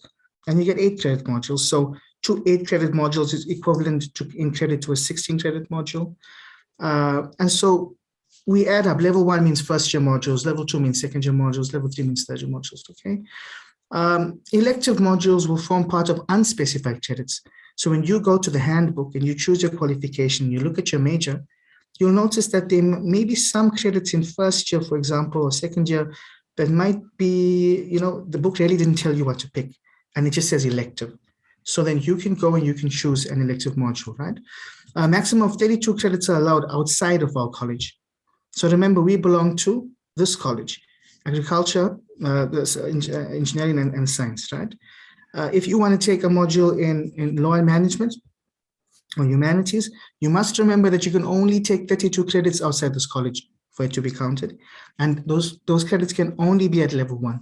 and you get 8 credit modules. So 2 8-credit modules is equivalent in credit to a 16-credit module. And so we add up. Level 1 means first-year modules. Level 2 means second-year modules. Level 3 means third-year modules, okay? Elective modules will form part of unspecified credits. So when you go to the handbook and you choose your qualification, you look at your major, you'll notice that there may be some credits in first year, for example, or second year, that might be, you know, the book really didn't tell you what to pick. And it just says elective. So then you can go and you can choose an elective module, right? A maximum of 32 credits are allowed outside of our college. So remember, we belong to this college, agriculture, engineering and science, right? If you want to take a module in law and management or humanities, you must remember that you can only take 32 credits outside this college for it to be counted. And those credits can only be at level 1.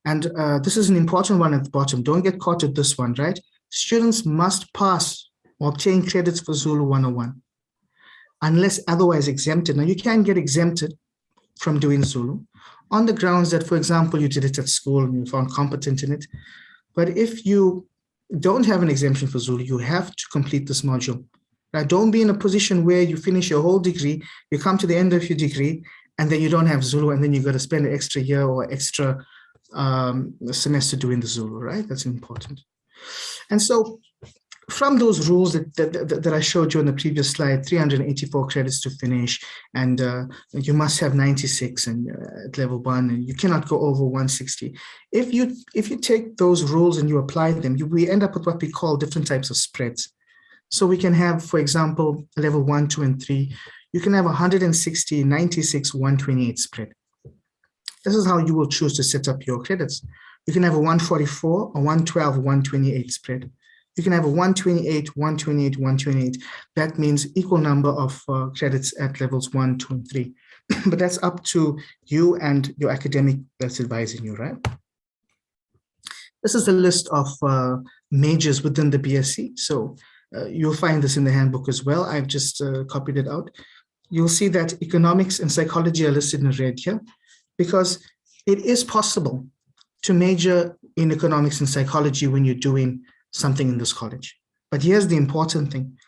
And this is an important one at the bottom. Don't get caught at this one, right? Students must pass or obtain credits for Zulu 101 unless otherwise exempted. Now, you can get exempted from doing Zulu on the grounds that, for example, you did it at school and you found competent in it. But if you don't have an exemption for Zulu, you have to complete this module. Now, don't be in a position where you finish your whole degree, you come to the end of your degree, and then you don't have Zulu, and then you got to spend an extra year or extra semester doing the Zulu, right? That's important. And so from those rules that I showed you on the previous slide, 384 credits to finish, and you must have 96 and at level 1, and you cannot go over 160. If you take those rules and you apply them, we end up with what we call different types of spreads. So we can have, for example, level 1, 2, and 3. You can have 160, 96, 128 spread. This is how you will choose to set up your credits. You can have a 144, a 112, 128 spread. You can have a 128, 128, 128. That means equal number of credits at levels 1, 2, and 3. But that's up to you and your academic that's advising you, right? This is a list of majors within the BSc. So you'll find this in the handbook as well. I've just copied it out. You'll see that economics and psychology are listed in red here, because it is possible to major in economics and psychology when you're doing something in this college. But here's the important thing.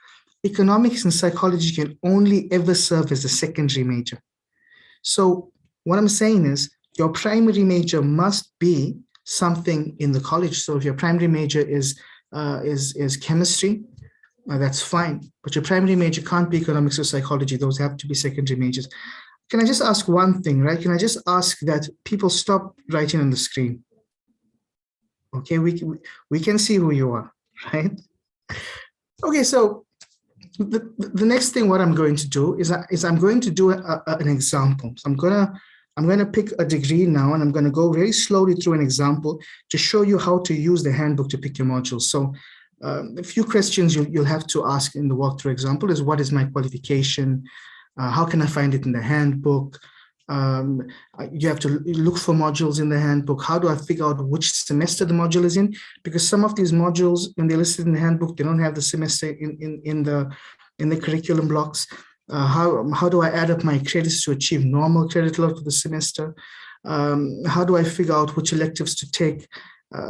Economics and psychology can only ever serve as a secondary major. So what I'm saying is your primary major must be something in the college. So if your primary major is chemistry, that's fine. But your primary major can't be economics or psychology. Those have to be secondary majors. Can I just ask one thing, right? Can I just ask that people stop writing on the screen? Okay, we can see who you are, right? Okay, so the next thing what I'm going to do is I'm going to do an example. So I'm gonna pick a degree now, and I'm gonna go very slowly through an example to show you how to use the handbook to pick your modules. So a few questions you'll have to ask in the walkthrough example is, what is my qualification? How can I find it in the handbook? You have to look for modules in the handbook. How do I figure out which semester the module is in? Because some of these modules, when they're listed in the handbook, they don't have the semester in the curriculum blocks. How do I add up my credits to achieve normal credit load for the semester? How do I figure out which electives to take?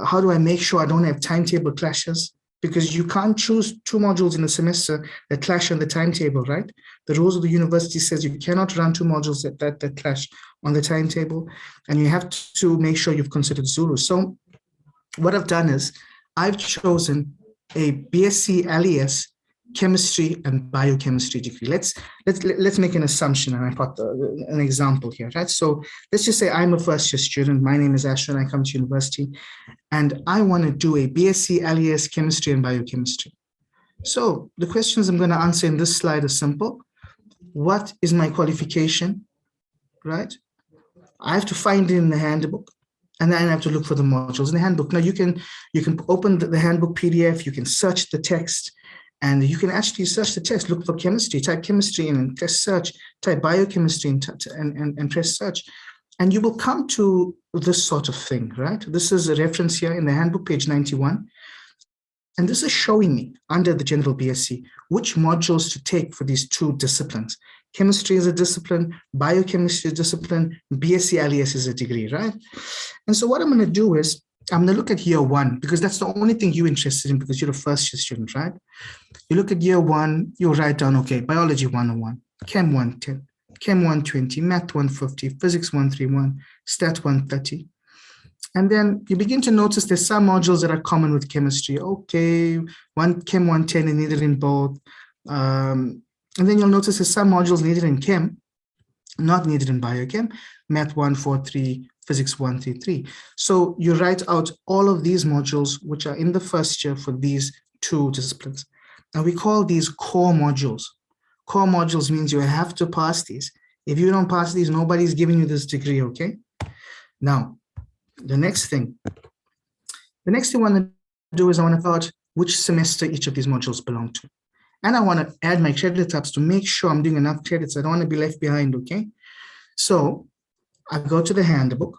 How do I make sure I don't have timetable clashes? Because you can't choose 2 modules in a semester that clash on the timetable, right? The rules of the university says you cannot run 2 modules that clash on the timetable, and you have to make sure you've considered Zulu. So what I've done is I've chosen a BSc LES chemistry and biochemistry degree. Let's make an assumption, and I put an example here, right? So let's just say I'm a first-year student. My name is Ashwin. I come to university, and I want to do a BSc LES chemistry and biochemistry. So the questions I'm going to answer in this slide are simple. What is my qualification, right? I have to find it in the handbook, and then I have to look for the modules in the handbook. Now you can open the handbook PDF. You can search the text. And you can actually search the text, look for chemistry, type chemistry in and press search, type biochemistry and press search. And you will come to this sort of thing, right? This is a reference here in the handbook, page 91. And this is showing me under the general BSc, which modules to take for these 2 disciplines. Chemistry is a discipline, biochemistry is a discipline, BSc LES is a degree, right? And so what I'm going to do is, I'm going to look at year 1, because that's the only thing you're interested in, because you're a first-year student, right? You look at year 1, you write down, okay, biology 101, chem 110, chem 120, math 150, physics 131, stat 130. And then you begin to notice there's some modules that are common with chemistry. Okay, chem 110 is needed in both. And then you'll notice there's some modules needed in chem, not needed in biochem, math 143, physics 133. So you write out all of these modules which are in the first year for these 2 disciplines. And we call these core modules. Core modules means you have to pass these. If you don't pass these, nobody's giving you this degree, okay? Now, the next thing I want to do is I want to figure out which semester each of these modules belong to. And I want to add my credit tabs to make sure I'm doing enough credits. I don't want to be left behind, okay? So I go to the handbook.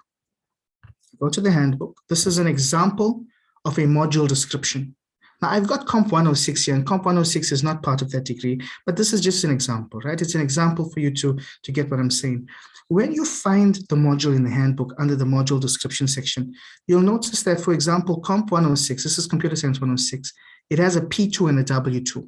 This is an example of a module description. Now I've got Comp 106 here, and Comp 106 is not part of that degree, but this is just an example, right? It's an example for you to get what I'm saying. When you find the module in the handbook under the module description section, you'll notice that, for example, Comp 106, this is Computer Science 106, it has a P2 and a W2.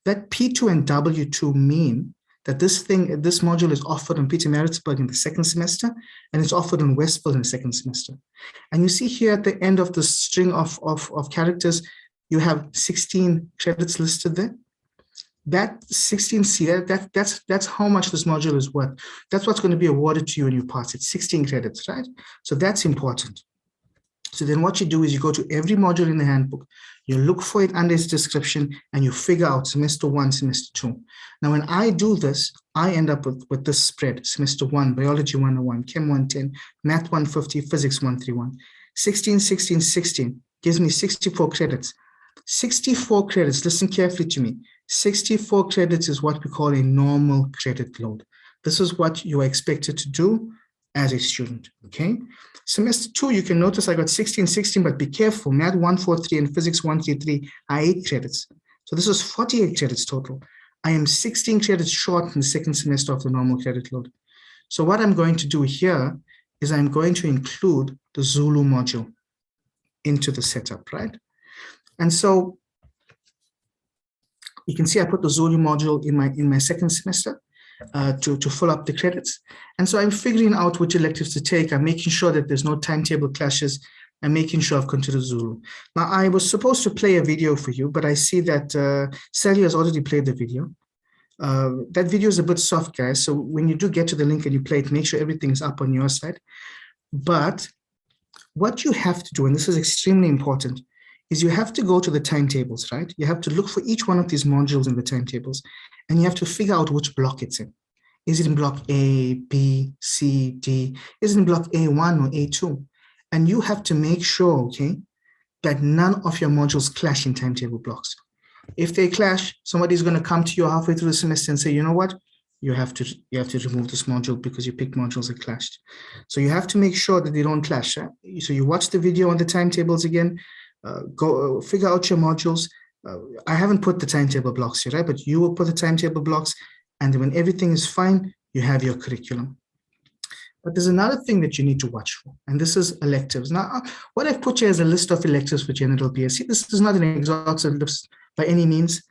That P2 and W2 mean that this module is offered in Pietermaritzburg in the second semester, and it's offered in Westville in the second semester. And you see here at the end of the string of characters, you have 16 credits listed there. That 16C, that's how much this module is worth. That's what's going to be awarded to you when you pass it, 16 credits, right? So that's important. So then what you do is you go to every module in the handbook, you look for it under its description, and you figure out semester 1, semester 2. Now, when I do this, I end up with this spread: semester 1, biology 101, chem 110, math 150, physics 131. 16, 16, 16 gives me 64 credits. 64 credits, listen carefully to me. 64 credits is what we call a normal credit load. This is what you are expected to do as a student, okay? Semester 2, you can notice I got 16, 16, but be careful. Math 143 and physics 133 are 8 credits. So this is 48 credits total. I am 16 credits short in the second semester of the normal credit load. So what I'm going to do here is I'm going to include the Zulu module into the setup, right? And so you can see I put the Zulu module in my second semester to fill up the credits. And so I'm figuring out which electives to take. I'm making sure that there's no timetable clashes. I'm making sure I've considered Zulu. Now, I was supposed to play a video for you, but I see that Shelley has already played the video. That video is a bit soft, guys. So when you do get to the link and you play it, make sure everything is up on your side. But what you have to do, and this is extremely important, is you have to go to the timetables, right? You have to look for each one of these modules in the timetables, and you have to figure out which block it's in. Is it in block A, B, C, D? Is it in block A1 or A2? And you have to make sure, okay, that none of your modules clash in timetable blocks. If they clash, somebody's going to come to you halfway through the semester and say, you know what? You have to remove this module because you picked modules that clashed. So you have to make sure that they don't clash. Right? So you watch the video on the timetables again. Go figure out your modules. I haven't put the timetable blocks here, right? But you will put the timetable blocks, and when everything is fine, you have your curriculum. But there's another thing that you need to watch for, and this is electives. Now, what I've put here is a list of electives for general BSc. This is not an exhaustive list by any means,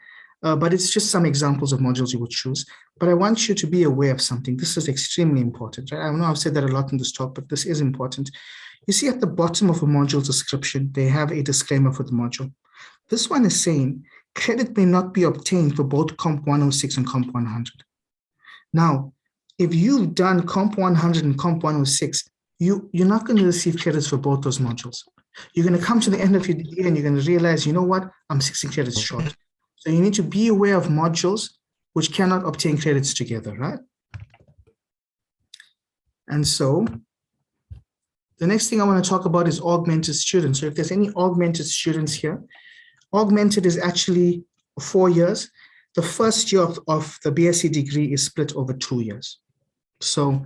but it's just some examples of modules you would choose. But I want you to be aware of something. This is extremely important, right? I know I've said that a lot in this talk, but this is important. You see at the bottom of a module description, they have a disclaimer for the module. This one is saying credit may not be obtained for both Comp 106 and Comp 100. Now, if you've done Comp 100 and Comp 106, you're not going to receive credits for both those modules. You're going to come to the end of your year and you're going to realize, you know what, I'm 16 credits short. So you need to be aware of modules which cannot obtain credits together, right? And so the next thing I want to talk about is augmented students. So if there's any augmented students here, augmented is actually 4 years. The first year of the BSc degree is split over 2 years. So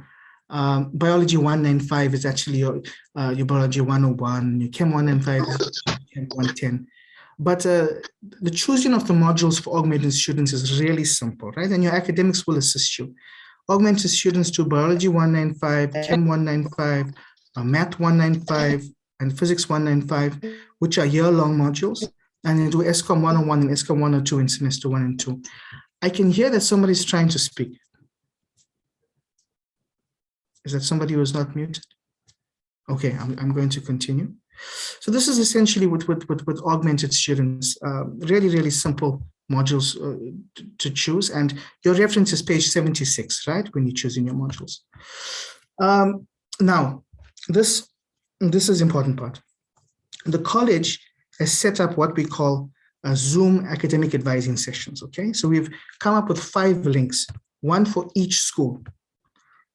biology 195 is actually your biology 101, your chem 195 is chem 110. But the choosing of the modules for augmented students is really simple, right? And your academics will assist you. Augmented students do biology 195, chem 195, math 195, and physics 195, which are year-long modules. And they do ESCOM 101 and ESCOM 102 in semester 1 and 2. I can hear that somebody's trying to speak. Is that somebody who is not muted? Okay, I'm going to continue. So this is essentially with augmented students, really, really simple modules to choose. And your reference is page 76, right? When you're choosing your modules. Now, this is important part. The college has set up what we call Zoom academic advising sessions, okay? So we've come up with 5 links, one for each school.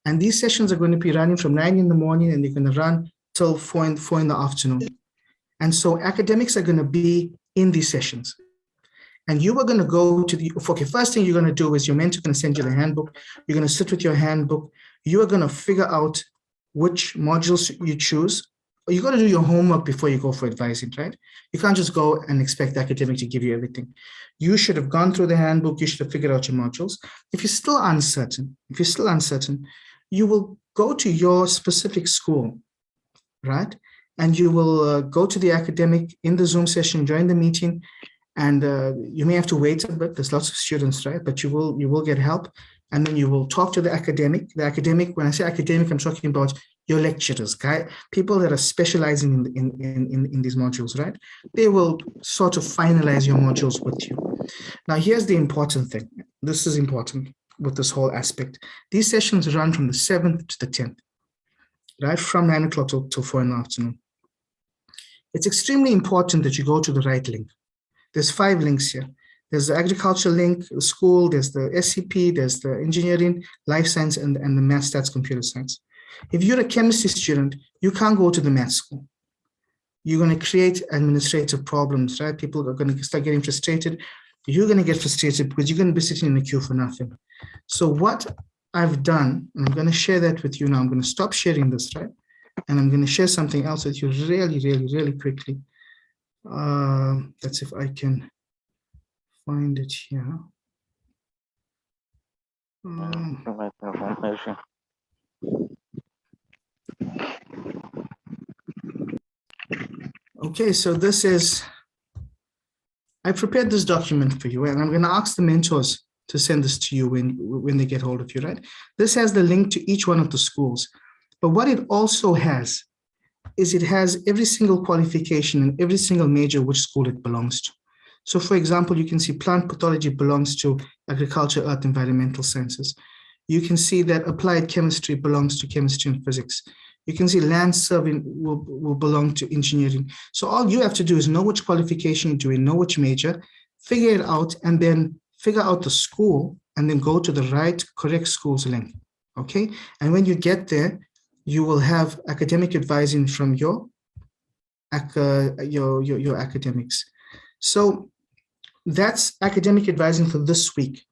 And these sessions are going to be running from 9 in the morning and they're going to run till 4 in the afternoon. And so academics are going to be in these sessions. And you are going to go to the, okay, first thing you're going to do is your mentor going to send you the handbook. You're going to sit with your handbook. You are going to figure out which modules you choose. You got to do your homework before you go for advising, right? You can't just go and expect the academic to give you everything. You should have gone through the handbook. You should have figured out your modules. If you're still uncertain, you will go to your specific school, right? And you will go to the academic in the Zoom session, join the meeting, and you may have to wait a bit. There's lots of students, right? But you will get help. and then you will talk to the academic. The academic, when I say academic, I'm talking about your lecturers, people that are specializing in these modules, right? They will sort of finalize your modules with you. Now, here's the important thing. This is important with this whole aspect. These sessions run from the 7th to the 10th, right? From 9 o'clock till 4 in the afternoon. It's extremely important that you go to the right link. There's 5 links here. There's the agriculture link, the school, there's the SCP, there's the engineering, life science, and the math, stats, computer science. If you're a chemistry student, you can't go to the math school. You're going to create administrative problems, right? People are going to start getting frustrated. You're going to get frustrated because you're going to be sitting in the queue for nothing. So what I've done, and I'm going to share that with you now. I'm going to stop sharing this, right? And I'm going to share something else with you really quickly. That's if I can find it here. Okay, so this is, I prepared this document for you, and I'm going to ask the mentors to send this to you when they get hold of you, right? This has the link to each one of the schools. But what it also has is it has every single qualification and every single major which school it belongs to. So for example, you can see plant pathology belongs to agriculture, earth, environmental sciences. You can see that applied chemistry belongs to chemistry and physics. You can see land surveying will belong to engineering. So all you have to do is know which qualification you're doing, know which major, figure it out, and then figure out the school, and then go to the right, correct school's link, okay? And when you get there, you will have academic advising from your academics. So that's academic advising for this week.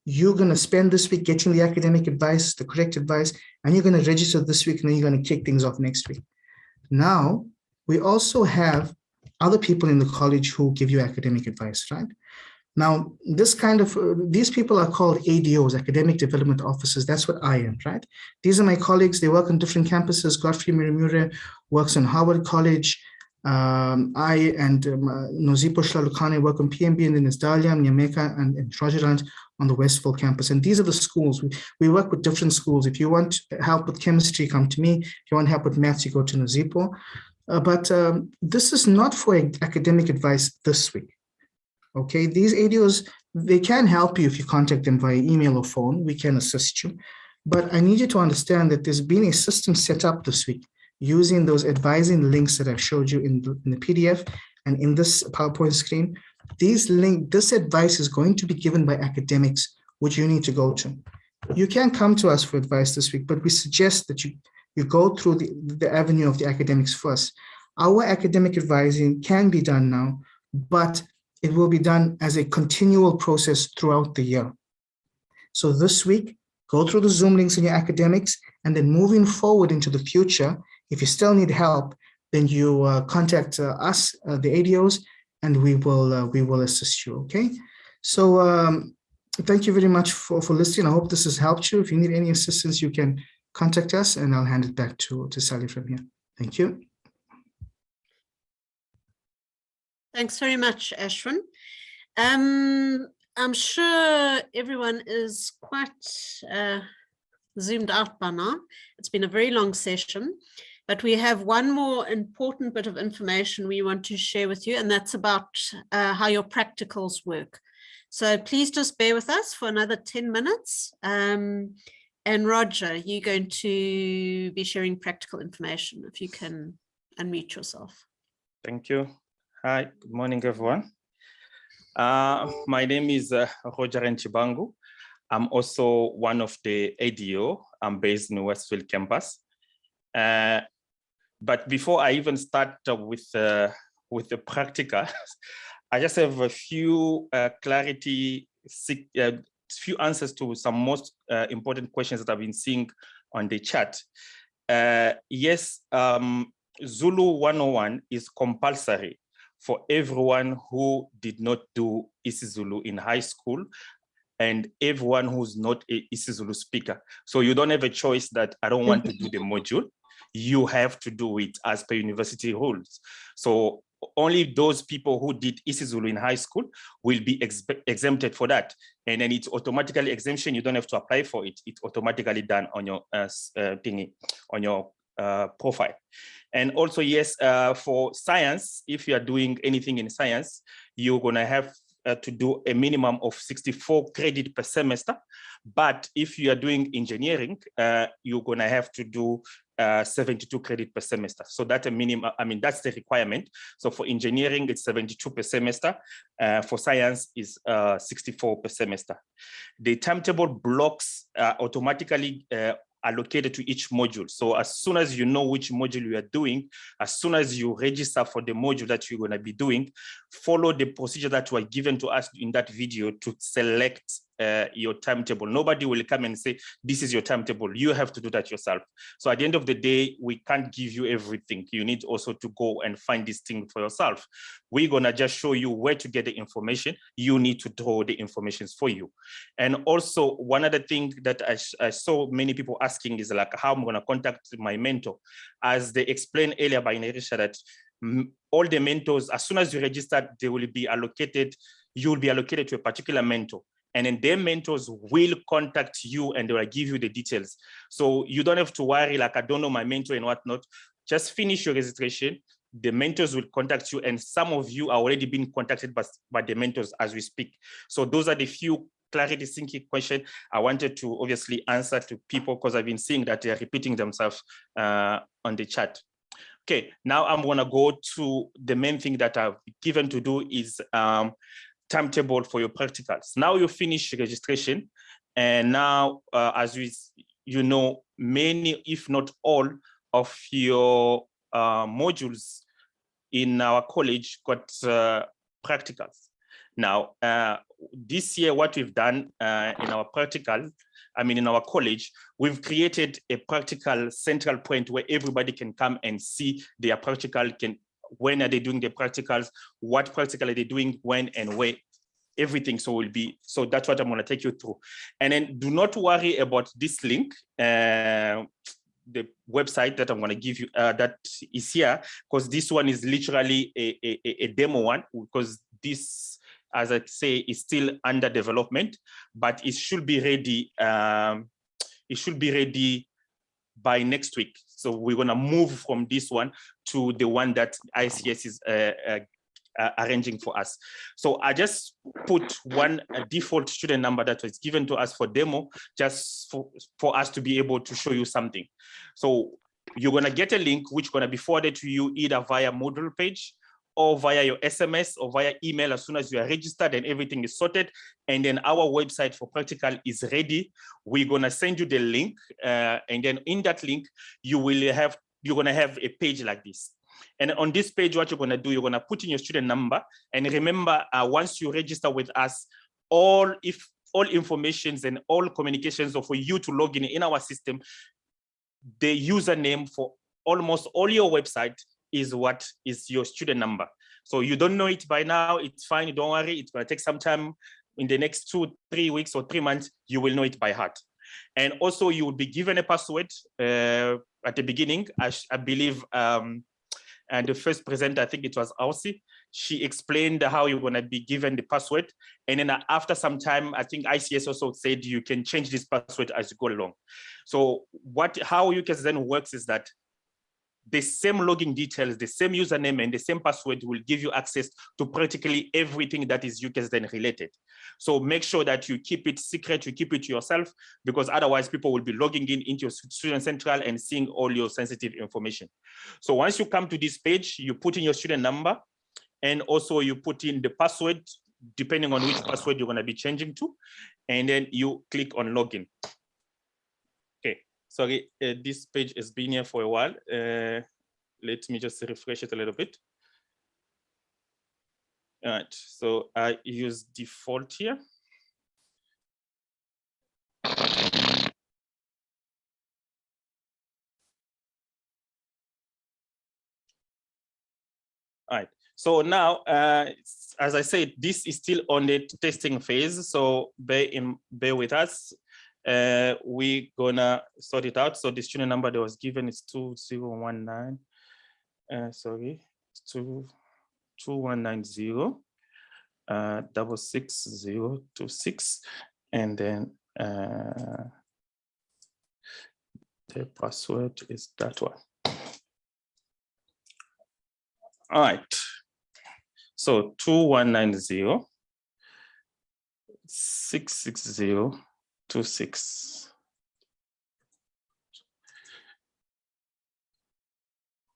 You're going to spend this week getting the academic advice, the correct advice, and you're going to register this week, and then you're going to kick things off next week. Now, we also have other people in the college who give you academic advice, right? Now, this kind of, these people are called ADOs, Academic Development Officers. That's what I am, right? These are my colleagues. They work on different campuses. Godfrey Mirimure works on Harvard College. I and Nozipo Shlalukane work on PMB, and then there's Dalia, Nyameka, and Rogerant on the Westville campus. And these are the schools. We work with different schools. If you want help with chemistry, come to me. If you want help with maths, you go to Nozipo. But this is not for academic advice this week. Okay, these ADOs, they can help you if you contact them via email or phone. We can assist you. But I need you to understand that there's been a system set up this week using those advising links that I've showed you in the PDF and in this PowerPoint screen. This advice is going to be given by academics, which you need to go to. You can come to us for advice this week, but we suggest that you go through the avenue of the academics first. Our academic advising can be done now, but it will be done as a continual process throughout the year. So this week, go through the Zoom links in your academics, and then moving forward into the future, if you still need help, then you contact us, the ADOs, and we will assist you, okay? So thank you very much for listening. I hope this has helped you. If you need any assistance, you can contact us, and I'll hand it back to Sally from here. Thank you. Thanks very much, Ashwin. I'm sure everyone is quite zoomed out by now. It's been a very long session, but we have one more important bit of information we want to share with you, and that's about how your practicals work. So please just bear with us for another 10 minutes. And Roger, you're going to be sharing practical information, if you can unmute yourself. Thank you. Hi, good morning, everyone. My name is Rogerant Tshibangu. I'm also one of the ADO. I'm based in Westville campus. But before I even start with the practical, I just have a few few answers to some most important questions that I've been seeing on the chat. Yes, Zulu 101 is compulsory for everyone who did not do isiZulu in high school and everyone who's not a isiZulu speaker. So you don't have a choice that I don't want to do the module. You have to do it as per university rules. So only those people who did isiZulu in high school will be exempted for that. And then it's automatically exemption. You don't have to apply for it. It's automatically done on your thingy, on your profile. And also, yes, for science, if you are doing anything in science, you're gonna have to do a minimum of 64 credit per semester. But if you are doing engineering, you're gonna have to do 72 credit per semester. So that's a minimum, I mean, that's the requirement. So for engineering, it's 72 per semester. For science is 64 per semester. The timetable blocks automatically allocated to each module. So as soon as you know which module you are doing, as soon as you register for the module that you're going to be doing, follow the procedure that were given to us in that video to select your timetable. Nobody will come and say, this is your timetable. You have to do that yourself. So at the end of the day, we can't give you everything. You need also to go and find this thing for yourself. We're going to just show you where to get the information. You need to draw the information for you. And also one other thing that I saw many people asking is like how I'm going to contact my mentor. As they explained earlier by Nirisha, that all the mentors, as soon as you register, they will be allocated, you will be allocated to a particular mentor. And then their mentors will contact you and they will give you the details. So you don't have to worry, like, I don't know my mentor and whatnot. Just finish your registration. The mentors will contact you, and some of you are already being contacted by the mentors as we speak. So those are the few clarity thinking questions I wanted to obviously answer to people, because I've been seeing that they are repeating themselves on the chat. Okay, now I'm gonna go to the main thing that I've given to do is timetable for your practicals. Now you finish registration, and now as you know, many, if not all, of your modules in our college got practicals. Now, this year, what we've done in our practical, I mean, in our college, we've created a practical central point where everybody can come and see their practical, when are they doing the practicals, what practical are they doing, when and where, everything. So that's what I'm going to take you through. And then do not worry about this link, the website that I'm going to give you that is here, because this one is literally a demo one, because this, as I say, is still under development, but it should be ready. It should be ready by next week. So we're going to move from this one to the one that ICS is arranging for us. So I just put one default student number that was given to us for demo, just for us to be able to show you something. So you're going to get a link which is going to be forwarded to you either via Moodle page or via your SMS or via email as soon as you are registered and everything is sorted. And then our website for practical is ready. We're going to send you the link. And then in that link, you're going to have a page like this. And on this page, what you're going to do, you're going to put in your student number. And remember, once you register with us, all informations and all communications for you to log in our system, the username for almost all your website is what is your student number. So you don't know it by now, it's fine, don't worry. It's going to take some time. In the next 2-3 weeks or 3 months, you will know it by heart. And also you will be given a password at the beginning. I believe, and the first presenter, I think it was Ausi, she explained how you're going to be given the password. And then after some time, I think ICS also said you can change this password as you go along. So how UKZN works is that the same login details, the same username and the same password will give you access to practically everything that is UKZN related. So make sure that you keep it secret, you keep it to yourself, because otherwise people will be logging into your Student Central and seeing all your sensitive information. So once you come to this page, you put in your student number and also you put in the password, depending on which password you're going to be changing to, and then you click on login. Sorry, this page has been here for a while. Let me just refresh it a little bit. All right, so I use default here. All right, so now, as I said, this is still on the testing phase, so bear with us. We're gonna sort it out. So the student number that was given is 2019. Sorry, 2190 66026, and then the password is that one. All right. So 2190 66026.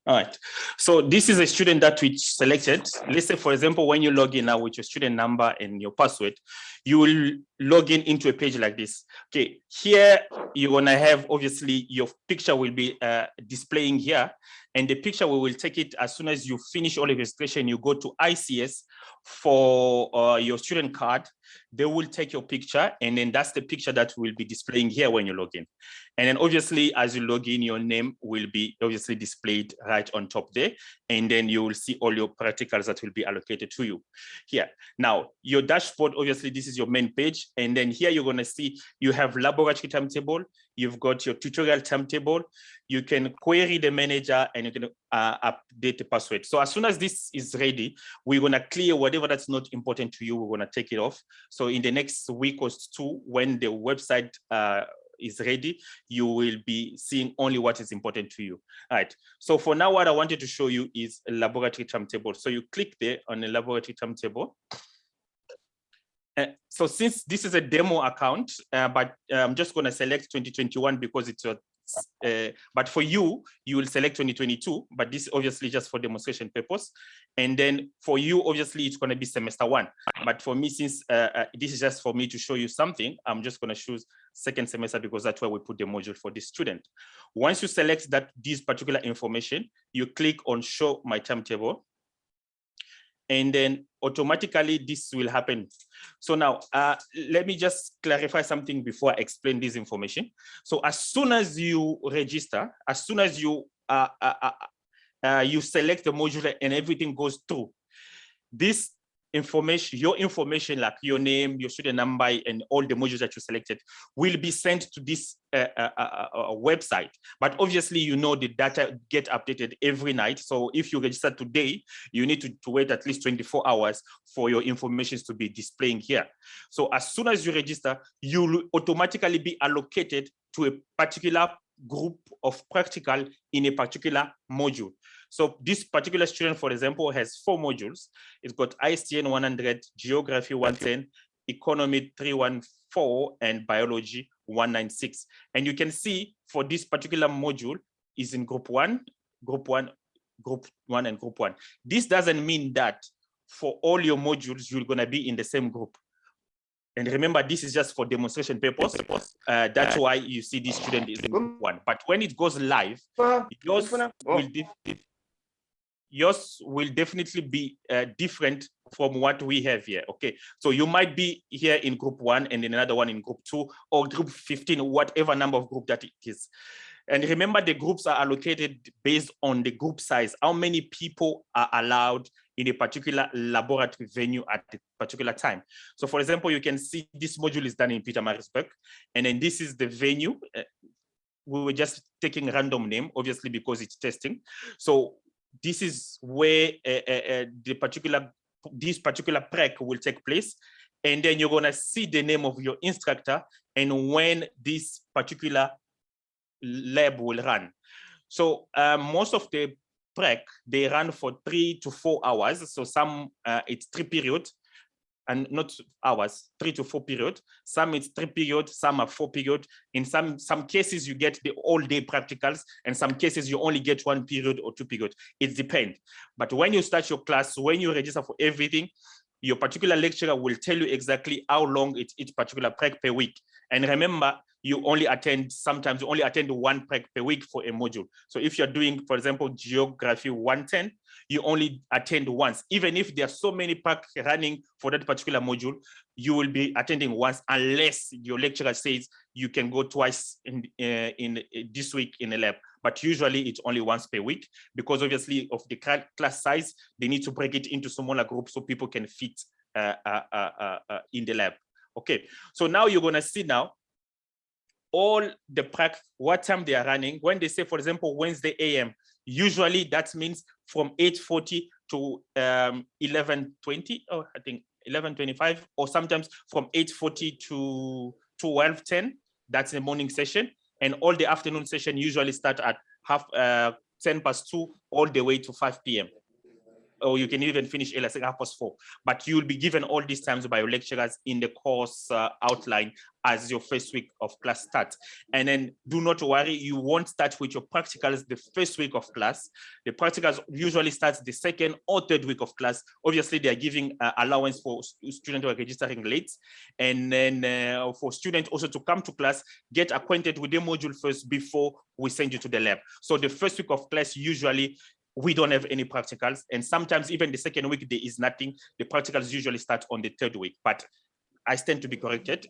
All right, so this is a student that we selected. Let's say, for example, when you log in now with your student number and your password, you will log in into a page like this. Okay, here you're gonna have, obviously, your picture will be displaying here, and the picture we will take it as soon as you finish all the registration. You go to ICS for your student card. They will take your picture, and then that's the picture that will be displaying here when you log in. And then obviously, as you log in, your name will be obviously displayed right on top there. And then you will see all your practicals that will be allocated to you here. Now, your dashboard, obviously, this is your main page. And then here you're gonna see you have laboratory timetable, you've got your tutorial timetable, you can query the manager, and you can update the password. So as soon as this is ready, we're gonna clear whatever that's not important to you, we're gonna take it off. So in the next week or two, when the website is ready, you will be seeing only what is important to you. All right. So for now, what I wanted to show you is a laboratory timetable. So you click there on the laboratory timetable. So since this is a demo account, but I'm just going to select 2021 because it's a, but for you, you will select 2022, but this obviously just for demonstration purpose. And then for you, obviously, it's going to be semester 1. But for me, since this is just for me to show you something, I'm just going to choose second semester because that's where we put the module for this student. Once you select this particular information, you click on show my timetable. And then automatically this will happen. So now let me just clarify something before I explain this information. So as soon as you register, as soon as you you select the module and everything goes through, this information, your information like your name, your student number, and all the modules that you selected will be sent to this website. But obviously, you know, the data get updated every night. So if you register today, you need to wait at least 24 hours for your information to be displaying here. So as soon as you register, you will automatically be allocated to a particular group of practical in a particular module. So this particular student, for example, has 4 modules. It's got ISTN 100, Geography 110, Economy 314, and Biology 196. And you can see for this particular module is in group 1, and group 1. This doesn't mean that for all your modules, you're gonna be in the same group. And remember, this is just for demonstration purpose. That's why you see this student is in group 1. But when it goes live, yours will definitely be different from what we have here. Okay, so you might be here in group 1 and then another one in group 2 or group 15, whatever number of group that it is. And remember, the groups are allocated based on the group size, how many people are allowed in a particular laboratory venue at a particular time. So for example, you can see this module is done in Pietermaritzburg, and then this is the venue. We were just taking a random name, obviously, because it's testing. So this is where this particular prac will take place. And then you're gonna see the name of your instructor and when this particular lab will run. So most of the prac, they run for 3 to 4 hours. So some it's 3 periods and not hours, 3 to 4 periods. Some it's 3 periods, some are 4 periods. In some cases, you get the all-day practicals, and some cases you only get 1 period or 2 periods. It depends. But when you start your class, when you register for everything, your particular lecturer will tell you exactly how long it's each particular prac per week. And remember, you only attend, sometimes you only attend 1 prac per week for a module. So if you're doing, for example, Geography 110, you only attend once. Even if there are so many prac running for that particular module, you will be attending once unless your lecturer says you can go twice in this week in a lab. But usually it's only once per week because obviously of the class size, they need to break it into smaller groups so people can fit in the lab. Okay, so now you're gonna see now all the prac, what time they are running. When they say, for example, Wednesday AM, usually that means from 8:40 to 11:20, or I think 11:25, or sometimes from 8:40 to 12:10. That's the morning session. And all the afternoon session usually start at 2:10 all the way to 5 p.m. Or you can even finish early, like 4:30. But you will be given all these times by your lecturers in the course outline as your first week of class starts. And then do not worry, you won't start with your practicals the first week of class. The practicals usually starts the second or third week of class. Obviously, they are giving allowance for students who are registering late. And then for students also to come to class, get acquainted with the module first before we send you to the lab. So the first week of class, usually, we don't have any practicals, and sometimes even the second week there is nothing. The practicals usually start on the third week, but I stand to be corrected.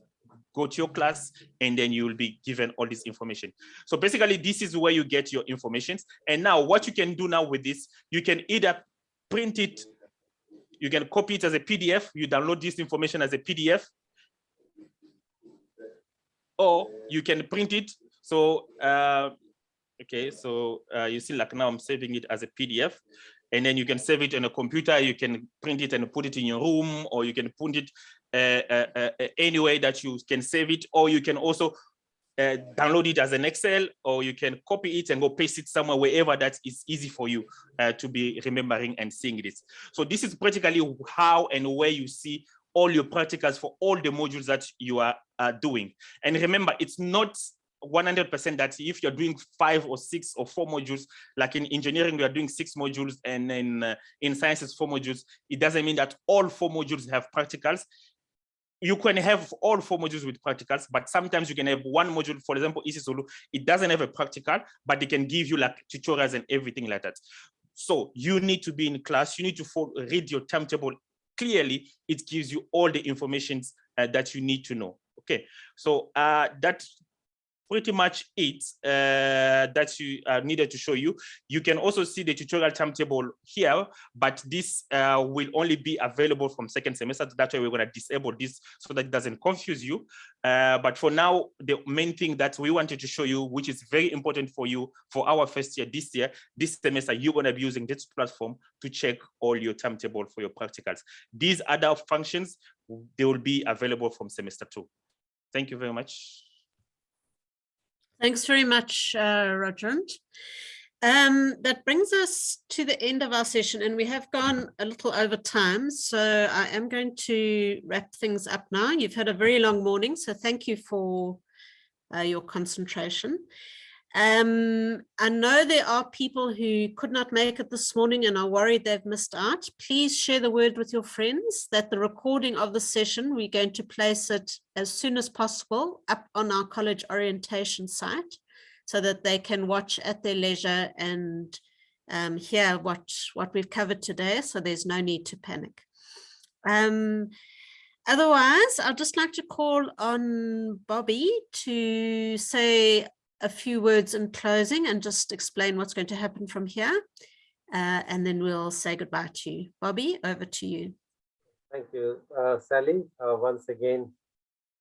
Go to your class and then you will be given all this information. So basically this is where you get your information. And now what you can do now with this, you can either print it, you can copy it as a PDF, you download this information as a PDF, or you can print it. So okay, so you see, like now I'm saving it as a PDF, and then you can save it on a computer. You can print it and put it in your room, or you can put it any way that you can save it, or you can also download it as an Excel, or you can copy it and go paste it somewhere, wherever that is easy for you to be remembering and seeing this. So this is practically how and where you see all your practicals for all the modules that you are doing. And remember, it's not 100% that if you're doing 5 or 6 or 4 modules, like in engineering, we are doing 6 modules, and then in sciences, 4 modules, it doesn't mean that all 4 modules have practicals. You can have all 4 modules with practicals, but sometimes you can have one module, for example, isiZulu, it doesn't have a practical, but it can give you like tutorials and everything like that. So you need to be in class, you need to read your timetable clearly. It gives you all the information that you need to know. Okay, so that's pretty much it that you needed to show you. You can also see the tutorial timetable here, but this will only be available from second semester. That's why we're going to disable this so that it doesn't confuse you. But for now, the main thing that we wanted to show you, which is very important for you for our first year, this semester, you're going to be using this platform to check all your timetable for your practicals. These other functions, they will be available from semester 2. Thank you very much. Thanks very much, Rogerant. That brings us to the end of our session, and we have gone a little over time, so I am going to wrap things up now. You've had a very long morning, so thank you for your concentration. I know there are people who could not make it this morning and are worried they've missed out. Please share the word with your friends that the recording of the session, we're going to place it as soon as possible up on our college orientation site so that they can watch at their leisure and hear what we've covered today, so there's no need to panic. Otherwise, I'd just like to call on Boby to say a few words in closing and just explain what's going to happen from here. And then we'll say goodbye to you. Boby, over to you. Thank you, Sally. Once again,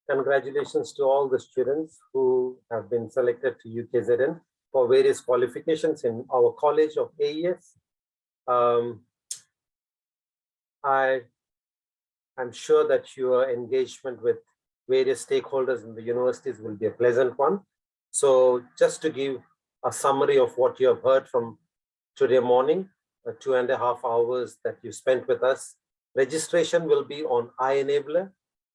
congratulations to all the students who have been selected to UKZN for various qualifications in our College of AES. I'm sure that your engagement with various stakeholders in the universities will be a pleasant one. So just to give a summary of what you have heard from today morning, 2.5 hours that you spent with us. Registration will be on iEnabler.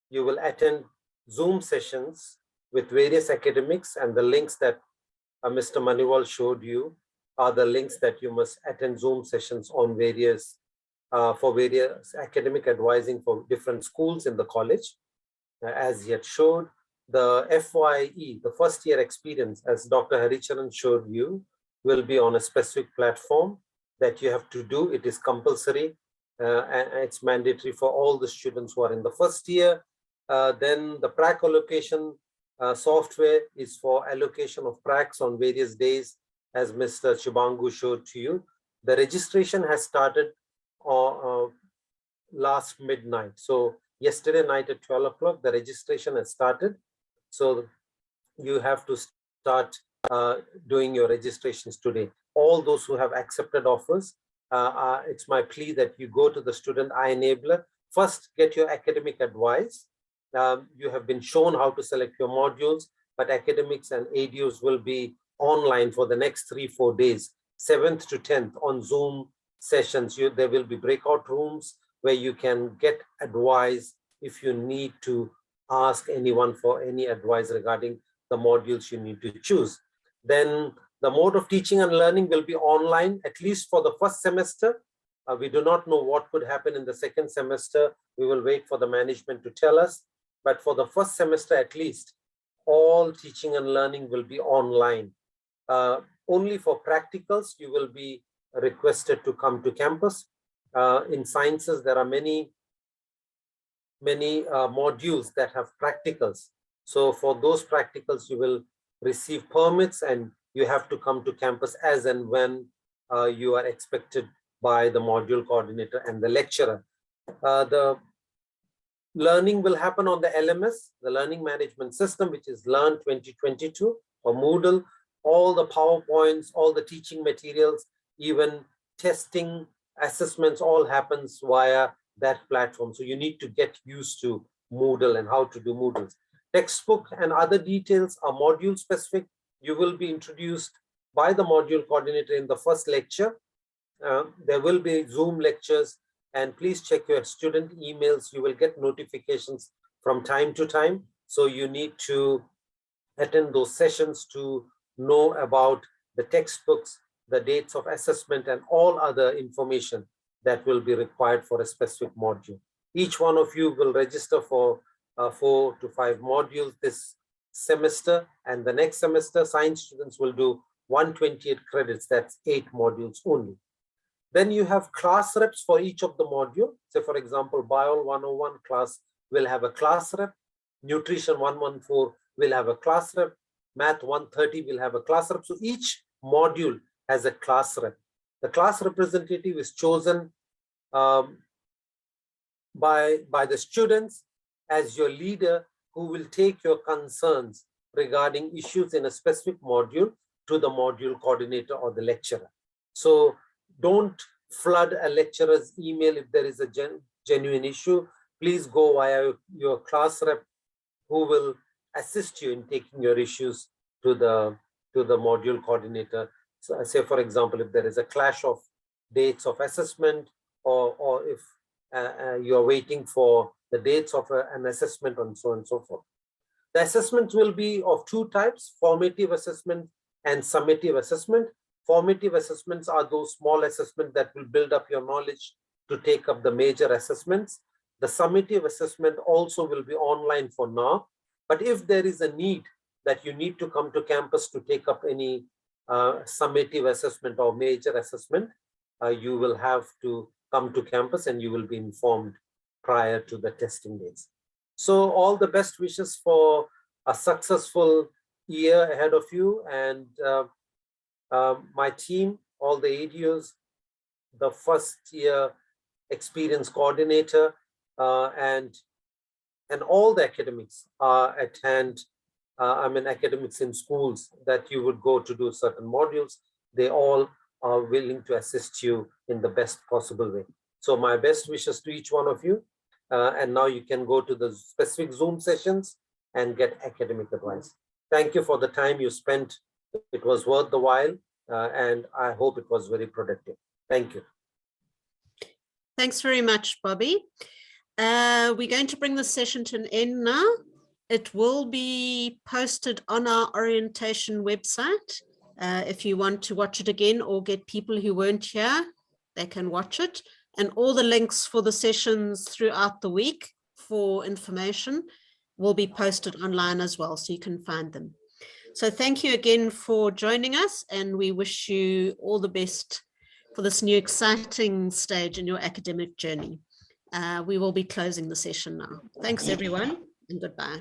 You will attend Zoom sessions with various academics, and the links that Mr. Manival showed you are the links that you must attend Zoom sessions on various, for various academic advising for different schools in the college. As he had showed, the FYE, the first year experience, as Dr. Haricharan showed you, will be on a specific platform that you have to do. It is compulsory and it's mandatory for all the students who are in the first year. Then the prac allocation software is for allocation of pracs on various days, as Mr. Tshibangu showed to you. The registration has started last midnight. So yesterday night at 12 o'clock, the registration has started. So you have to start doing your registrations today. All those who have accepted offers it's my plea that you go to the student iEnabler. First, get your academic advice. You have been shown how to select your modules, but academics and ADUs will be online for the next 3-4 days, 7th to 10th on Zoom sessions. There will be breakout rooms where you can get advice if you need to ask anyone for any advice regarding the modules you need to choose. Then the mode of teaching and learning will be online, at least for the first semester. We do not know what could happen in the second semester. We will wait for the management to tell us. But for the first semester, at least, all teaching and learning will be online. Only for practicals, you will be requested to come to campus. In sciences, there are many modules that have practicals. So for those practicals, you will receive permits and you have to come to campus as and when you are expected by the module coordinator and the lecturer. The learning will happen on the LMS, the Learning Management System, which is Learn 2022 or Moodle. All the PowerPoints, all the teaching materials, even testing, assessments, all happens via that platform. So you need to get used to Moodle and how to do Moodles. Textbook and other details are module specific. You will be introduced by the module coordinator in the first lecture. There will be Zoom lectures, and please check your student emails. You will get notifications from time to time. So you need to attend those sessions to know about the textbooks, the dates of assessment, and all other information that will be required for a specific module. Each one of you will register for 4 to 5 modules this semester, and the next semester science students will do 128 credits. That's 8 modules only. Then you have class reps for each of the module. Say for example, Bio 101 class will have a class rep, Nutrition 114 will have a class rep, Math 130 will have a class rep. So each module has a class rep. The class representative is chosen by the students as your leader, who will take your concerns regarding issues in a specific module to the module coordinator or the lecturer. So don't flood a lecturer's email if there is a genuine issue. Please go via your class rep, who will assist you in taking your issues to the module coordinator. So say for example, if there is a clash of dates of assessment, or if you're waiting for the dates of an assessment and so on and so forth. The assessments will be of 2 types, formative assessment and summative assessment. Formative assessments are those small assessments that will build up your knowledge to take up the major assessments. The summative assessment also will be online for now, but if there is a need that you need to come to campus to take up any summative assessment or major assessment, you will have to come to campus and you will be informed prior to the testing days. So all the best wishes for a successful year ahead of you, and my team, all the ADUs, the first year experience coordinator, and all the academics are at hand. I mean, academics in schools that you would go to do certain modules, they all are willing to assist you in the best possible way. So my best wishes to each one of you. And now you can go to the specific Zoom sessions and get academic advice. Thank you for the time you spent. It was worth the while, and I hope it was very productive. Thank you. Thanks very much, Bobby. We're going to bring the session to an end now. It will be posted on our orientation website. If you want to watch it again or get people who weren't here, they can watch it. And all the links for the sessions throughout the week for information will be posted online as well, so you can find them. So thank you again for joining us, and we wish you all the best for this new exciting stage in your academic journey. We will be closing the session now. Thanks everyone, and goodbye.